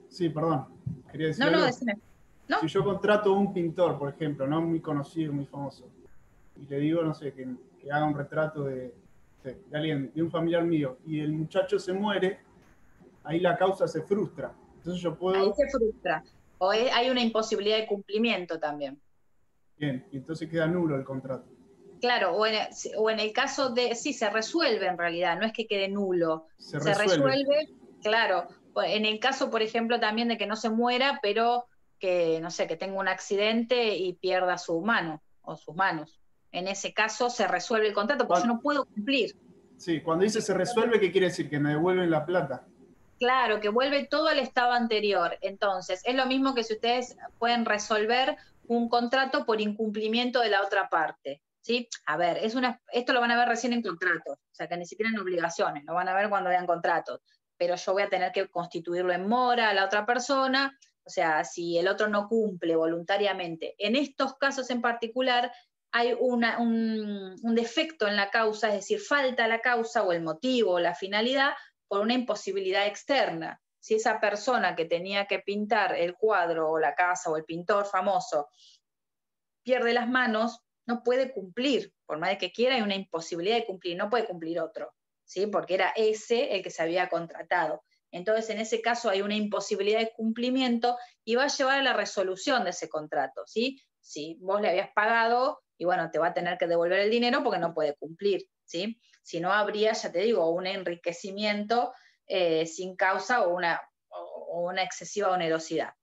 sí, perdón, quería decir
no,
algo.
decime. ¿No?
Si yo contrato a un pintor, por ejemplo, no muy conocido, muy famoso, y le digo, no sé, que haga un retrato de alguien, de un familiar mío, y el muchacho se muere, ahí la causa se frustra. Entonces yo puedo...
Ahí se frustra. O hay una imposibilidad de cumplimiento también.
Bien, y entonces queda nulo el contrato.
Claro, o en el caso de, sí, se resuelve en realidad, no es que quede nulo. Se resuelve, claro. En el caso, por ejemplo, también de que no se muera, pero que, no sé, que tenga un accidente y pierda su mano o sus manos. En ese caso se resuelve el contrato, porque yo no puedo cumplir.
Sí, cuando dice se resuelve, ¿qué quiere decir? Que me devuelven la plata.
Claro, que vuelve todo al estado anterior. Entonces, es lo mismo que si ustedes pueden resolver un contrato por incumplimiento de la otra parte. ¿Sí? A ver, esto lo van a ver recién en contratos, o sea que ni siquiera en obligaciones, lo van a ver cuando vean contratos, pero yo voy a tener que constituirlo en mora a la otra persona, o sea, si el otro no cumple voluntariamente. En estos casos en particular hay un defecto en la causa, es decir, falta la causa o el motivo o la finalidad por una imposibilidad externa. Si esa persona que tenía que pintar el cuadro o la casa o el pintor famoso pierde las manos, no puede cumplir, por más de que quiera hay una imposibilidad de cumplir, no puede cumplir otro, ¿sí? Porque era ese el que se había contratado. Entonces, en ese caso hay una imposibilidad de cumplimiento y va a llevar a la resolución de ese contrato, ¿sí? Si vos le habías pagado y bueno, te va a tener que devolver el dinero porque no puede cumplir, ¿sí? Si no habría, ya te digo, un enriquecimiento sin causa o una excesiva onerosidad.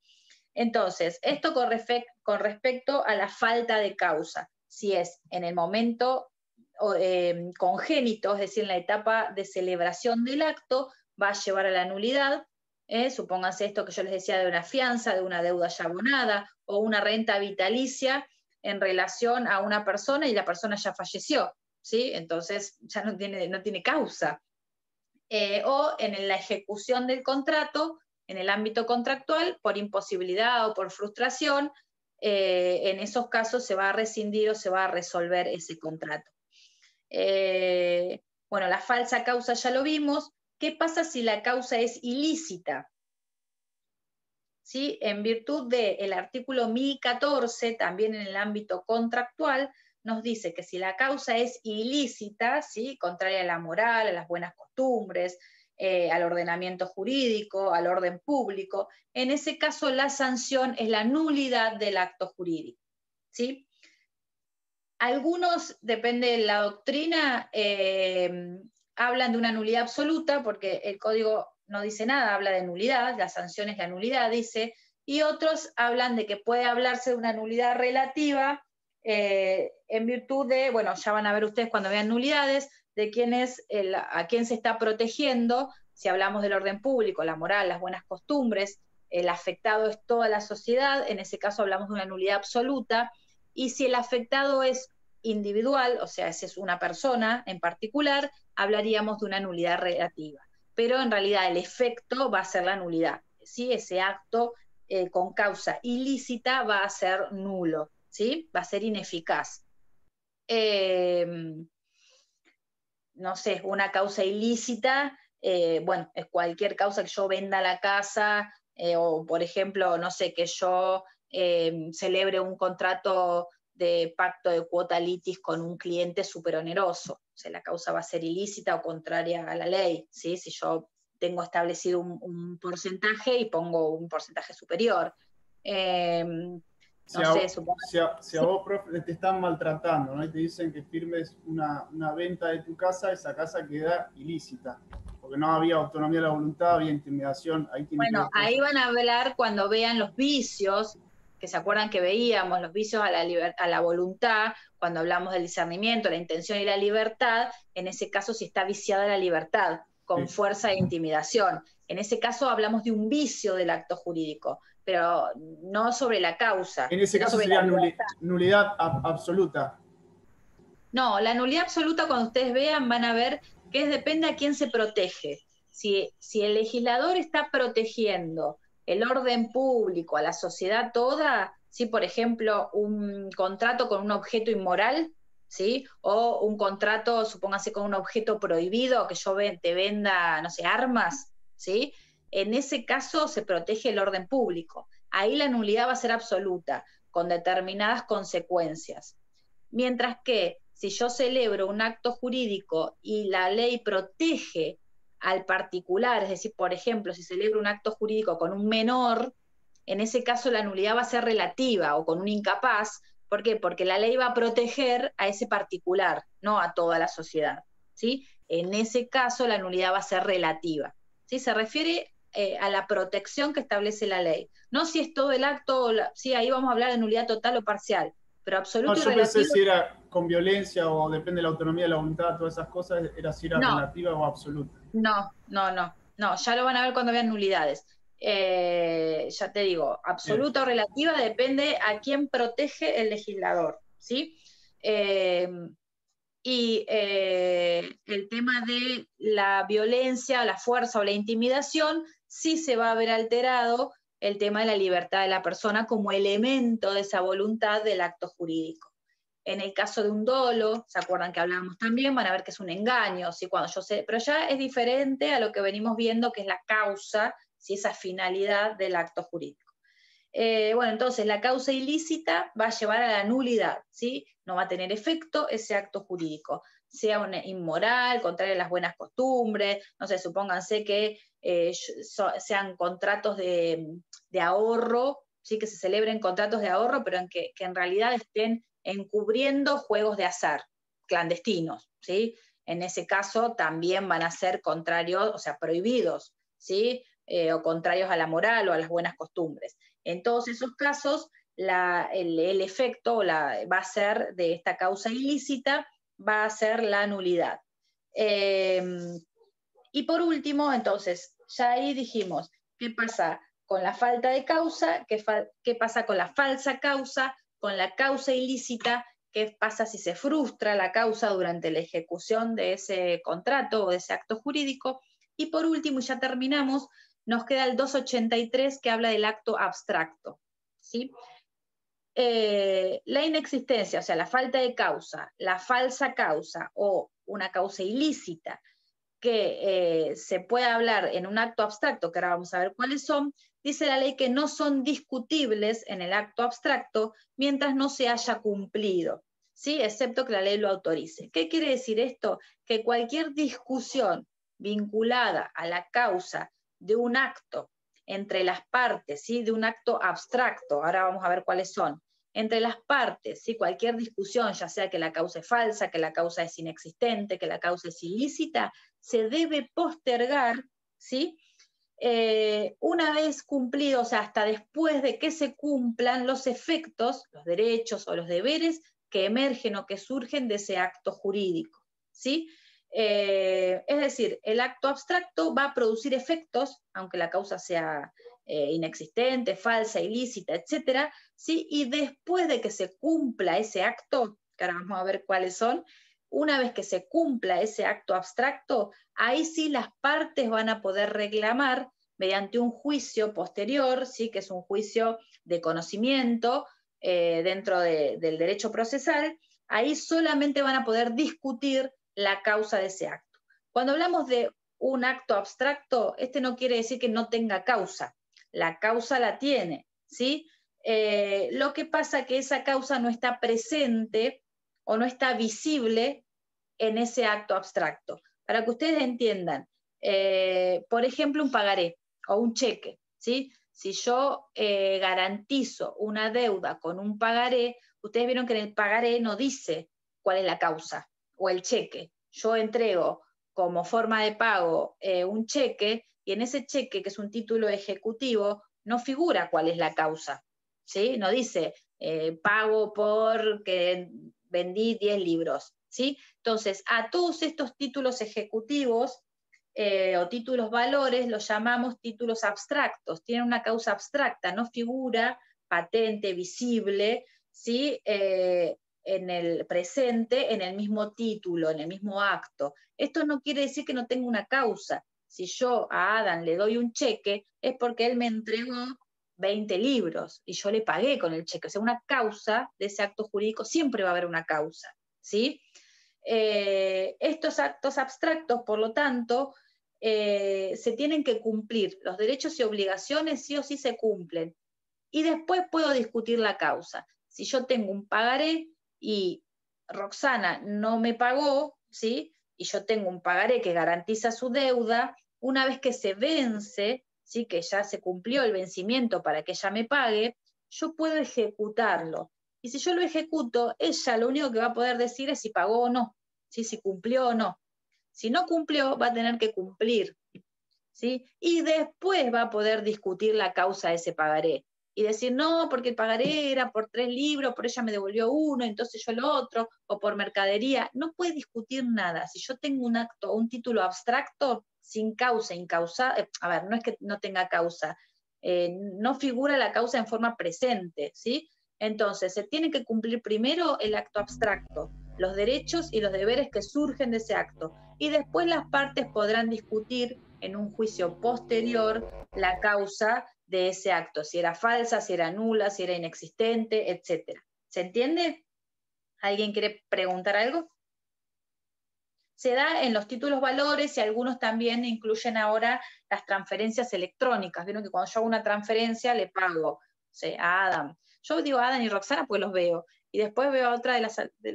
Entonces, esto con respecto a la falta de causa, si es en el momento congénito, es decir, en la etapa de celebración del acto, va a llevar a la nulidad. Supónganse esto que yo les decía de una fianza, de una deuda ya abonada o una renta vitalicia en relación a una persona y la persona ya falleció, ¿sí? Entonces ya no tiene causa. O en la ejecución del contrato, en el ámbito contractual, por imposibilidad o por frustración, en esos casos se va a rescindir o se va a resolver ese contrato. Bueno, la falsa causa ya lo vimos. ¿Qué pasa si la causa es ilícita? ¿Sí? En virtud del artículo 1014, también en el ámbito contractual, nos dice que si la causa es ilícita, ¿sí? Contraria a la moral, a las buenas costumbres, al ordenamiento jurídico, al orden público, en ese caso la sanción es la nulidad del acto jurídico, ¿sí? Algunos, depende de la doctrina, hablan de una nulidad absoluta porque el Código no dice nada, habla de nulidad, la sanción es la nulidad, dice, y otros hablan de que puede hablarse de una nulidad relativa en virtud de, bueno, ya van a ver ustedes cuando vean nulidades, de quién es a quién se está protegiendo, si hablamos del orden público, la moral, las buenas costumbres, el afectado es toda la sociedad, en ese caso hablamos de una nulidad absoluta, y si el afectado es individual, o sea, si es una persona en particular, hablaríamos de una nulidad relativa. Pero en realidad el efecto va a ser la nulidad, ¿sí? Ese acto con causa ilícita va a ser nulo, ¿sí? Va a ser ineficaz. No sé, una causa ilícita, bueno, es cualquier causa que yo venda la casa, o por ejemplo, no sé, que yo celebre un contrato de pacto de cuota litis con un cliente súper oneroso. O sea, la causa va a ser ilícita o contraria a la ley, ¿sí? Si yo tengo establecido un porcentaje y pongo un porcentaje superior.
Si a vos, profe, te están maltratando, ¿no? Y te dicen que firmes una venta de tu casa, esa casa queda ilícita, porque no había autonomía de la voluntad, había intimidación.
Bueno, ahí van a hablar cuando vean los vicios, que se acuerdan que veíamos los vicios a la voluntad, cuando hablamos del discernimiento, la intención y la libertad, en ese caso si está viciada la libertad, con fuerza e intimidación. En ese caso hablamos de un vicio del acto jurídico, pero no sobre la causa.
En ese caso sería nulidad absoluta.
No, la nulidad absoluta, cuando ustedes vean, van a ver que depende a quién se protege. Si el legislador está protegiendo el orden público, a la sociedad toda, ¿sí? Por ejemplo, un contrato con un objeto inmoral, ¿sí? O un contrato, supóngase, con un objeto prohibido, que yo te venda, no sé, armas, ¿sí? En ese caso se protege el orden público. Ahí la nulidad va a ser absoluta, con determinadas consecuencias. Mientras que si yo celebro un acto jurídico y la ley protege al particular, es decir, por ejemplo, si celebro un acto jurídico con un menor, en ese caso la nulidad va a ser relativa, o con un incapaz. ¿Por qué? Porque la ley va a proteger a ese particular, no a toda la sociedad, ¿sí? En ese caso la nulidad va a ser relativa, ¿sí? Se refiere a la protección que establece la ley. No si es todo el acto, sí, ahí vamos a hablar de nulidad total o parcial, pero absoluto y relativo.
Yo pensé si era con violencia o depende de la autonomía de la voluntad, todas esas cosas, era si era relativa o absoluta.
No, ya lo van a ver cuando vean nulidades. Ya te digo, absoluta o relativa depende a quién protege el legislador, ¿sí? Y el tema de la violencia, la fuerza o la intimidación, sí se va a ver alterado el tema de la libertad de la persona como elemento de esa voluntad del acto jurídico. En el caso de un dolo, ¿se acuerdan que hablábamos también? Van a ver que es un engaño, ¿sí? Cuando yo sé, pero ya es diferente a lo que venimos viendo, que es la causa, ¿sí? Esa finalidad del acto jurídico. Bueno, entonces la causa ilícita va a llevar a la nulidad, ¿sí? No va a tener efecto ese acto jurídico, sea inmoral, contrario a las buenas costumbres, no sé, supónganse que sean contratos de ahorro, ¿sí? Que se celebren contratos de ahorro, pero que en realidad estén encubriendo juegos de azar clandestinos, ¿sí? En ese caso también van a ser contrarios, o sea, prohibidos, ¿sí? O contrarios a la moral o a las buenas costumbres. En todos esos casos, el efecto va a ser de esta causa ilícita, va a ser la nulidad. Y por último, entonces, ya ahí dijimos, ¿qué pasa con la falta de causa? ¿Qué pasa con la falsa causa? Con la causa ilícita, ¿qué pasa si se frustra la causa durante la ejecución de ese contrato o de ese acto jurídico? Y por último, y ya terminamos, nos queda el 283 que habla del acto abstracto, ¿sí? La inexistencia, o sea, la falta de causa, la falsa causa o una causa ilícita que se puede hablar en un acto abstracto, que ahora vamos a ver cuáles son, dice la ley que no son discutibles en el acto abstracto mientras no se haya cumplido, ¿sí? Excepto que la ley lo autorice. ¿Qué quiere decir esto? Que cualquier discusión vinculada a la causa de un acto entre las partes, ¿sí? De un acto abstracto, ahora vamos a ver cuáles son, entre las partes, ¿sí? Cualquier discusión, ya sea que la causa es falsa, que la causa es inexistente, que la causa es ilícita, se debe postergar, ¿sí? Una vez cumplido, o sea, hasta después de que se cumplan los efectos, los derechos o los deberes que emergen o que surgen de ese acto jurídico, ¿sí? Es decir, el acto abstracto va a producir efectos, aunque la causa sea inexistente, falsa, ilícita, etcétera, ¿sí? Y después de que se cumpla ese acto, que ahora vamos a ver cuáles son, una vez que se cumpla ese acto abstracto, ahí sí las partes van a poder reclamar mediante un juicio posterior, ¿sí? Que es un juicio de conocimiento dentro del derecho procesal, ahí solamente van a poder discutir la causa de ese acto. Cuando hablamos de un acto abstracto, este no quiere decir que no tenga causa, la causa la tiene, ¿sí? Lo que pasa es que esa causa no está presente o no está visible en ese acto abstracto. Para que ustedes entiendan, por ejemplo, un pagaré o un cheque, ¿sí? Si yo garantizo una deuda con un pagaré, ustedes vieron que en el pagaré no dice cuál es la causa, o el cheque. Yo entrego como forma de pago un cheque, y en ese cheque, que es un título ejecutivo, no figura cuál es la causa, ¿sí? No dice pago porque vendí 10 libros, ¿sí? Entonces, a todos estos títulos ejecutivos o títulos valores los llamamos títulos abstractos, tienen una causa abstracta, no figura patente, visible, ¿sí? En el presente, en el mismo título, en el mismo acto. Esto no quiere decir que no tenga una causa. Si yo a Adam le doy un cheque, es porque él me entregó 20 libros y yo le pagué con el cheque. O sea, una causa de ese acto jurídico, siempre va a haber una causa, ¿sí? Estos actos abstractos, por lo tanto, se tienen que cumplir. Los derechos y obligaciones sí o sí se cumplen. Y después puedo discutir la causa. Si yo tengo un pagaré y Roxana no me pagó, ¿sí? Y yo tengo un pagaré que garantiza su deuda, una vez que se vence, ¿sí? Que ya se cumplió el vencimiento para que ella me pague, yo puedo ejecutarlo. Y si yo lo ejecuto, ella lo único que va a poder decir es si pagó o no, ¿sí? Si cumplió o no. Si no cumplió, va a tener que cumplir, ¿sí? Y después va a poder discutir la causa de ese pagaré. Y decir, no, porque el pagaré era por 3 libros, por ella me devolvió uno, entonces yo el otro, o por mercadería. No puede discutir nada. Si yo tengo un acto o un título abstracto, sin causa, incausada, a ver, no es que no tenga causa, no figura la causa en forma presente, ¿sí? Entonces, se tiene que cumplir primero el acto abstracto, los derechos y los deberes que surgen de ese acto, y después las partes podrán discutir en un juicio posterior la causa de ese acto, si era falsa, si era nula, si era inexistente, etc. ¿Se entiende? ¿Alguien quiere preguntar algo? Se da en los títulos valores y algunos también incluyen ahora las transferencias electrónicas. Vieron que cuando yo hago una transferencia le pago, ¿sí? A Adam. Yo digo Adam y Roxana pues los veo. Y después veo a otra de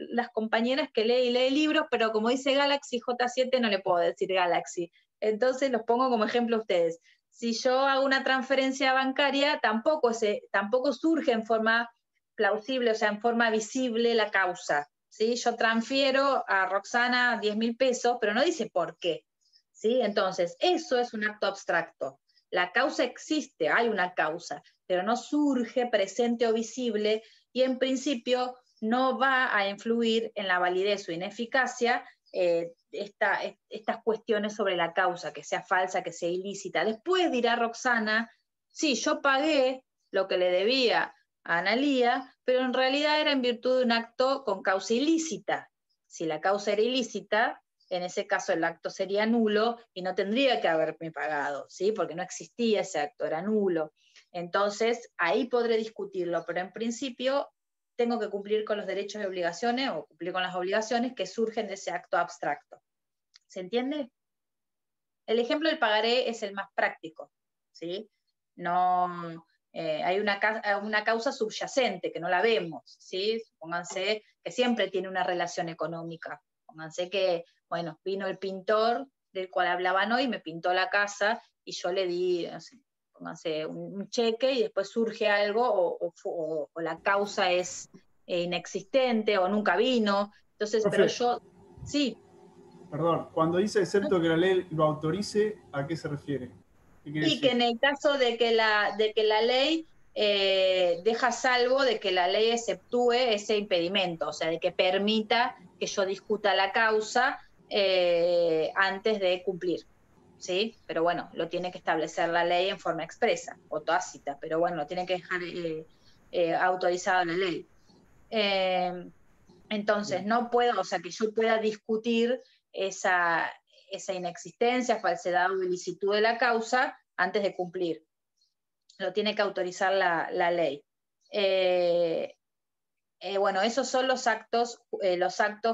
las compañeras que lee y lee libros, pero como dice Galaxy J7 no le puedo decir Galaxy. Entonces los pongo como ejemplo a ustedes. Si yo hago una transferencia bancaria, tampoco surge en forma plausible, o sea, en forma visible la causa, ¿sí? Yo transfiero a Roxana 10.000 pesos, pero no dice por qué, ¿sí? Entonces, eso es un acto abstracto. La causa existe, hay una causa, pero no surge presente o visible y en principio no va a influir en la validez o ineficacia estas cuestiones sobre la causa, que sea falsa, que sea ilícita. Después dirá Roxana, sí, yo pagué lo que le debía a Analía, pero en realidad era en virtud de un acto con causa ilícita. Si la causa era ilícita, en ese caso el acto sería nulo y no tendría que haberme pagado, ¿sí? Porque no existía ese acto, era nulo. Entonces, ahí podré discutirlo, pero en principio tengo que cumplir con los derechos y obligaciones o cumplir con las obligaciones que surgen de ese acto abstracto. ¿Se entiende? El ejemplo del pagaré es el más práctico, ¿sí? No, hay una causa subyacente que no la vemos, ¿sí? Pónganse que siempre tiene una relación económica. Pónganse que, bueno, vino el pintor del cual hablaban hoy, me pintó la casa y yo le di, no sé, pónganse un cheque y después surge algo o la causa es inexistente o nunca vino. Entonces,
Profe,
pero yo, sí.
Perdón, cuando dice excepto que la ley lo autorice, ¿a qué se refiere?
Y que en el caso de que la ley deja salvo de que la ley exceptúe ese impedimento, o sea, de que permita que yo discuta la causa antes de cumplir, ¿sí? Pero bueno, lo tiene que establecer la ley en forma expresa o tácita, pero bueno, lo tiene que dejar autorizado la ley. Entonces, no puedo, o sea, que yo pueda discutir esa inexistencia, falsedad o ilicitud de la causa antes de cumplir. Lo tiene que autorizar la ley. Bueno, esos son los actos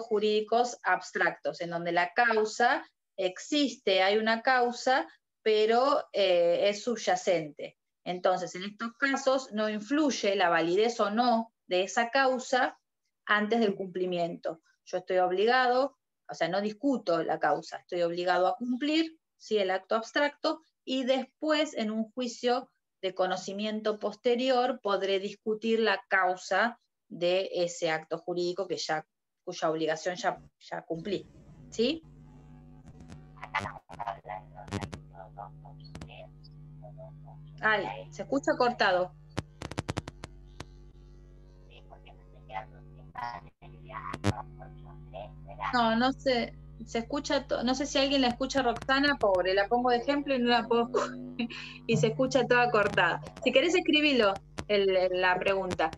jurídicos abstractos, en donde la causa existe, hay una causa, pero es subyacente. Entonces, en estos casos no influye la validez o no de esa causa antes del cumplimiento. Yo estoy obligado, o sea, no discuto la causa, estoy obligado a cumplir, ¿sí?, el acto abstracto, y después, en un juicio de conocimiento posterior, podré discutir la causa de ese acto jurídico cuya obligación ya cumplí. ¿Sí? Ay, se escucha cortado. No sé, se escucha, no sé si alguien la escucha a Roxana, pobre, la pongo de ejemplo y no la puedo y se escucha toda cortada. Si querés escribilo, la pregunta.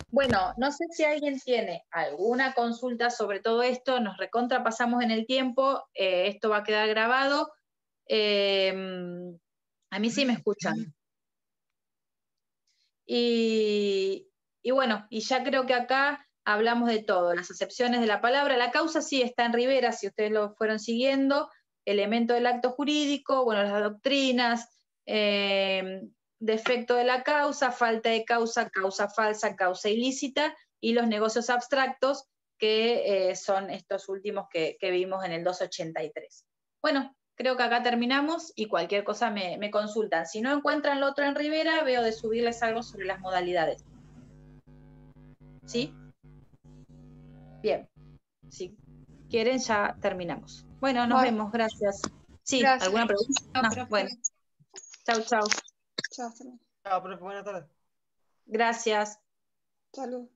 Bueno, no sé si alguien tiene alguna consulta sobre todo esto, nos recontrapasamos en el tiempo, esto va a quedar grabado. A mí sí me escuchan. Y bueno, y ya creo que acá hablamos de todo, las acepciones de la palabra. La causa sí está en Rivera, si ustedes lo fueron siguiendo, elemento del acto jurídico, bueno, las doctrinas, defecto de la causa, falta de causa, causa falsa, causa ilícita, y los negocios abstractos, que son estos últimos que vimos en el 283. Bueno, creo que acá terminamos y cualquier cosa me consultan. Si no encuentran lo otro en Rivera, veo de subirles algo sobre las modalidades. ¿Sí? Bien. Si quieren, ya terminamos. Bueno, nos vemos. Gracias. Sí,
Gracias.
¿alguna pregunta? No, bueno. Chau, chau.
Chao,
Chao, profe, buenas tardes.
Gracias.
salud.